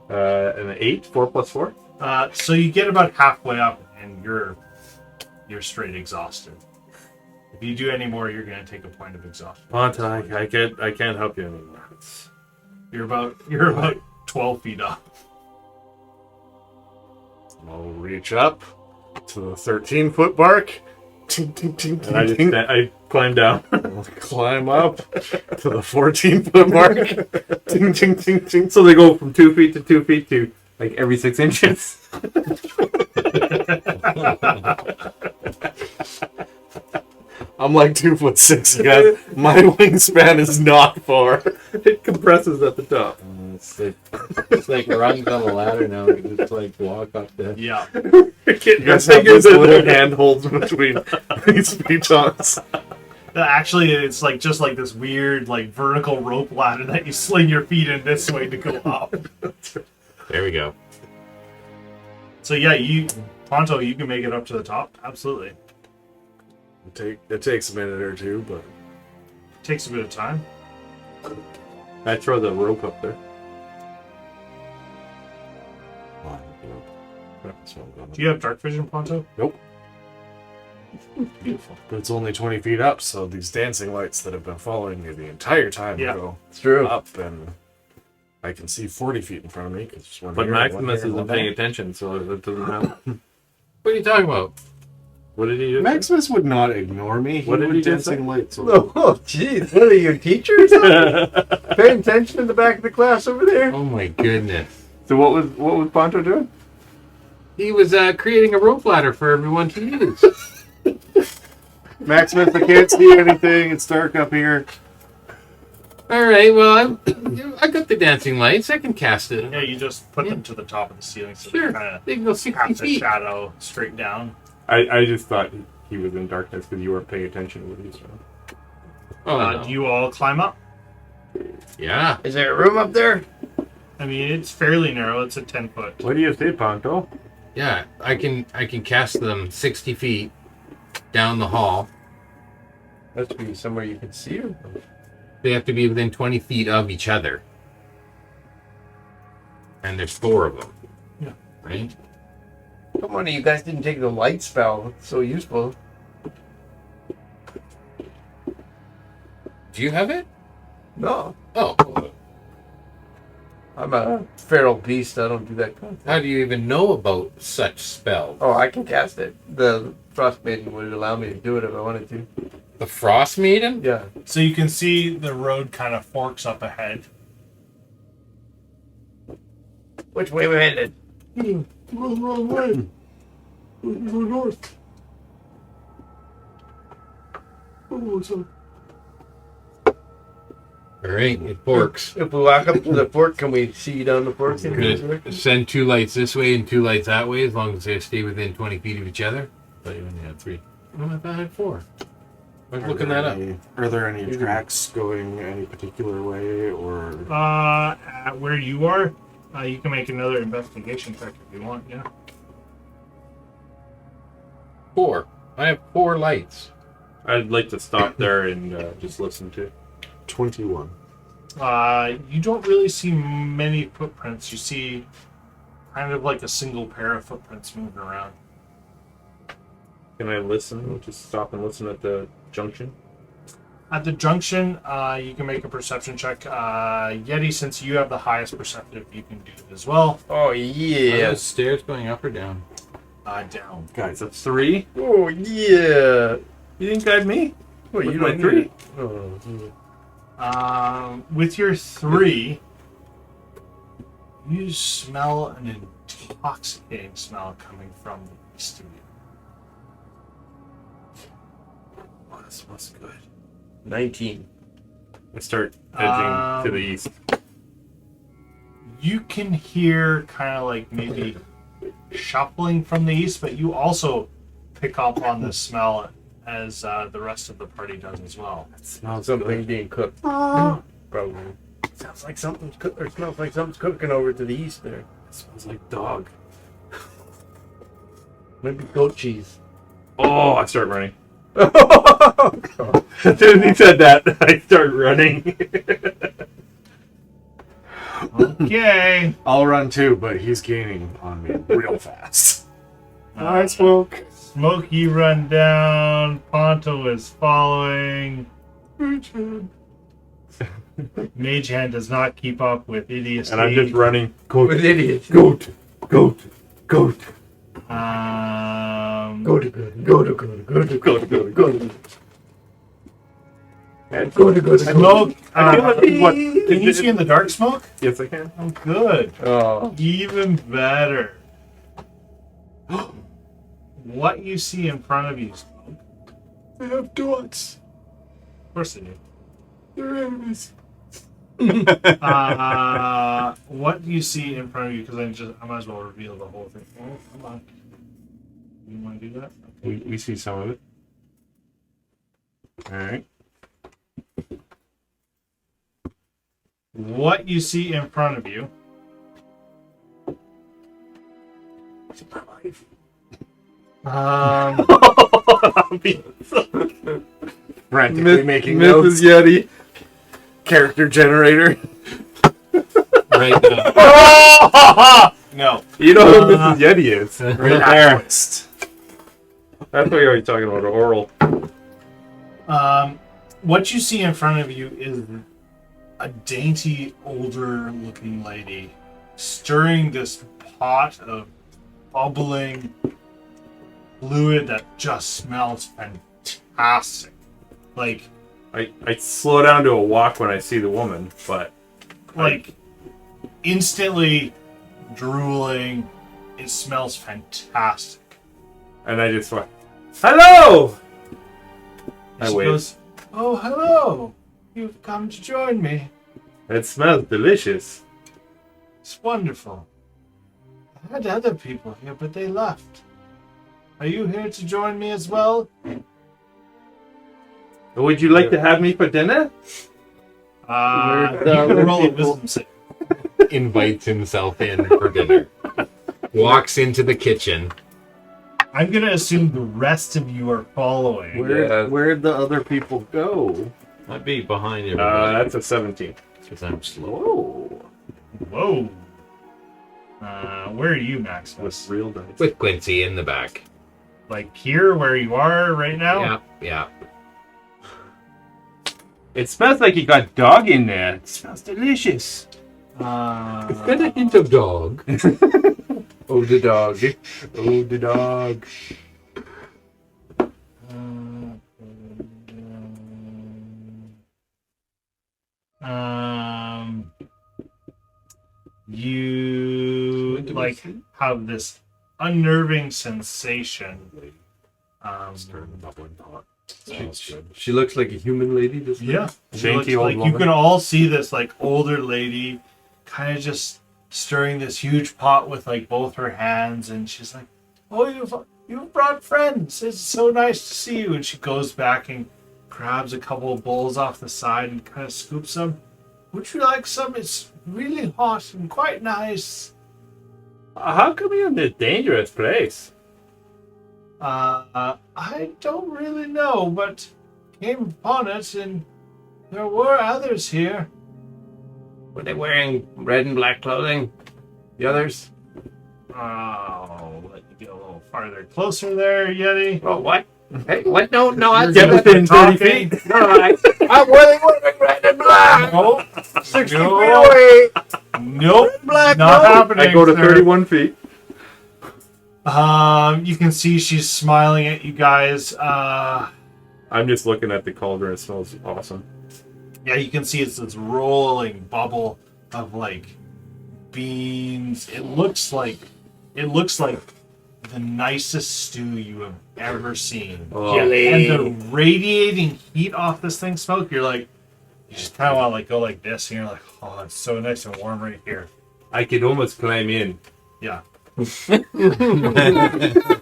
An 8, 4 plus 4. So you get about halfway up, and you're straight exhausted. If you do any more, you're going to take a point of exhaustion. Ponto, I can't help you anymore. You're about 12 feet up. I'll reach up to the 13-foot mark. Ting, ting, ting, And I ting, ting. I climb down. I'll climb up to the 14-foot mark. Ting, ting, ting, ting. So they go from 2 feet to 2 feet to like every 6 inches. I'm like 2'6", guys. My wingspan is not far. It compresses at the top. It's like rungs on a ladder now. You just like walk up the. Yeah. You guys have these little handholds between these pitons. Actually, it's like just like this weird like vertical rope ladder that you sling your feet in this way to go up. There we go. So yeah, Ponto, you can make it up to the top. Absolutely. It takes a minute or two, but Takes a bit of time. I throw the rope up there. Do you have dark vision, Ponto? Nope. Beautiful. But it's only 20 feet up, so these dancing lights that have been following me the entire time go It's true. up, and I can see 40 feet in front of me. Cause But Maximus isn't paying attention, so it doesn't matter. What are you talking about? What did he do? Maximus would not ignore me. What did he just dancing lights? Oh, jeez. What are you, teachers? Paying attention in the back of the class over there? Oh my goodness. So what was Ponto doing? He was creating a rope ladder for everyone to use. Maximus, I can't see anything. It's dark up here. All right, well, I got the dancing lights. I can cast it. Yeah, you just put them to the top of the ceiling so Sure. they kind They can go of 60 have the feet. shadow straight down. I just thought he was in darkness because you weren't paying attention to what he was doing. Oh, no. Do you all climb up? Yeah. Is there a room up there? I mean, it's fairly narrow. It's a 10-foot. What do you say, Ponto? Yeah, I can cast them 60 feet down the hall. That should be somewhere you can see her. They have to be within 20 feet of each other. And there's 4 of them. Yeah. Right? Come on, you guys didn't take the light spell. It's so useful. Do you have it? No. Oh. I'm a feral beast. I don't do that kind of thing. How do you even know about such spell? Oh, I can cast it. The Frostmaiden would allow me to do it if I wanted to. The Frostmaiden? Yeah. So you can see the road kind of forks up ahead. Which way we're headed? Wrong way. Go north. Oh, so All right, it forks. If we walk up to the fort, can we see down the fort? I'm going to send 2 lights this way and 2 lights that way, as long as they stay within 20 feet of each other. But you only had 3. Oh, I thought I had 4. I was looking that up. Are there any tracks going any particular way, or at where you are, you can make another investigation check if you want. Yeah. 4. I have 4 lights. I'd like to stop there and just listen to. 21? You don't really see many footprints. You see kind of like a single pair of footprints moving around. Can I listen? We'll just stop and listen at the junction. At the junction, you can make a perception check. Yeti, since you have the highest perceptive, you can do it as well. Oh, Are yeah. those stairs going up or down? Down. Guys, that's 3. Oh, yeah. You didn't guide me? Wait, With you my don't 3? need it. Oh, yeah. With your 3, you smell an intoxicating smell coming from the east of you. Oh, that smells good. 19. I start edging to the east. You can hear kind of like maybe shuffling from the east, but you also pick up on the smell as the rest of the party does as well. That smells Something being cooked. Probably. Sounds like something's or smells like something's cooking over to the east there. It smells like dog. Maybe goat cheese. Oh, I start running. As soon as he said that, I start running. Okay. I'll run too, but he's gaining on me real fast. I smoke. Smokey run down. Ponto is following. Mage Hand does not keep up with idiocy. And I'm just running. Goat, With idiots. goat, goat, goat. Go to good. Go to good. Go to good. Go to good. And go to good. Smoke. What? Can you see in the dark, Smoke? Yes, I can. Oh, good. Oh. Even better. What you see in front of you, Smoke, They have dots. Of course they do. They're enemies. What do you see in front of you? Because I might as well reveal the whole thing. Oh, come on. You want to do that? Okay. We see some of it. All right. What you see in front of you Frantically making Mrs. notes. Yeti. Character generator. Right now. no. You know who Mrs. Yeti is. Right there. That's what you're talking about, oral. What you see in front of you is a dainty, older-looking lady stirring this pot of bubbling fluid that just smells fantastic. Like, I slow down to a walk when I see the woman, but instantly drooling. It smells fantastic. and I just went, "Hello!" I She wait. goes, "Oh, hello. You've come to join me. It smells delicious. It's wonderful. I had other people here, but they left. Are you here to join me as well?" Would you like to have me for dinner? You can roll a wisdom save. Invites himself in for dinner. Walks into the kitchen. I'm gonna assume the rest of you are following. Where'd the other people go? I'd be behind everybody. That's a 17. Because I'm slow. Whoa. Where are you, Maximus? With real dice. With Quincy in the back. Like here, where you are right now? Yeah. It smells like you got dog in there. It smells delicious. It's got a hint of dog. Oh, the dog. Oh, the dog. You like have this unnerving sensation. She looks like a human lady, doesn't Yeah, Dainty she looks old like you woman. can all see this like older lady, kind of just stirring this huge pot with like both her hands, and she's like, "Oh, you've brought friends. It's so nice to see you." And she goes back and grabs a couple of bowls off the side and kind of scoops them. "Would you like some? It's really hot and quite nice." How come you're in this dangerous place? I don't really know, but came upon it, and there were others here. Were they wearing red and black clothing? The others? Oh, let you get a little farther closer there, Yeti. Oh, what? Hey, what? No, I Get within 30 feet. No, I'm wearing red and black. No, 60 No. feet away. nope, Black, not no. happening. I go to sir. 31 feet. You can see she's smiling at you guys. I'm just looking at the cauldron. It smells awesome. Yeah, you can see it's this rolling bubble of like beans. It looks like the nicest stew you have ever seen. Oh. And the radiating heat off this thing, smoke. You're like, you just kind of want to like go like this, and you're like, oh, it's so nice and warm right here. I could almost climb in. Yeah.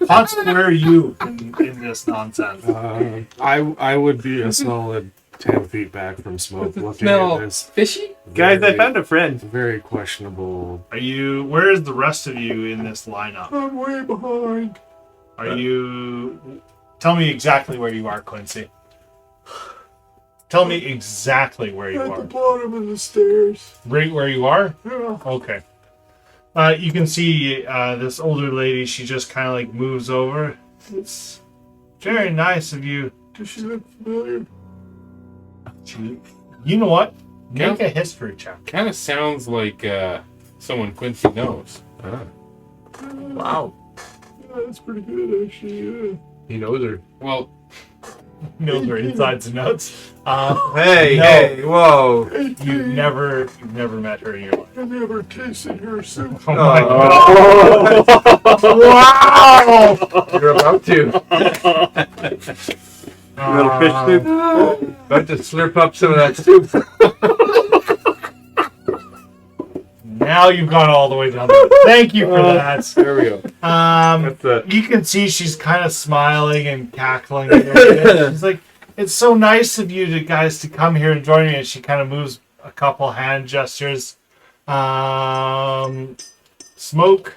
Ponce, where are you in this nonsense? I would be a solid 10 feet back from smoke looking Smell at this. fishy? Guys, I found a friend. Very questionable. Where is the rest of you in this lineup? I'm way behind. Tell me exactly where you are, Quincy. Tell me exactly where you At the are. bottom of the stairs. Right where you are? Yeah. Okay. You can see this older lady, she just kind of like moves over. It's very nice of you. Does she look familiar? You know what? Make a history check. Kind of sounds like someone Quincy knows. Wow. Yeah, that's pretty good, actually. Yeah. He knows her. Well, Knows her insides and outs. Hey, No. hey, whoa. You've never met her in your life. I never tasted her soup. Oh my god! Wow! You're about to. Little fish soup. About to slurp up some of that soup. Now you've gone all the way down there. Thank you for that. There we go. You can see she's kind of smiling and cackling a little bit. She's like, it's so nice of you guys to come here and join me. And she kind of moves a couple hand gestures. Smoke,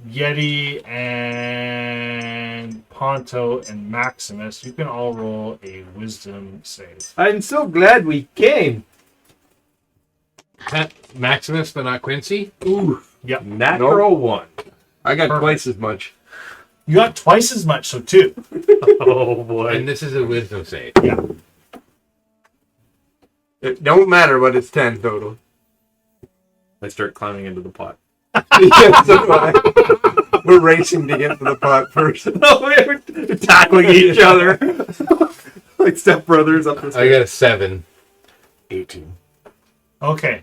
Yeti, and Ponto, and Maximus, you can all roll a wisdom save. I'm so glad we came. Maximus, but not Quincy. Ooh. Yep. Natural one. I got Perfect. twice as much. You got twice as much, so 2. Oh boy. And this is a wisdom save. Yeah. It don't matter, but it's 10 total. I start climbing into the pot. Yeah, so do I. We're racing to get to the pot first. We're tackling each other like stepbrothers up this. I got a 7. 18. Okay.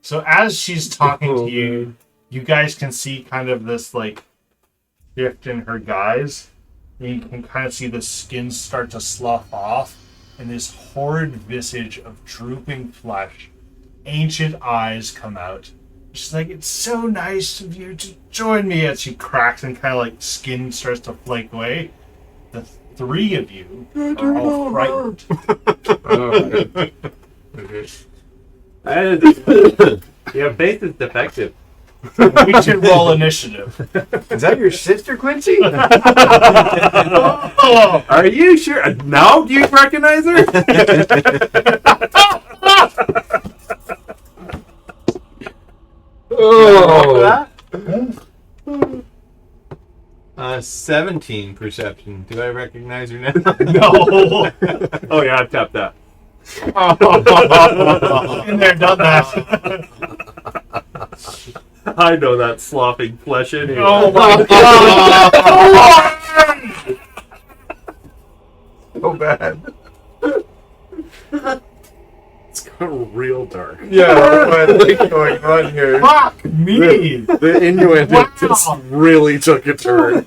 So as she's talking to you, you guys can see kind of this like shift in her guise. You can kind of see the skin start to slough off, and this horrid visage of drooping flesh, ancient eyes come out. She's like, it's so nice of you to join me, as she cracks and kind of like skin starts to flake away. The 3 of you are all frightened. Yeah, faith is defective. We should roll initiative. Is that your sister, Quincy? Oh! Are you sure? Now do you recognize her? Oh! 17 perception. Do I recognize her now? No! Oh yeah, I've tapped that. In there, done that. I know that sloughing flesh in here. Oh my god! So bad. It's got real dark. Yeah, what's going on here? Fuck me! The innuendo Wow. just really took a turn.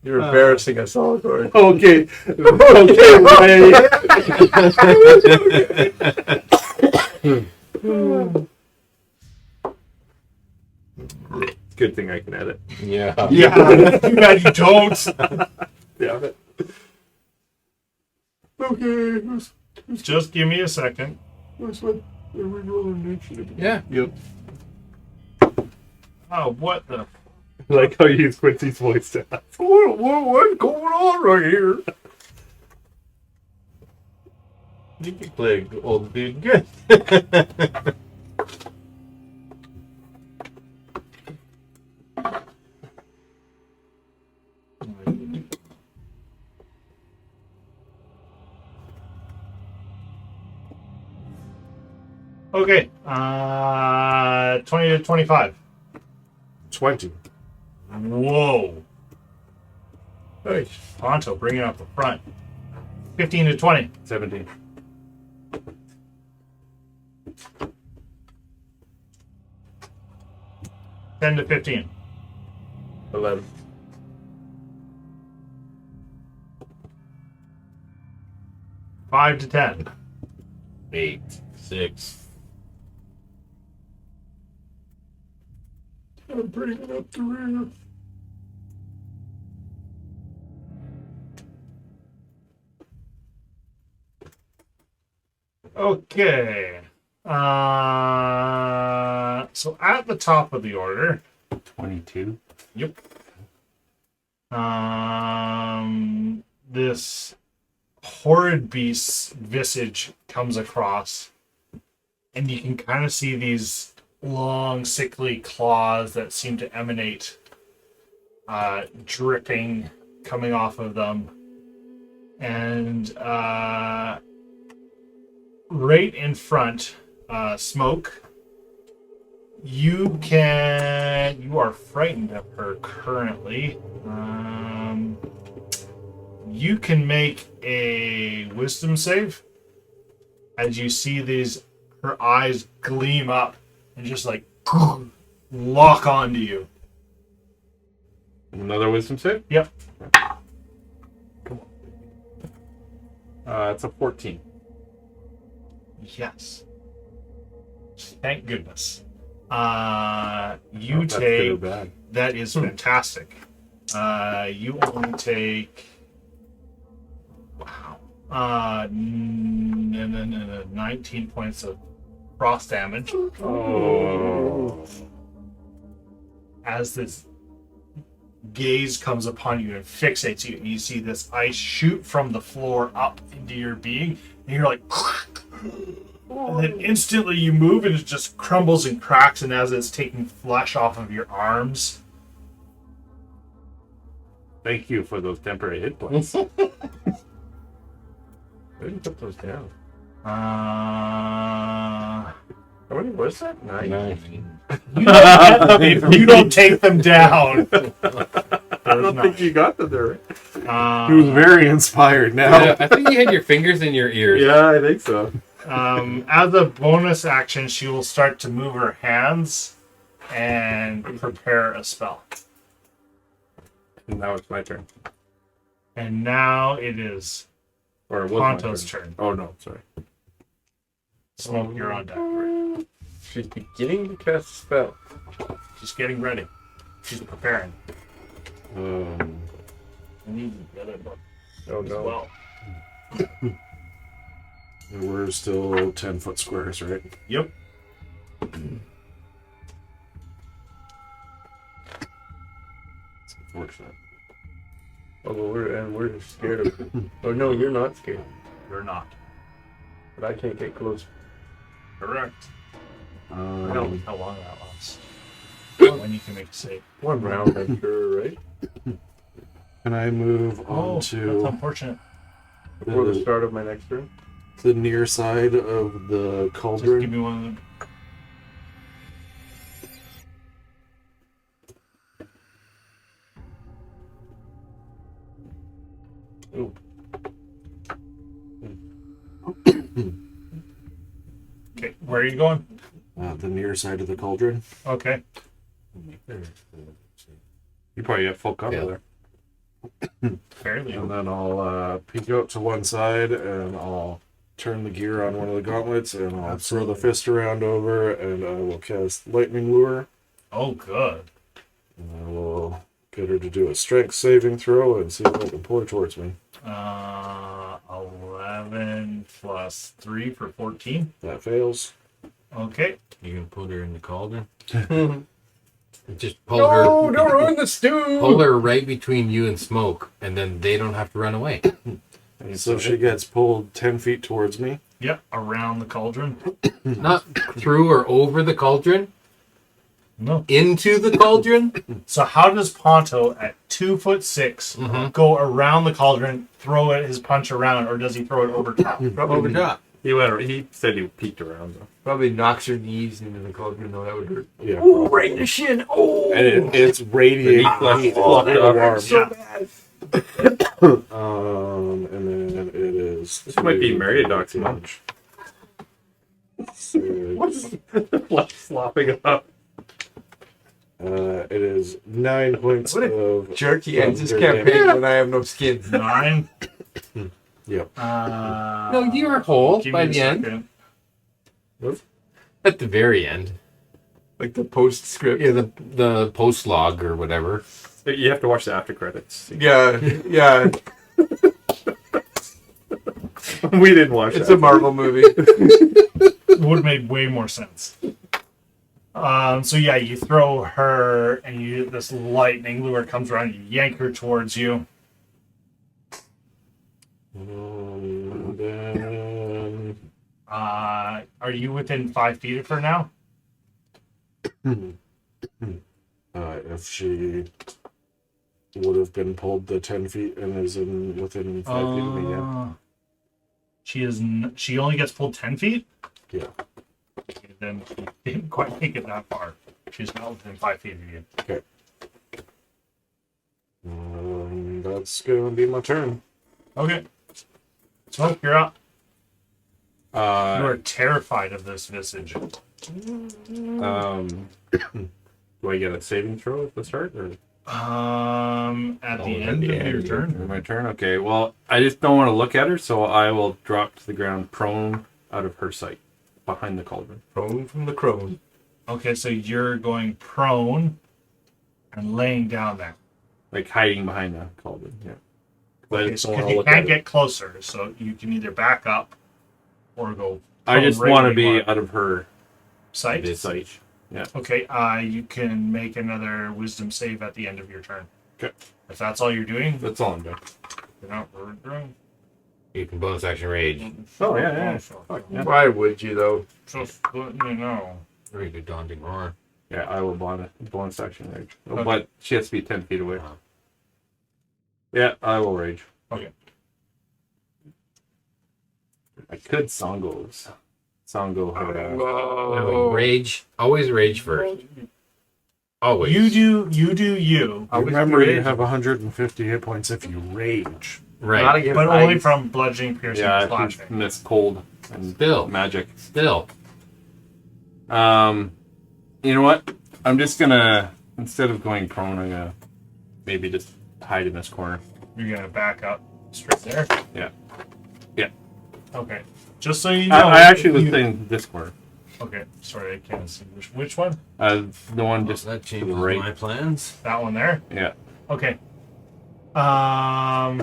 You're embarrassing us all, Gordon. Okay. Okay, Ray. Good thing I can edit. Yeah. Yeah, too bad you don't. Yeah. Okay, Just give me a second. Yeah. Yep. Oh, what the? Like how you use Quincy's voice to ask. What's going on right here? You can play old dude good. Okay, 20 to 25. 20. Whoa. Nice. Ponto bringing up the front. 15 to 20. 17. 10 to 15. 11. 5 to 10. 8, 6. I'm bringing up the rear. Okay. So at the top of the order. 22. Yep. This horrid beast's visage comes across, and you can kind of see these long, sickly claws that seem to emanate dripping coming off of them. And right in front, Smoke, you are frightened of her currently. You can make a wisdom save as you see her eyes gleam up and just like lock onto you. Another wisdom save? Yep. Come on. It's a 14. Yes. Thank goodness. You That's good or take... bad. That is fantastic. You only take... Wow. 19 points of frost damage. Oh. As this gaze comes upon you and fixates you, and you see this ice shoot from the floor up into your being, and you're like... And then instantly you move and it just crumbles and cracks, and as it's taking flesh off of your arms. Thank you for those temporary hit points. I didn't put those down. How many was that? 9. You don't get them if you don't take them down. I don't think you got them there. He was very inspired now. Yeah, I think you had your fingers in your ears. Yeah, I think so. As a bonus action, she will start to move her hands and prepare a spell. And now it's my turn. And now it is Or it was my Ponto's turn. Oh, no, sorry. Smoke, you're on deck. She's beginning to cast a spell. She's getting ready. She's preparing. Um, I need the other book Oh, as no. well. we're still 10-foot squares, right? Yep. It's unfortunate. Oh, well, we're scared of it. Oh, no, you're not scared. You're not. But I can't get close. Correct. I don't know how long that lasts. When you can make a save. One round, I'm sure, right? Can I move on That's to unfortunate. Before the start of my next turn. the near side of the Just cauldron? give me one of them. Ooh. Okay, where are you going? The near side of the cauldron. Okay. You probably have full cover Yeah. there. Fairly. And then I'll peek out to one side and I'll turn the gear on one of the gauntlets and I'll throw the fist around over and I will cast Lightning Lure. Oh, good. And I will get her to do a strength saving throw and see if I can pull her towards me. 11 plus 3 for 14. That fails. Okay. You gonna put her in the cauldron? Just pull No, her. don't ruin the stew! Pull her right between you and Smoke, and then they don't have to run away. So she gets pulled 10 feet towards me. Yep, around the cauldron. Not through or over the cauldron, No. into the cauldron. So how does Ponto at 2'6" go around the cauldron, throw his punch around, or does he throw it over top? Over top. He said he peeked around, though. Probably knocks her knees into the cauldron, though. That would hurt. Yeah. Oh, right in the shin! Oh! And it's radiating heat off the arm. So bad! And then it is. This might be Meriadoc's lunch. Six. Flesh slopping up. It is 9 points What of Jerky ends his thunder campaign damage. when I have no skin. 9. Yep. No, you were whole Give by me the a end. second. At the very end. Like the postscript. Yeah, the post log or whatever. You have to watch the after credits. Yeah, yeah. We didn't watch It's that. a Marvel movie. Would have made way more sense. So yeah, you throw her, and this lightning lure comes around. You yank her towards you. Then Are you within 5 feet of her now? if she would have been pulled the 10 feet and is within 5 feet of me, yeah. She is. She only gets pulled 10 feet. Yeah. Then she didn't quite make it that far. She's not within 5 feet of you. Okay. That's gonna be my turn. Okay. Smoke, you're up. You Uh, are terrified of this visage. do I get a saving throw at the start? Or? At the end of your turn. My turn? Okay, well, I just don't want to look at her, so I will drop to the ground prone out of her sight, behind the cauldron. Prone from the crone. Okay, so you're going prone and laying down there. Like hiding behind the cauldron, yeah. Okay, because you can't get closer, so you can either back up or go. I just right want to where you be out of her sight. Yeah. Okay, you can make another wisdom save at the end of your turn. Okay. If that's all you're doing, That's all I'm doing. you're not doing. You can bonus action rage. Oh, yeah. Fuck, yeah. Why would you, though? Just letting you know. Very good daunting roar. Yeah, I will bonus action rage. Okay. But she has to be 10 feet away. Yeah, I will rage. Okay. I could Songo her. No, rage. Always rage first. Always. You do you. Remember, you have 150 hit points if you rage. Right. But only from bludgeoning, piercing, Yeah, slashing. if you miss cold and Still. magic. Still. You know what? I'm just gonna, instead of going prone, I'm gonna maybe just hide in this corner. You're gonna back up straight there. Yeah. Okay. Just so you know. I actually was saying this corner. Okay. Sorry, I can't see which one. The one Well, just that changes right. my plans. That one there. Yeah. Okay. Yeah,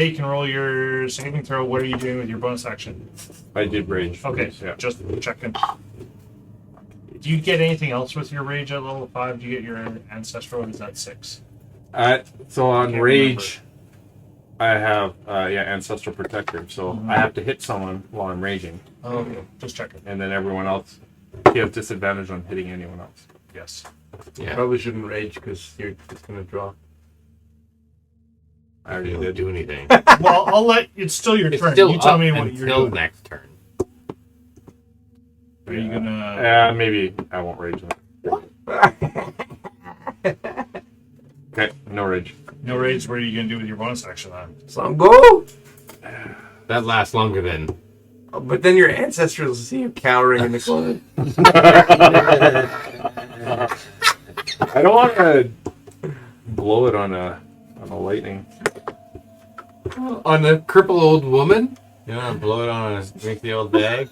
you can roll your saving throw. What are you doing with your bonus action? I did rage. Okay, Yeah. just checking. Do you get anything else with your rage at level 5? Do you get your ancestral, or is that 6? So on Can't rage, I have ancestral protector. So I have to hit someone while I'm raging, Oh, okay, just checking. and then everyone else, you have disadvantage on hitting anyone else. Yes. Yeah. Probably shouldn't rage because you're just going to draw. I already Didn't did. do anything. Well, I'll let. It's still your It's turn. still You tell up me what you're until doing. next turn. Are you gonna? Maybe I won't rage then. Okay, no rage. No rage. What are you gonna do with your bonus action then? Songo! That lasts longer than. Oh, but then your ancestors will see you cowering in the corner. I don't want to blow it on a lightning. On a crippled old woman? You want to blow it on a the old bag?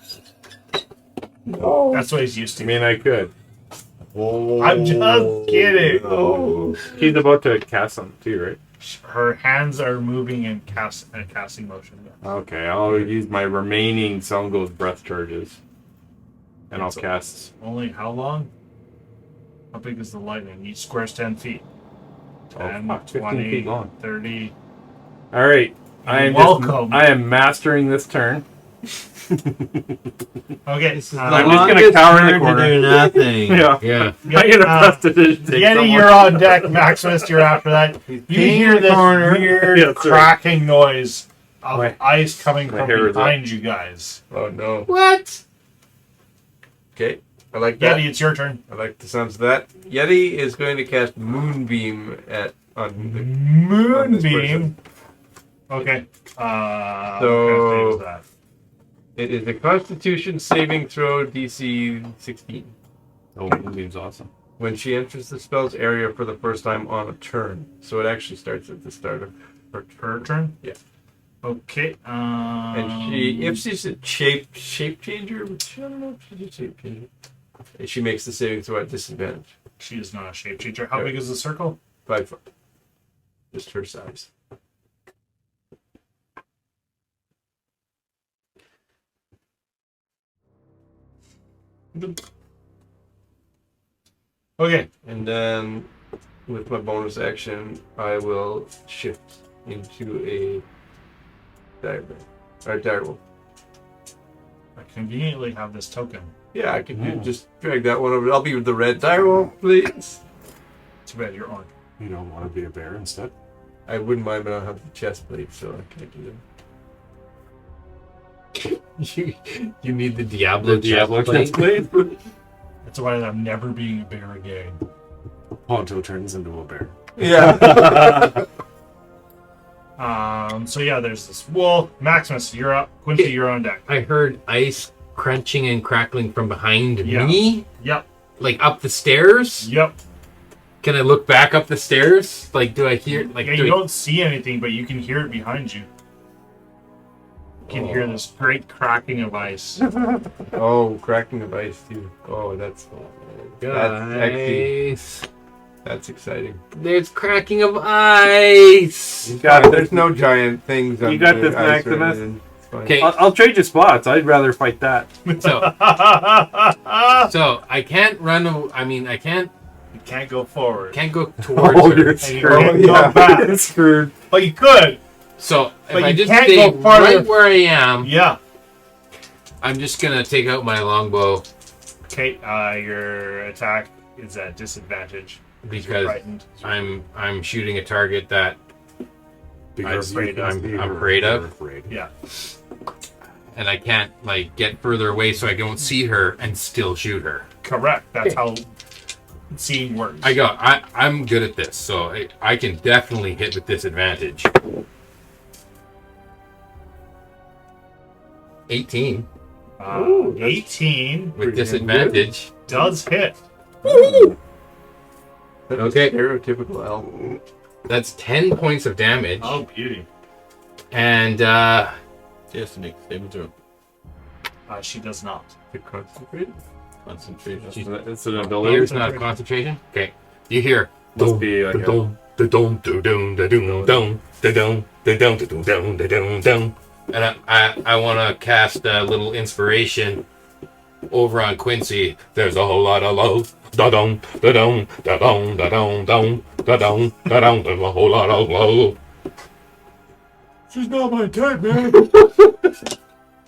No. That's what he's used I to. mean, I could. I'm just kidding. Oh. He's about to cast something too, right? Her hands are moving in casting motion. Okay, I'll use my remaining Songo's breath charges. And I'll cast. Only how long? How big is the lightning? Each square's 10 feet. 10, 15 20, feet long. 30. Alright. Welcome. I am mastering this turn. Okay. I'm just gonna cower in the corner. To do nothing. Yeah. Yeah. I get a prestidigitation. Yeti, you're on deck. Maximus, you're after that. You hear this weird Yeah, sorry. cracking noise of My- ice coming my from hair is up. behind you guys. Oh, no. What? Okay. I like that. Yeti, it's your turn. I like the sounds of that. Yeti is going to cast Moonbeam on the Moonbeam. Okay. So- what kind of save is that? It is a Constitution saving throw DC 16. Oh, Moonbeam's awesome. When she enters the spell's area for the first time on a turn. So it actually starts at the start of Her turn? Yeah. Okay. And if she's a shape changer, which I don't know if she's a shape changer, she makes the saving throw at disadvantage. She is not a shape changer. How big is the circle? 5 foot. Just her size. Okay. And then with my bonus action, I will shift into a direwolf. I conveniently have this token. Yeah, I can just drag that one over. I'll be with the red direwolf, please. Too bad you're orc. You don't want to be a bear instead? I wouldn't mind, but I don't have the chest plate, so I can't do You need the Diablo chest plate. That's why I'm never being a bear again. Ponto turns into a bear. that. Yeah. So yeah, there's this. Well, Maximus, you're up. Quincy, you're on deck. I heard ice crunching and crackling from behind Yeah. me, Yep. like up the stairs. Yep. Can I look back up the stairs? Like, do I hear? Like, Yeah, you don't see anything, but you can hear it behind you. You can hear this great cracking of ice. Oh, cracking of ice too. Oh, that's actually that's exciting. There's cracking of ice. You got it. There's no giant things. You got this, Maximus. Okay, I'll trade you spots. I'd rather fight that. so I can't run. I mean, I can't. You can't go forward. Can't go towards her. You're And you can't go screwed. back. You're screwed. But you could. So But if I you just can't stay go farther. right where I am, Yeah. I'm just gonna take out my longbow Okay, your attack is at disadvantage. You're because frightened. I'm shooting a target that Because I'm afraid- you can I'm see her, afraid of. you're afraid. Yeah. and I can't like get further away so I don't see her and still shoot her. Correct. That's how seeing works. I'm good at this, so I can definitely hit with disadvantage. 18 18 with disadvantage. does hit. Okay. Stereotypical elf. That's 10 points of damage. Oh, beauty. And Yes, Nick, saving throw. She does not. To concentrate. Concentration. It's an ability. here's not concentration. Okay. You hear Must be like a- and I want to cast a little inspiration over on Quincy. There's a whole lot of love. Da-dum, da-dum, da-dum, da-dum, dum, da-dum, da-dum. There's a whole lot of love. She's not my type, man.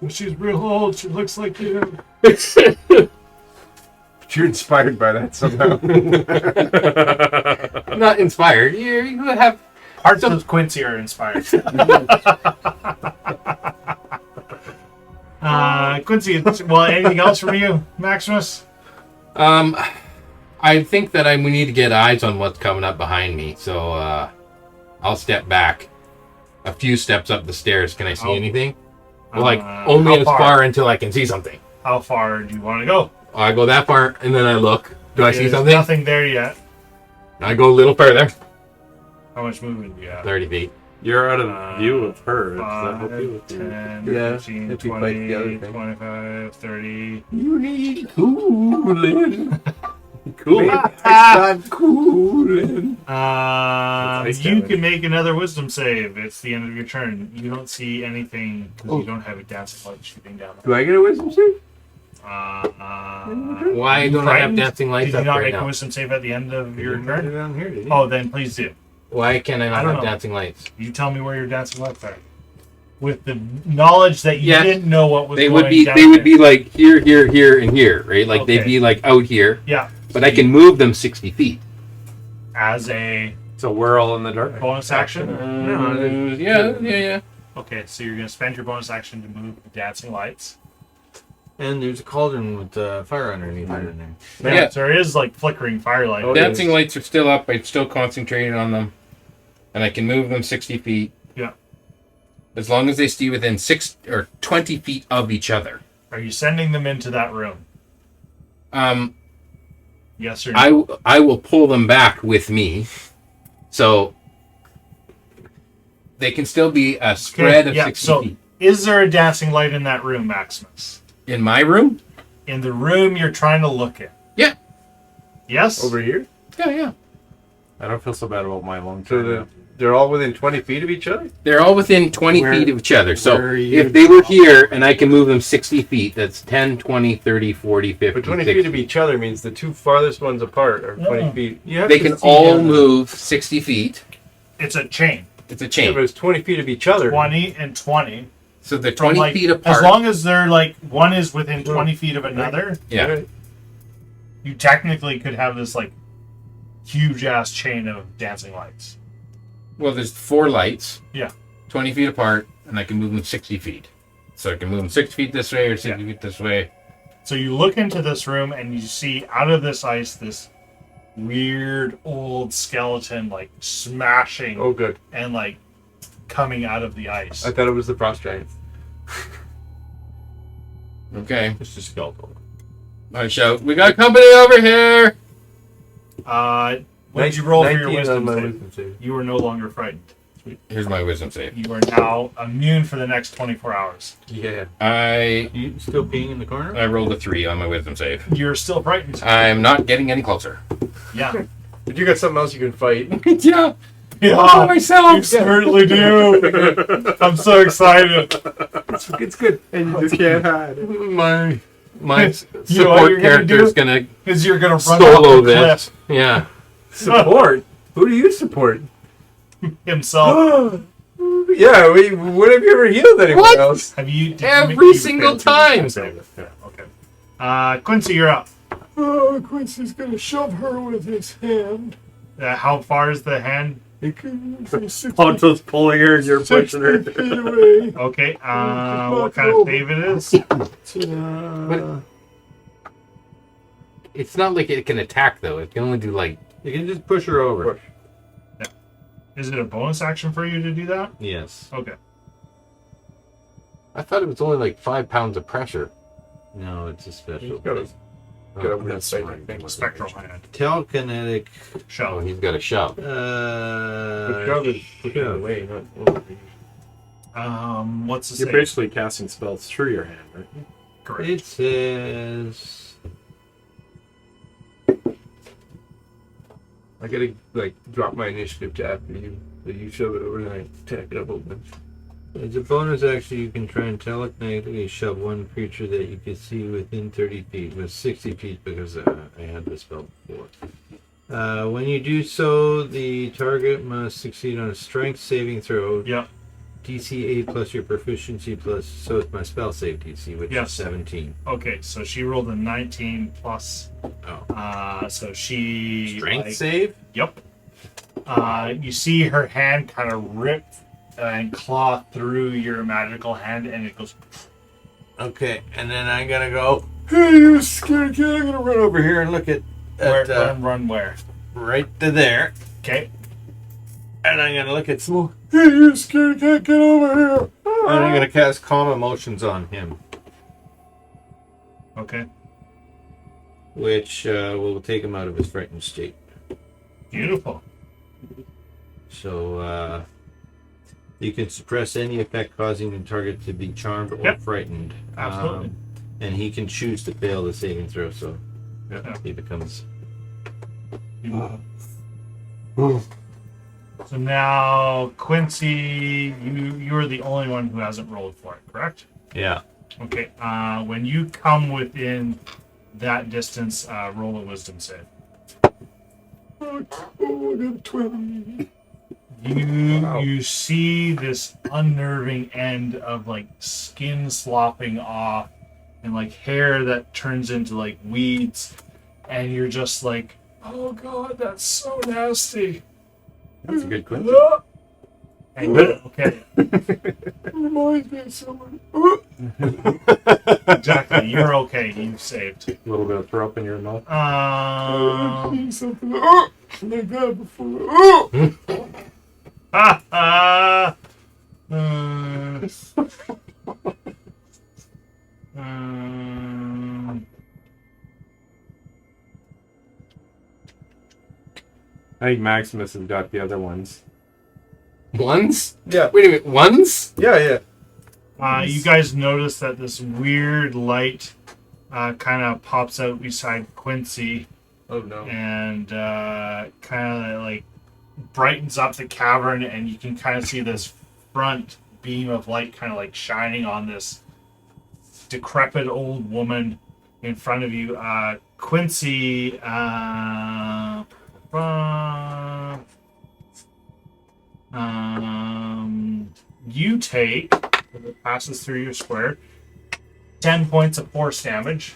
She's real old. She looks like you. You're inspired by that somehow. I'm not inspired. You have Parts of Quincy are inspired. Quincy, well, anything else from you, Maximus? I think that we need to get eyes on what's coming up behind me, so I'll step back a few steps up the stairs. Can I see anything? Like only how as far until I can see something. How far do you want to go? I go that far and then I look. Do I see There's something? Nothing there yet. I go a little further. How much movement do you have? 30 feet. You're out of view of her. Does that 5, help you with your- 10, Yeah, 15, if you fight the other 20, thing. 25, 30. You need cooling. Cool. It's not cooling. ice You damage. can make another wisdom save. It's the end of your turn. You don't see anything because you don't have a dancing light shooting down. Do I get a wisdom save? Why don't I have frightened? dancing lights Did you up not right make a now? wisdom save at the end of your turn? Down here, did you? Oh, then please do. Why can't I I not don't have know. dancing lights? You tell me where your dancing lights are. With the knowledge that you Yeah. didn't know what was They going would be down they would there. be like here, here, here, and here, right? Like Okay. they'd be like out here, Yeah. but I can move them 60 feet. As a So we're all in the dark. bonus action? Yeah. Okay, so you're going to spend your bonus action to move the dancing lights. And there's a cauldron with fire underneath it in there. Yeah. So there is like flickering firelight. Oh, Dancing lights are still up. I'm still concentrating on them, and I can move them 60 feet. Yeah. As long as they stay within 6 or 20 feet of each other. Are you sending them into that room? Yes or no? I will pull them back with me, so they can still be a spread of 60 so feet. is there a dancing light in that room, Maximus? In my room? In the room you're trying to look at? Yeah. Yes? Over here? Yeah. I don't feel so bad about my long So term. they're all within 20 feet of each other? They're all within 20 Where- feet of each other. So where are you? if they were here and I can move them 60 feet, that's 10, 20, 30, 40, 50, But 20 60. feet of each other means the two farthest ones apart are 20 Yeah. feet. You have They to can see all them. move 60 feet. It's a chain. It's a Yeah, chain. but it's 20 feet of each other. 20 and 20. So they're From 20 like, feet apart. as long as they're like, one is within 20 feet of another, yeah. Right. you technically could have this like huge ass chain of dancing lights. Well, there's 4 lights. Yeah. 20 feet apart, and I can move them 60 feet. So I can move them 60 feet this way or 60 feet this way. So you look into this room and you see out of this ice this weird old skeleton like smashing Oh, good. and like coming out of the ice. I thought it was the frost giant. Okay. It's just skeletal. I shout, we got company over here! What did you roll for your 19 wisdom on my save? wisdom save. You are no longer frightened. Here's my wisdom save. You are now immune for the next 24 hours. Yeah. You still peeing in the corner? I rolled a 3 on my wisdom save. You're still frightened. I'm not getting any closer. Yeah. But you got something else you can fight. Yeah. Yeah, myself. you certainly do. I'm so excited. It's good. And you just can't hide. My what support you're gonna character do? is gonna Because you're going to run solo off the this. Yeah. Support? Who do you support? cliff himself. Yeah, when have you ever healed anyone What? else? Have you? did you Every make- you single failed to time. save it. Yeah, okay. Quincy, you're up. Oh, Quincy's gonna shove her with his hand. How far is the hand? He can say 60 Ponto's pulling her and you're pushing her. feet away. Okay. What kind of save it is? It's not like it can attack though. It can only do like. You can just push her over. Push. Is it a bonus action for you to do that? Yes. Okay. I thought it was only like 5 pounds of pressure. No, it's a special. He's got a, Oh, got a weird that's sight, right. I think. Spectral hand. Telekinetic. Oh, Shove. he's got a shove. But shove is pushing shove. away, not over. What's the You're save? basically casting spells through your hand, right? Correct. It says. I gotta drop my initiative to after you. So you shove it over and I tack it up open. As a bonus action, you can try and telekinetically shove one creature that you can see within 30 feet. With 60 feet because I had this spell before. When you do so, the target must succeed on a strength saving throw. Yep. DC 8 plus your proficiency plus, so it's my spell save DC, which Yes. is 17. Okay, so she rolled a 19 plus. So she Strength save? Yep. You see her hand kind of rip and claw through your magical hand, and it goes. Okay, and then I gotta go, hey, you scared kid, I'm gonna run over here and look at Run where? right to there. Okay. And I'm gonna look at Smoke. Hey, you scared cat, get over here! And I'm gonna cast Calm Emotions on him, Okay. which will take him out of his frightened state. Beautiful. So you can suppress any effect causing the target to be charmed or Yep. frightened. Absolutely. And he can choose to fail the saving throw, so Yeah. he becomes. So now, Quincy, you're the only one who hasn't rolled for it, correct? Yeah. Okay. When you come within that distance, roll a wisdom save. Oh, I got a 20. You see this unnerving end of like skin slopping off and like hair that turns into like weeds, and you're just like, oh god, that's so nasty. That's a good question. And you're okay. Reminds me of someone. Exactly, you're okay. You've saved. A little bit of throw up in your mouth. Something like that before. Ha ha. I think Maximus has got the other ones. Ones? Yeah. Wait a minute, ones? Yeah. You guys notice that this weird light kind of pops out beside Quincy Oh no. and kind of like brightens up the cavern, and you can kind of see this front beam of light kind of like shining on this decrepit old woman in front of you. Quincy, you take, as it passes through your square, 10 points of force damage.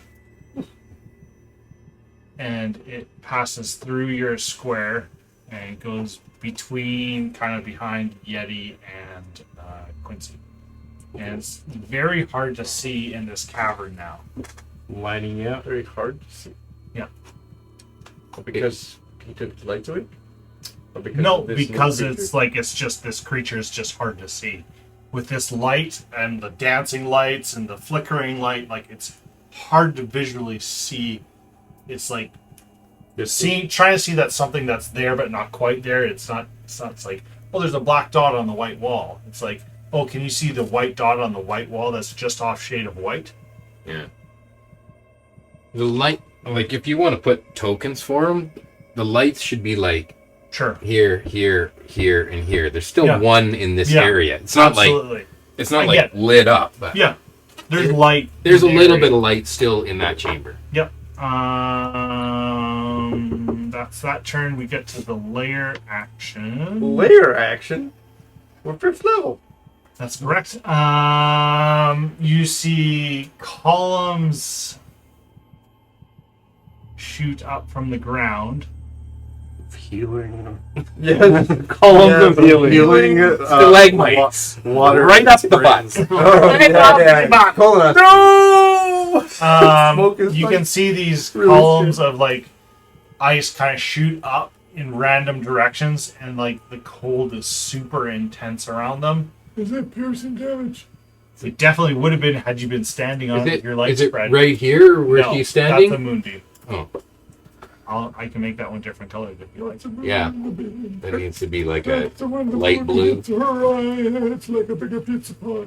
And it passes through your square and goes between, kind of behind Yeti and Quincy. And it's very hard to see in this cavern now. Lining up. Very hard to see. Yeah. Because he took the lights away? Or No, of this because new it's creature? like this creature is just hard to see. With this light and the dancing lights and the flickering light, like it's hard to visually see. It's like Just trying to see that something that's there but not quite there. It's not. It's like, oh, there's a black dot on the white wall. It's like, oh, can you see the white dot on the white wall that's just off shade of white? Yeah. The light, like if you want to put tokens for them, the lights should be like Sure. here, here, here, and here. There's still one in this area. It's not like lit up, but yeah, there's light. There's a little bit of light still in that chamber. Yep. That's that turn. We get to the layer action. Layer action? We're 5th level. That's correct. You see columns shoot up from the ground. Healing. Yeah. Columns of healing. Stalagmites. Water. Right up the butt. Right off the butt. No! You can see these columns of like ice kind of shoot up in random directions, and like the cold is super intense around them. Is it piercing damage? It definitely would have been had you been standing on your light spread. Is it right here where No, she's standing? That's a moonbeam. Oh. I can make that one different color if you like. Yeah. That needs to be like a light blue. It's like a bigger pizza pie.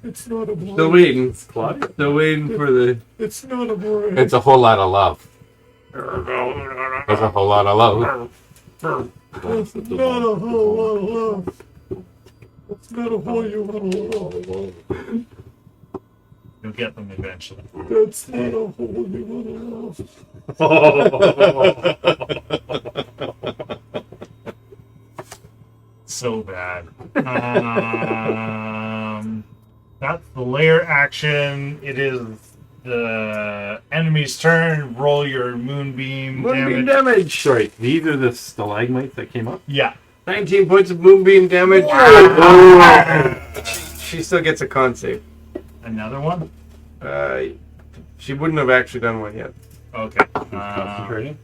It's not a boy. Still waiting. Still waiting for the... It's not a boy. It's a whole lot of love. There's a whole lot of love. It's not a whole lot of love. It's not a whole you want to love. You'll get them eventually. That's not a whole you want to So bad. That's the layer action. It is the enemy's turn. Roll your moonbeam damage. Sorry, these are the stalagmites that came up? Yeah. 19 points of moonbeam damage. She still gets a con save. Another one? She wouldn't have actually done one yet. Okay. Concentrating?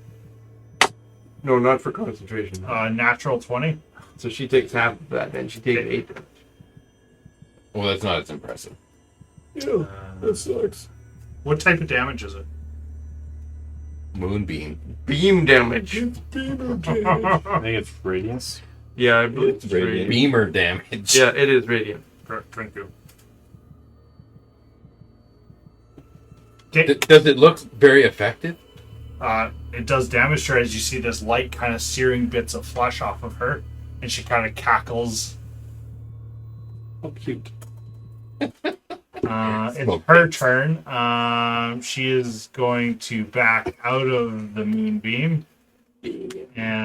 No, not for concentration. Natural 20. So she takes half of that, then she takes 8 damage. Well, that's not as impressive. Yeah, that sucks. What type of damage is it? Moonbeam. Beam damage. It's beamer damage. I think it's radiance. Yeah, I believe it's radiant. Beamer damage. Yeah, it is radiant. Thank you. Does it look very effective? It does damage to her as you see this light kind of searing bits of flesh off of her, and she kind of cackles. Oh, cute. It's her turn. She is going to back out of the moonbeam, and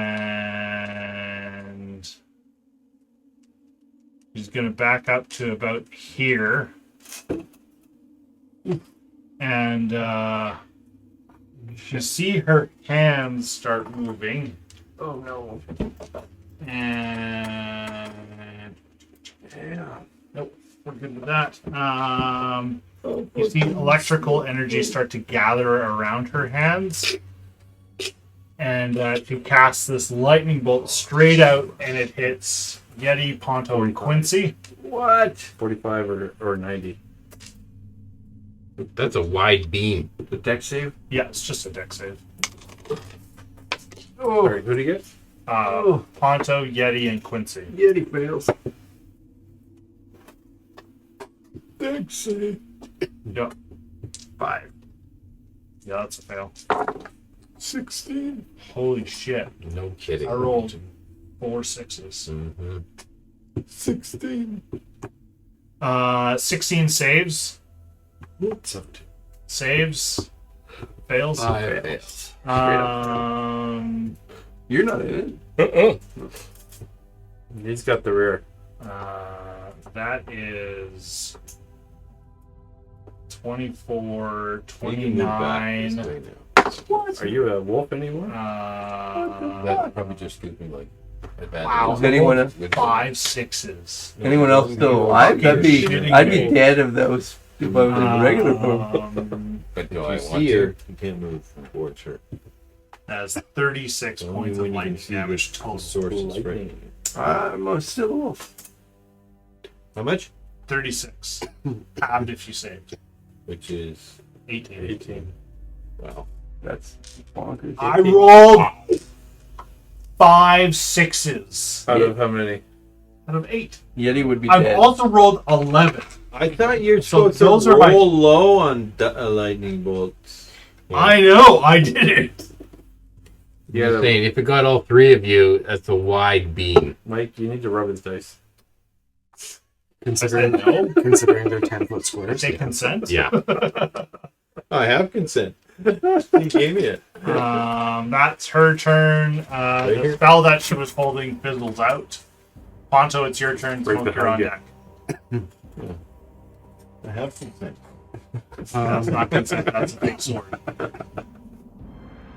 she's going to back up to about here, and you see her hands start moving. Oh no. And nope, we're good with that. You see electrical energy start to gather around her hands, and she casts this lightning bolt straight out, and it hits Yeti, Ponto, and Quincy. What? 45 or 90. That's a wide beam. The deck save? Yeah, it's just a deck save. Oh. Sorry, who do you get? Ponto, Yeti, and Quincy. Yeti fails. Deck save. Yep. 5. Yeah, that's a fail. 16. Holy shit. No kidding. I rolled 4 6s. Mm-hmm. 16. 16 saves. What's up to? Saves. Fails. 5 fails. You're not in it. He's got the rear. That is 24, You can move back 29. this way now. Are you a wolf anymore? That probably just gives me like advantage. Wow. Is anyone 5 6s. Anyone else still alive? You're shitting I'd be me. dead of those if I was in regular form. But do If I you want see her, to? you can't move from towards her. That's 36 Only points when of you can lightning see damage the total. source is right. I'm still a wolf. How much? 36. Halved if you saved. Which is 18. 18. wow. That's bonkers. I rolled 5 6s Out of how many? out of 8. Yeti would be I've dead. also rolled 11. I thought you're So supposed to those are roll my- low on lightning bolts. I know, I did it. Yeah, I'm saying, if it got all 3 of you, that's a wide beam. Mike, you need to rub his dice. Considering, I said no. considering they're 10-foot squares. Take consent. Yeah. I have consent. He gave me it. That's her turn. The spell that she was holding fizzles out. Ponto, it's your turn. Break Smoke, the you're on target. deck. I have consent. That's not consent. That's a big sword.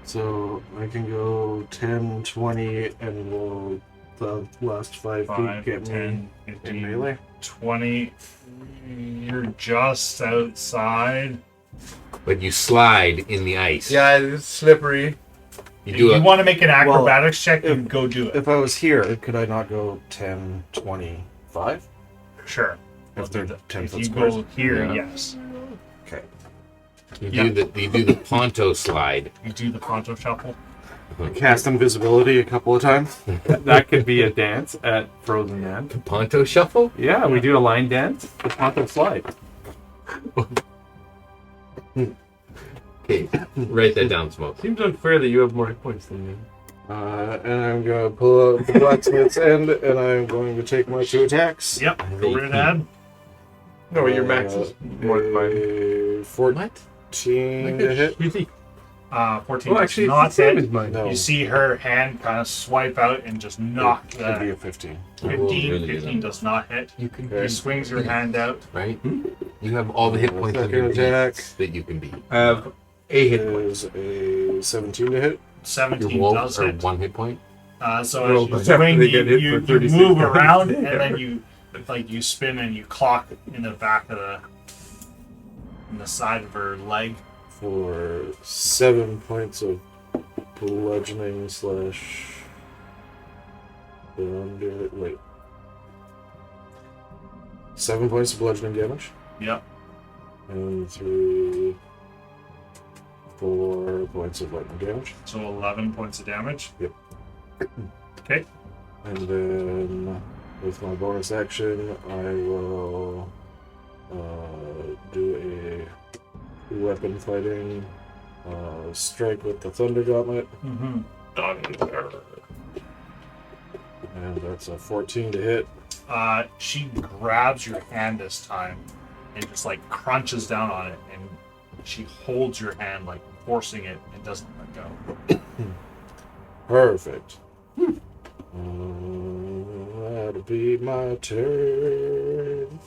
So I can go 10, 20, and will the last 5 feet 5, get 10, me 15, in melee? 20. You're just outside. But you slide in the ice. Yeah, it's slippery. You If do you a want to make an acrobatics check, you go do it. If I was here, could I not go 10, 25? Sure. If they're 10 If foot you squares. go here, Yeah. yes. Okay. you Yeah. do the Ponto slide. You do the Ponto shuffle. Cast invisibility a couple of times. That could be a dance at Frozen Land. Ponto shuffle? Yeah, we do a line dance. The Ponto slide. Okay, write that down, Smoke. Seems unfair that you have more hit points than me. And I'm going to pull out the blacksmith's end, and I'm going to take my 2 attacks. Yep. Go right ahead. No, your max is more than mine. 14 to hit. Shitty. 14 Well, does actually, not it's the same hit. as mine. No, You see her hand kind of swipe out and just knock it'd be the a 15. 15. Really good. 15 does not hit. You can, He swings her hand out. right? You have all the hit points of your Second attack. beasts that you can beat. I have a hit point. Is a 17 to hit. Your 17 wolf does or hit. 1 hit point. So Roll as you by swing, they get hit you for 36 move times. around and then you spin and you clock in the back of in the side of her leg. For 7 points of bludgeoning slash. Wait. 7 points of bludgeoning damage. Yep. And 4 points of lightning damage. So 11 points of damage. Yep. Okay. And then with my bonus action, I will do a weapon fighting strike with the Thunder Gauntlet. Mm-hmm. And that's a 14 to hit. She grabs your hand this time and just like crunches down on it, and she holds your hand like forcing it and doesn't let go. Perfect. That'll be my turn.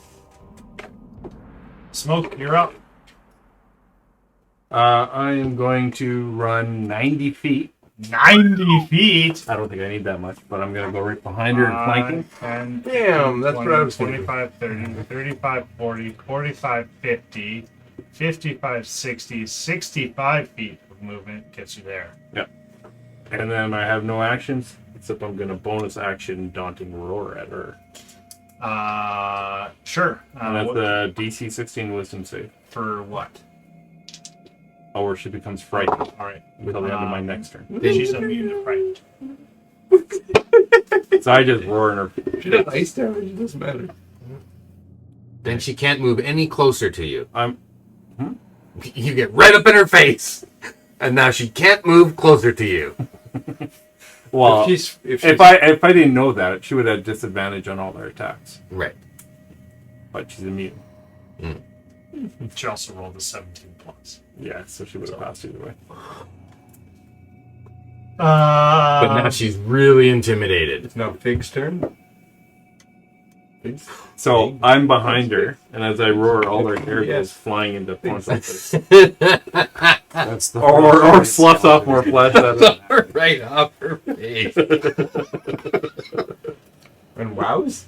Smoke, you're up. I am going to run 90 feet. 90 feet. I don't think I need that much, but I'm going to go right behind her and flanking. 10, Damn, that's what I was thinking. 25, 30, 35, 40, 45, 50, 55, 60, 65 feet of movement gets you there. And then I have no actions, except I'm going to bonus action Daunting Roar at her. Sure. And that's the DC 16 Wisdom save. For what? Or she becomes frightened All right. until the end of my next turn. She's immune to fright. So I just roar in her. She does ice damage, it doesn't matter. Then she can't move any closer to you. I'm. You get right up in her face, and now she can't move closer to you. Well, if if I didn't know that, she would have disadvantage on all their attacks. Right. But she's immune. She also rolled a 17 plus. Yeah, so she would have passed either way. But now she's really intimidated. it's now Fig's turn. Fig's? So I'm behind her, and as I roar, all her hair goes flying into Ponto's face. That's the Or sloughs off more flesh out of it. Right off her face. And wows?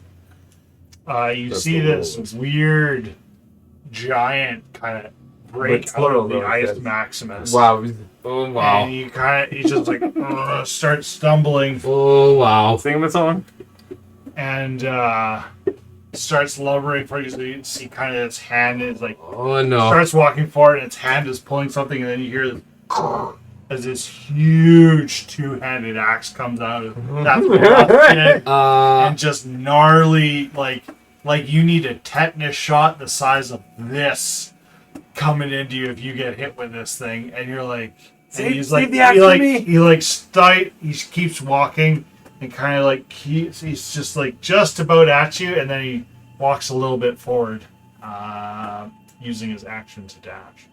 You That's see the this rules. weird giant kind of break But out plural, of the though, it Ice says. Maximus. Wow. Oh wow. And he just like starts stumbling Oh wow. Sing the song. and starts lumbering for you. So you see kind of its hand is like Oh no. starts walking forward and its hand is pulling something, and then you hear as this huge two-handed axe comes out of that rough and just gnarly, like you need a tetanus shot the size of this coming into you if you get hit with this thing, and you're like, he keeps walking and kind of like he's just like just about at you, and then he walks a little bit forward, using his action to dash.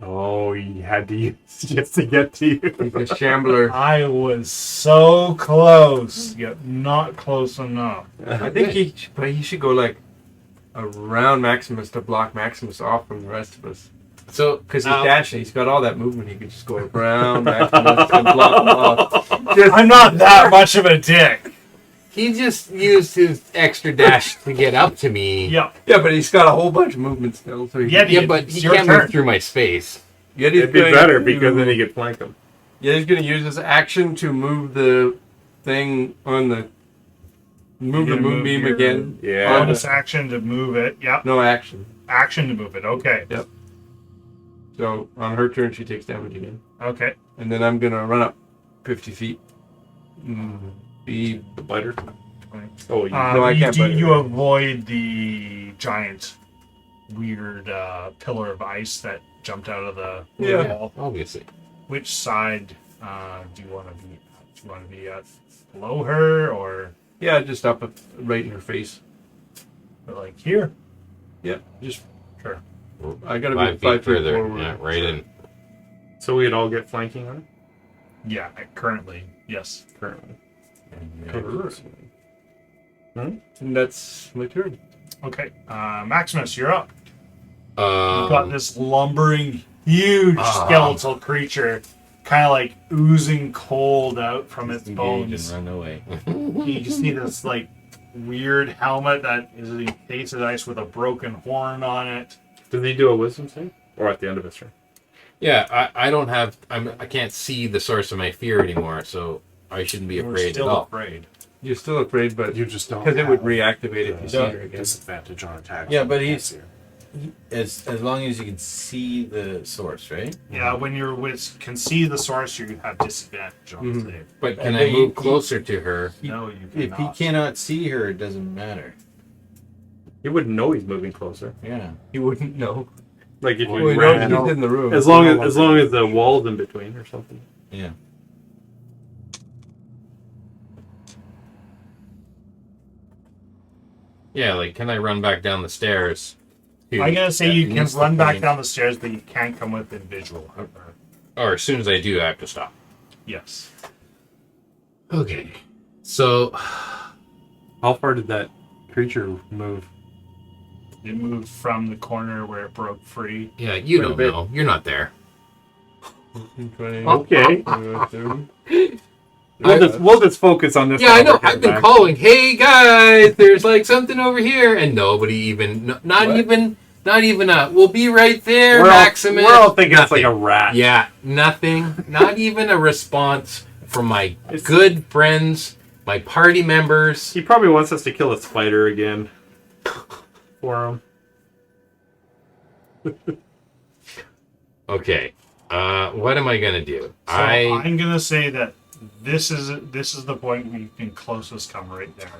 Oh, he had to use just to get to you. He's a shambler. I was so close, yet not close enough. I think he should go like around Maximus to block Maximus off from the rest of us. So, because he's dashing, he's got all that movement. He could just go around Maximus and block him off. I'm not that much of a dick. he just used his extra dash to get up to me. Yeah. Yeah, but he's got a whole bunch of movement still. So but he can't move through my space. Yeah, it'd be better because then he could flank him. Yeah, he's going to use his action to move the thing on the... Move the moonbeam again. Yeah. Bonus action to move it. Yep. No action. Action to move it. Okay. Yep. So on her turn, she takes damage again. Okay. And then I'm going to run up 50 feet. Be the biter. Oh, no, I can't. You avoid the giant, weird pillar of ice that jumped out of the wall. Obviously. Which side do you want to be? Do you want to be below her or? Yeah, just up right in her face. But like here? Yeah, just sure. I gotta 5 be 5 feet further. forward. Yeah, right in. So we'd all get flanking on it? Yeah, currently. Yes. Currently. And that's my turn. Okay. Maximus, you're up. You've You've got this lumbering, huge skeletal creature kind of like oozing cold out from its bones. And run away. You just see this like weird helmet that is encased in ice with a broken horn on it. Does he do a wisdom save? Or at the end of his turn? Yeah, I don't have. I can't see the source of my fear anymore, so I shouldn't be afraid still at all. Afraid. You're still afraid, but you just don't because it would have reactivate if you see her again. Disadvantage on attacks. Yeah, but he's as long as you can see the source, right? Yeah, when you're can see the source, you have disadvantage on the save. But can I move closer to her? No, you If he cannot see her, it doesn't matter. He wouldn't know he's moving closer. Yeah. He wouldn't know. Like if Well, you he ran, knows he's in the room. as long as the wall's in between or something. Yeah. Yeah, like can I run back down the stairs? I'm gonna say you can run back down the stairs, but you can't come within visual. Or as soon as I do, I have to stop. Yes. Okay. So, how far did that creature move? It moved from the corner where it broke free. Yeah, you don't know. You're not there. Okay. We'll just focus on this. Yeah, I know. I've been calling. Hey guys, there's like something over here, and nobody even, not even a. We'll be right there, Maximus. We're all thinking it's like a rat. Yeah, nothing. Not even a response from my good friends, my party members. He probably wants us to kill a spider again. For him. Okay. What am I gonna do? So I'm gonna say that this is the point where you can closest come right there.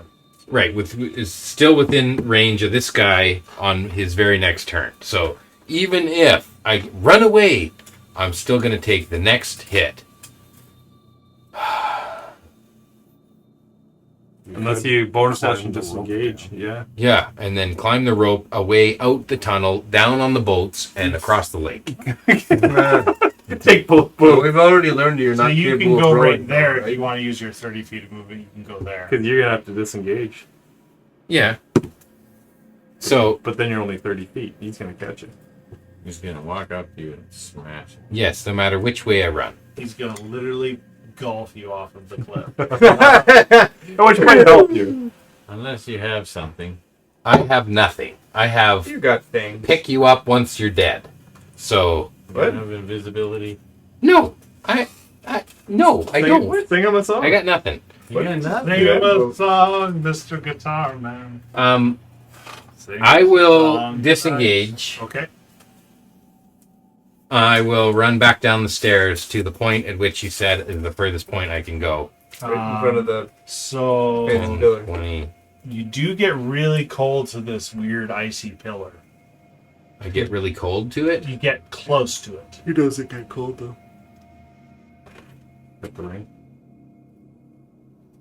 Right, is still within range of this guy on his very next turn. So even if I run away, I'm still gonna take the next hit. Unless you bonus action disengage, yeah. Yeah, and then climb the rope away out the tunnel, down on the boats, and across the lake. Take both boats. Well, we've already learned you're So not you capable can go of rowing, right there right? if you want to use your 30 feet of movement. You can go there. Because you're gonna have to disengage. Yeah. So, but then you're only 30 feet. He's gonna catch it. He's gonna walk up to you and smash it. yes, no matter which way I run. He's gonna literally golf you off of the cliff. Which might help you. Unless you have something. I have nothing. I have You got things. pick you up once you're dead. So, You have invisibility. no, I don't. Sing him a song. I got nothing. You got nothing. Sing him a song, Mr. Guitar Man. Sing I a will song. disengage. Okay. I will run back down the stairs to the point at which you said is the furthest point I can go. Right in front of the So 10, pillar. 20. you do get really cold to this weird icy pillar. I get really cold to it. You get close to it. He doesn't get cold though. With the ring.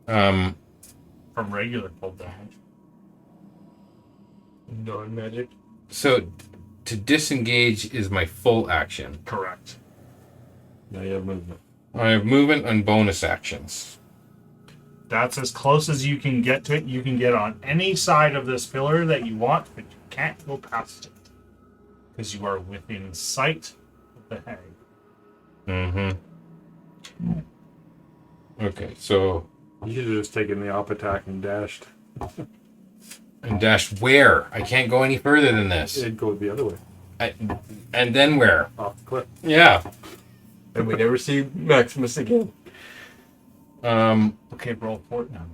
From regular cold damage. Non-magic. So to disengage is my full action. Correct. Now you have movement. I have movement and bonus actions. That's as close as you can get to it. You can get on any side of this pillar that you want, but you can't go past it. Because you are within sight of the hag. Mm-hmm. Okay, so... You should have just taken the op attack and dashed. And dashed where? I can't go any further than this. It'd go the other way. And then where? Off the cliff. Yeah. And we never see Maximus again. Okay, roll for it now.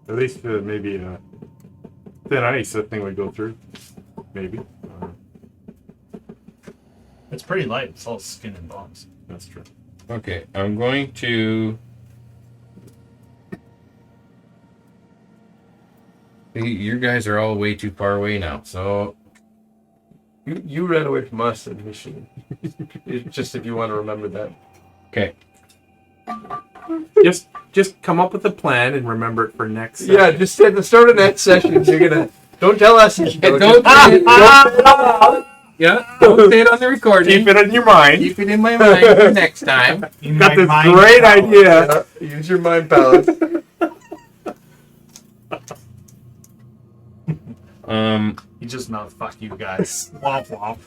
At least maybe thin ice, that thing would go through. Maybe. It's pretty light. It's all skin and bones. That's true. Okay, I'm going to... You guys are all way too far away now, so... You ran away from us initially. It's just if you want to remember that. Okay. Just come up with a plan and remember it for next Yeah, session. just at the start of next session, you're gonna... Don't tell us. Don't say it on the recording. Keep it in your mind. Keep it in my mind for next time. Got this great idea. Yeah, use your mind palace. You just know, fuck you guys. Womp womp.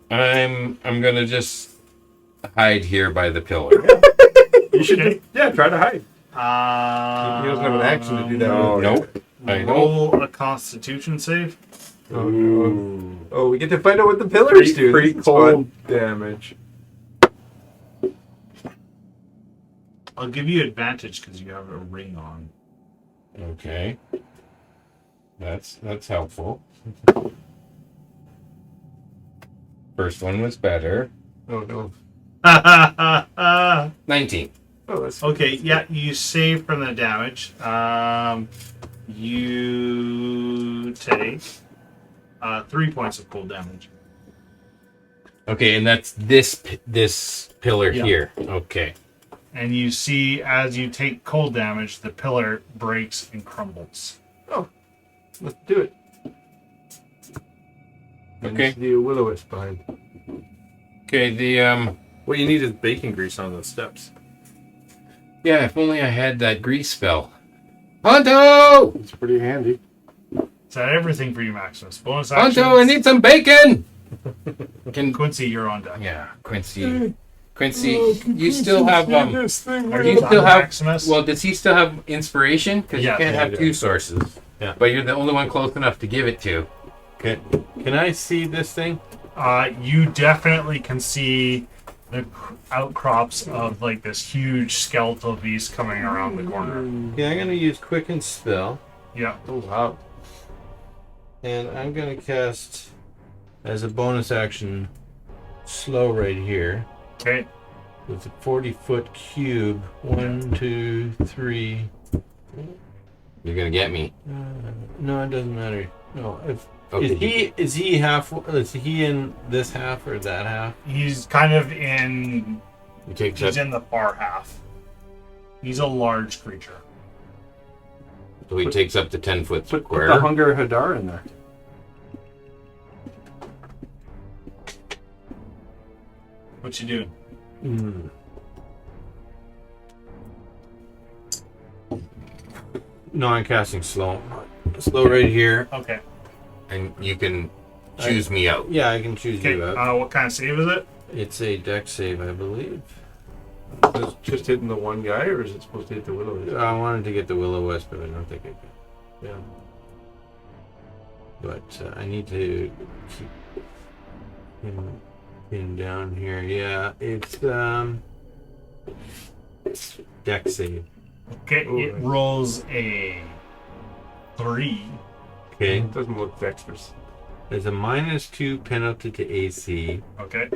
I'm gonna just hide here by the pillar. You should, try to hide. He doesn't have an action to do that. No, Nope. I don't. Roll a Constitution save. Oh, no. Oh, we get to find out what the pillars do. Pretty This is cold fun. damage. I'll give you advantage because you have a ring on. Okay. That's helpful. First one was better. Oh, no. 19. Oh, that's... Okay, yeah, you save from the damage. You take 3 points of cold damage. Okay, and that's this pillar Yeah. here. Okay. And you see, as you take cold damage, the pillar breaks and crumbles. Let's do it. Okay. The will-o-wisp behind. Okay, the What you need is bacon grease on those steps. yeah, if only I had that grease spell. Honto! It's pretty handy. Is that everything for you, Maximus? Bonus actions? Honto, I need some bacon! Quincy, you're on deck. Yeah, Quincy, you still have Are you you still on have Maximus? well, does he still have inspiration? Because Yeah, you can't yeah, have yeah. two sources. Yeah. But you're the only one close enough to give it to. Can I see this thing? You definitely can see the outcrops of like this huge skeletal beast coming around the corner. Yeah, I'm gonna use Quicken Spell, Yeah. Oh, wow. and I'm gonna cast as a bonus action Slow right here Okay. with a 40-foot cube. 1, 2, 3. You're gonna get me. No, it doesn't matter. No, if Okay. is he half? Is he in this half or that half? He's kind of in. You take He's that. in the far half. He's a large creature. So he takes up to 10-foot Put square. the Hunger Hadar in there. What you doing? No, I'm casting slow. Slow right here. Okay. And you can choose me out. Yeah, I can choose Okay. you out. What kind of save is it? It's a deck save, I believe. Is it just hitting the one guy, or is it supposed to hit the will-o-wisp? I wanted to get the Will-o-Wisp, but I don't think I can. Yeah. But I need to keep him pinned down here. Yeah, it's deck save. Okay. Ooh, It nice. rolls a 3. Okay. It doesn't look dexterous. There's a -2 penalty to AC. Okay.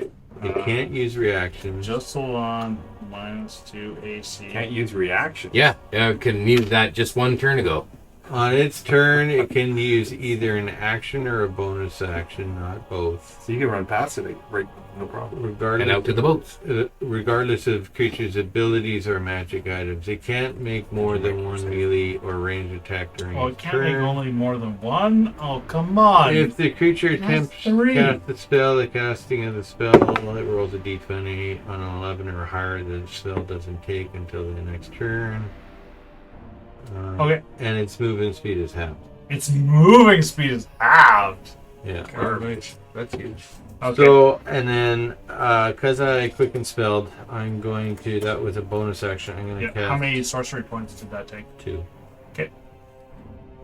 You can't use reactions. Just hold on. -2 AC. Can't use reaction. Yeah, can use that just one turn ago. On its turn, it can use either an action or a bonus action, not both. So you can run past it, right? No problem. And out to the boats. Regardless of creature's abilities or magic items, it can't make more than one melee or range attack during Oh, its it can't make turn. only more than one? Oh, come on. If the creature attempts to 3. cast the spell, the casting of the spell, it rolls a d20 on an 11 or higher. The spell doesn't take until the next turn. Okay. And its movement speed is halved. Its moving speed is halved. Yeah. Nice. That's huge. Okay. So, and then, because I quick and spelled, I'm going to, that was a bonus action, I'm going to Yeah, cast how many sorcery points did that take? 2. Okay.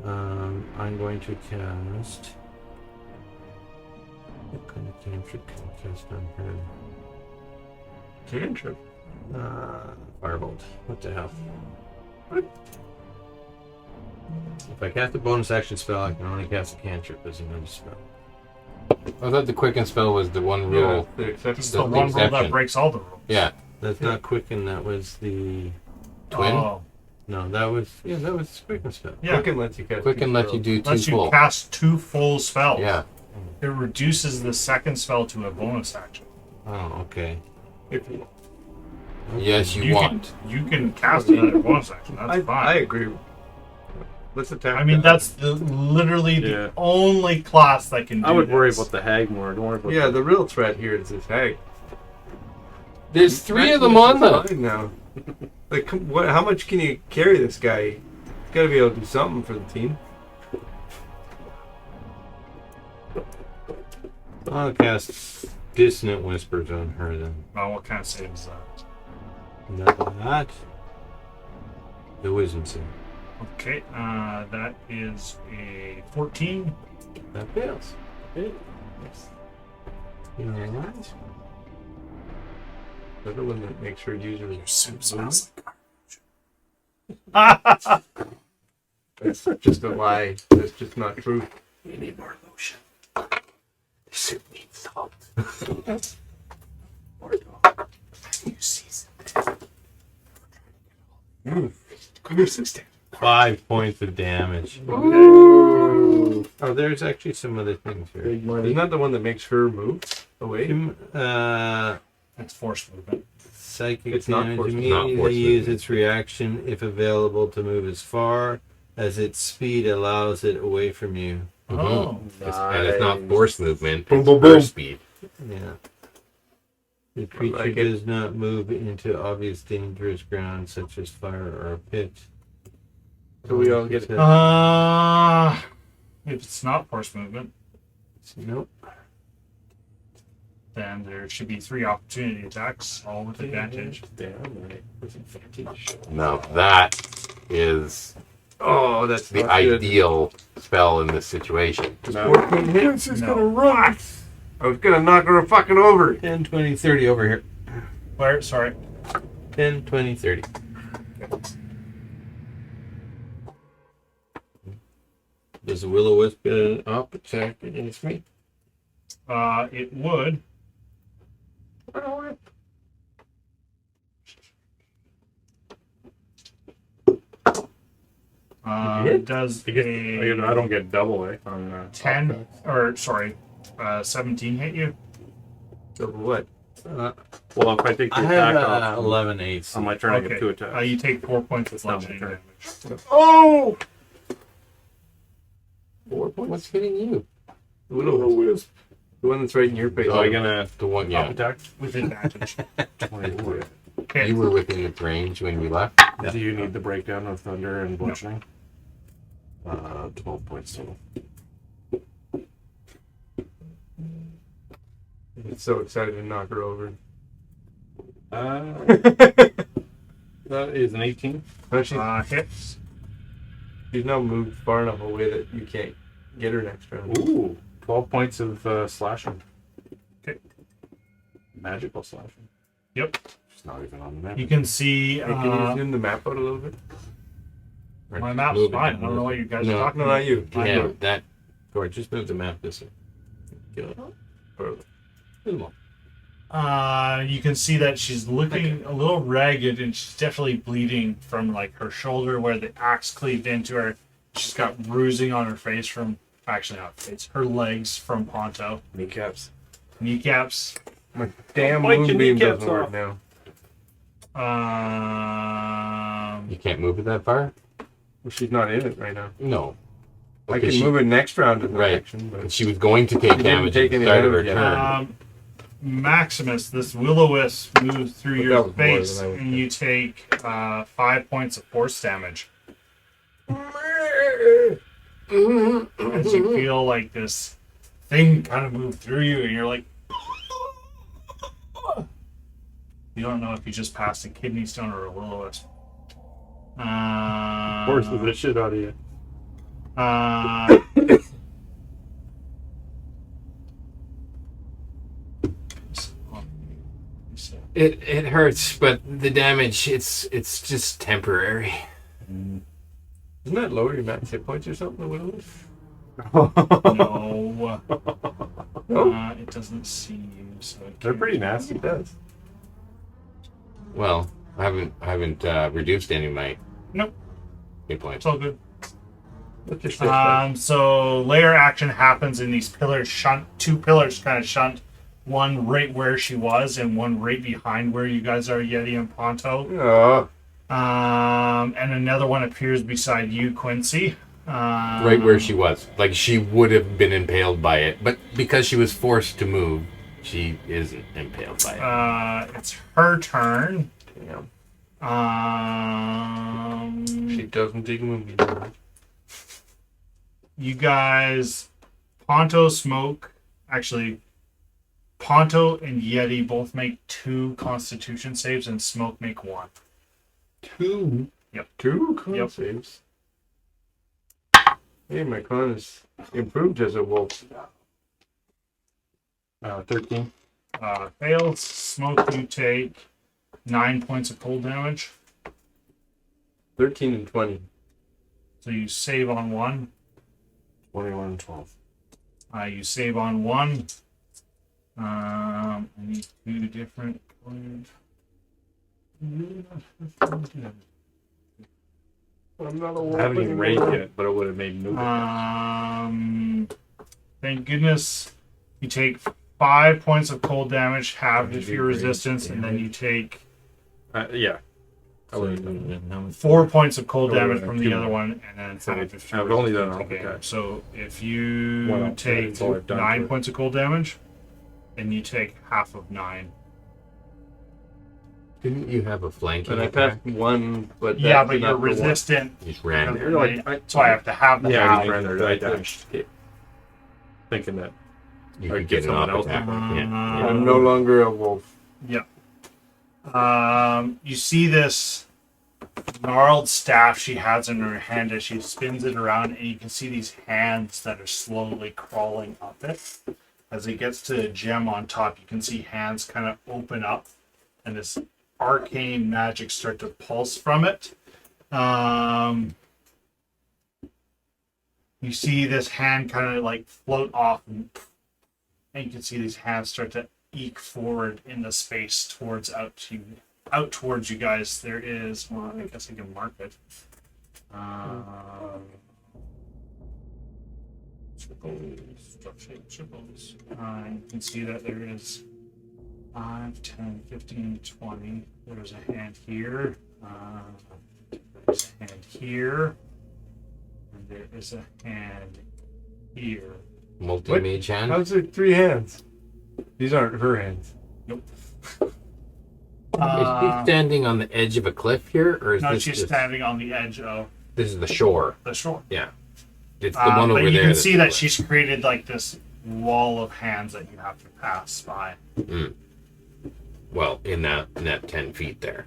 I'm going to cast. What kind of cantrip can I cast on her? Cantrip. Firebolt. What the hell? If I cast a bonus action spell, I can only cast a cantrip as another spell. I thought the quicken spell was the one rule. The exception. It's The the one rule that exception. breaks all the rules. Yeah. That's not quicken, that was the. Twin? Oh, No, that was quicken spell. yeah. Quicken lets you cast. Quicken two lets you spells. do 2 Lets you full. cast 2 full spells. Yeah. It reduces the second spell to a bonus action. Oh, okay. If you, Yes, you want. You can cast another bonus action. That's I fine. agree. Let's attack. I mean, that. that's literally Yeah. the only class that can do I would worry this. about the hag more. Don't worry about Yeah, the real threat here is this hag. There's 3 of them on Maximus them. is fine now. Like, what? How much can you carry this guy? He's got to be able to do something for the team. I'll cast Dissonant Whispers on her then. Oh, what kind of save is that? That. The Wisdom save. Okay, that is a 14. That fails. Alright. They're the one that makes her user. Your soup smells That's just a lie. That's just not true. You need more lotion. The soup needs salt. More dog. You season it. Come here, sister. 5 points of damage. Oh, there's actually some other things here. Isn't that the one that makes her move away? It's force movement. Psychic It's not damage force- immediately not force use movement. its reaction if available to move as far as its speed allows it away from you. Oh, And it's not force movement. Boom, It's boom, burst speed. Yeah. The creature like it. does not move into obvious dangerous ground such as fire or a pit. So we all get it. if it's not force movement, Nope. then there should be 3 opportunity attacks, all with advantage. Damn right. With advantage. Now that is Oh, that's the not good. ideal spell in this situation. 14 hits. She's No. gonna run. I was gonna knock her fucking over. 10, 20, 30 over here. Where? Sorry. 10, 20, 30. Does the Will-O-Wisp get an up attack against me? It would. It does a I don't get double on 10 or sorry, 17 hit you. So what? Well, if I take the I attack have off 11 8. on my turn, I Okay. get 2 attacks. You take 4 points of That's not my bludgeoning turn. damage. Oh! 4 points? What's hitting you? Will-O-Wisp. The one that's right in your face. So I'm gonna The one, up yeah. attack. With advantage. 24. Okay. You were within its range when you left. Do you need the breakdown of thunder and bludgeoning? 12 points total. I'm so excited to knock her over. That is an 18. No, she's Hits. now moved far enough away that you can't get her next round. Ooh, 12 points of slashing. Okay. Magical slashing. Yep. It's not even on the map. You can see Hey, can you zoom the map out a little bit? my map's Move it, fine. I don't move know it. what you guys No, are talking No, about. not you. Yeah, that. Or just move the map this way. You can see that she's looking a little ragged, and she's definitely bleeding from like her shoulder where the axe cleaved into her. She's got bruising on her face from, actually not face, her legs from Ponto. Kneecaps. Kneecaps. My damn Bite your moonbeam kneecaps doesn't work off. now. You can't move it that far? Well, she's not in it right now. No. I Okay, can move it next round in the Right. action, but She was going to take didn't damage take at the any start of her damage yet. turn. Maximus, this will-o-wisp moves through But your that was more face, than I would and you take 5 points of force damage. As you feel like this thing kind of move through you, and you're like, you don't know if you just passed a kidney stone or a will-o-wisp. Forces the shit out of you. It hurts, but the damage it's just temporary. doesn't that lower your max hit points or something? What it is? No. It doesn't see you, so it They're can't. pretty nasty. It does. Well, I haven't reduced any of my Nope. hit points. It's all good. Let's just say that. So layer action happens, and these pillars shunt. 2 pillars kind of shunt. One right where she was, and one right behind where you guys are, Yeti and Ponto. Oh, And another one appears beside you, Quincy. Right where she was. Like, she would have been impaled by it, but because she was forced to move, she isn't impaled by it. It's her turn. damn. She She doesn't dig moonbeam damage. You guys, Ponto, Smoke, actually, Ponto and Yeti both make 2 Constitution saves, and Smoke make 1. 2? Yep. 2 con Yep. saves? Hey, my con is improved as a wolf. 13. Fails. Smoke, you take 9 points of cold damage. 13 and 20. So you save on 1. 21 and 12. You save on 1. I need 2 different colors. I'm not a wolf. I haven't even raised anymore. yet, but it would have made no difference. Thank goodness. You take 5 points of cold damage, halved if Did your you raise resistance, and then you take Yeah. I So would you have done didn't have 4 points of cold I would've damage done from 2 the other more. one, and then So halved if I've your only done resistance. half the time. So if you Well, take that's all I've done 9 to it. points of cold damage, then you take half of 9. Didn't you have a flanking And I attack? passed 1, but Yeah, that's but you're enough for one. resistant. You just ran there. Right? So I have to have the Yeah, half. I ran there. I Right. dashed. Thinking that. You Or could get get an someone off else attack. to Yeah. I'm no longer a wolf. You see this gnarled staff she has in her hand as she spins it around, and you can see these hands that are slowly crawling up it. As it gets to the gem on top, you can see hands kind of open up, and this arcane magic start to pulse from it. You see this hand kind of like float off, and you can see these hands start to eke forward in the space towards out towards you guys. There is, well, I guess I can mark it. Triples. You can see that there is 5, 10, 15, 20. There's a hand here. There's a hand here. And there is a hand here. Multi-mage hand? How's there 3 hands? These aren't her hands. Is she standing on the edge of a cliff here, or is No, this she's just, standing on the edge of this is the shore? the shore. Yeah, it's the one over but you there. can that's see the that cliff. she's created like this wall of hands that you have to pass by. Well, in that 10 feet there.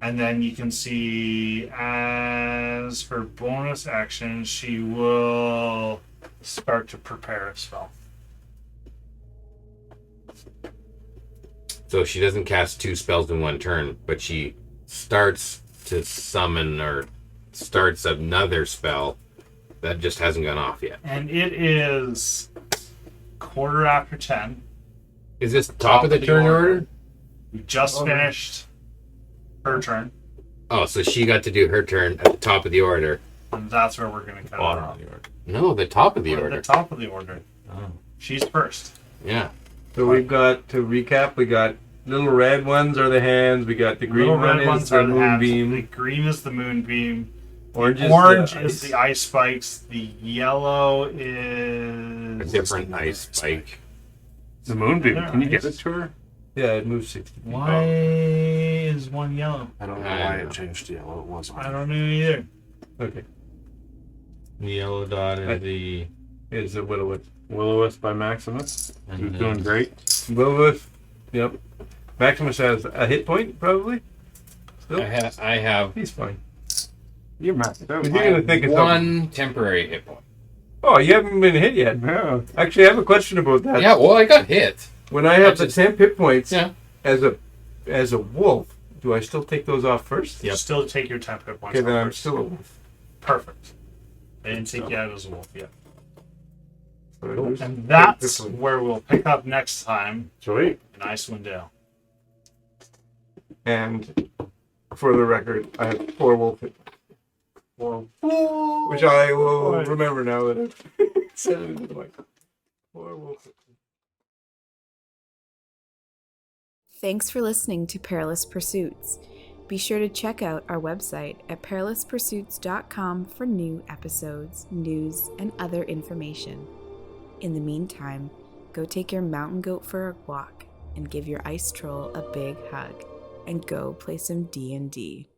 And then you can see, as her bonus action, she will start to prepare a spell. So she doesn't cast 2 spells in one turn, but she starts to summon or starts another spell that just hasn't gone off yet. And it is quarter after 10. Is this top of the turn order? We just finished her turn, Oh, so she got to do her turn at the top of the order. and that's where we're going to cut it off. No, the top of the At order. the top of the order. Oh. She's first. Yeah. So we've got, to recap, we got little red ones are the hands, we got the green Little one red is ones the are the hands. The moonbeam, green is the moonbeam. orange Is the ice spikes. The yellow A is different ice spike. The moonbeam. Can you get it to her? Yeah, it moves 60 feet. Why is one yellow? I don't know why it changed to yellow. It wasn't. I don't know either. Okay. The yellow dot is the Is it Will-O-Wisp? Will-O-Wisp by Maximus. and Who's then- doing great. Will-O-Wisp. Yep. Maximus has a hit point, probably. Still? I have He's fine. You're maxed out. You're going to think it's something. one temporary hit point. Oh, you haven't been hit yet. Yeah. Actually, I have a question about that. Yeah, well, I got hit. When I have That's the 10 hit points Yeah. as a wolf, do I still take those off first? You still take your 10 hit points. Okay, then off I'm first. still a wolf. Perfect. They didn't take you out as a wolf yet. So I lose And 10 that's hit points. where we'll pick up next time Sweet. in Icewind Dale. And for the record, I have 4 wolf hit points. Which I will remember now that I've said it into the mic. 4 wolf hit points. Thanks for listening to Perilous Pursuits. Be sure to check out our website at perilouspursuits.com for new episodes, news, and other information. In the meantime, go take your mountain goat for a walk and give your ice troll a big hug, and go play some D&D.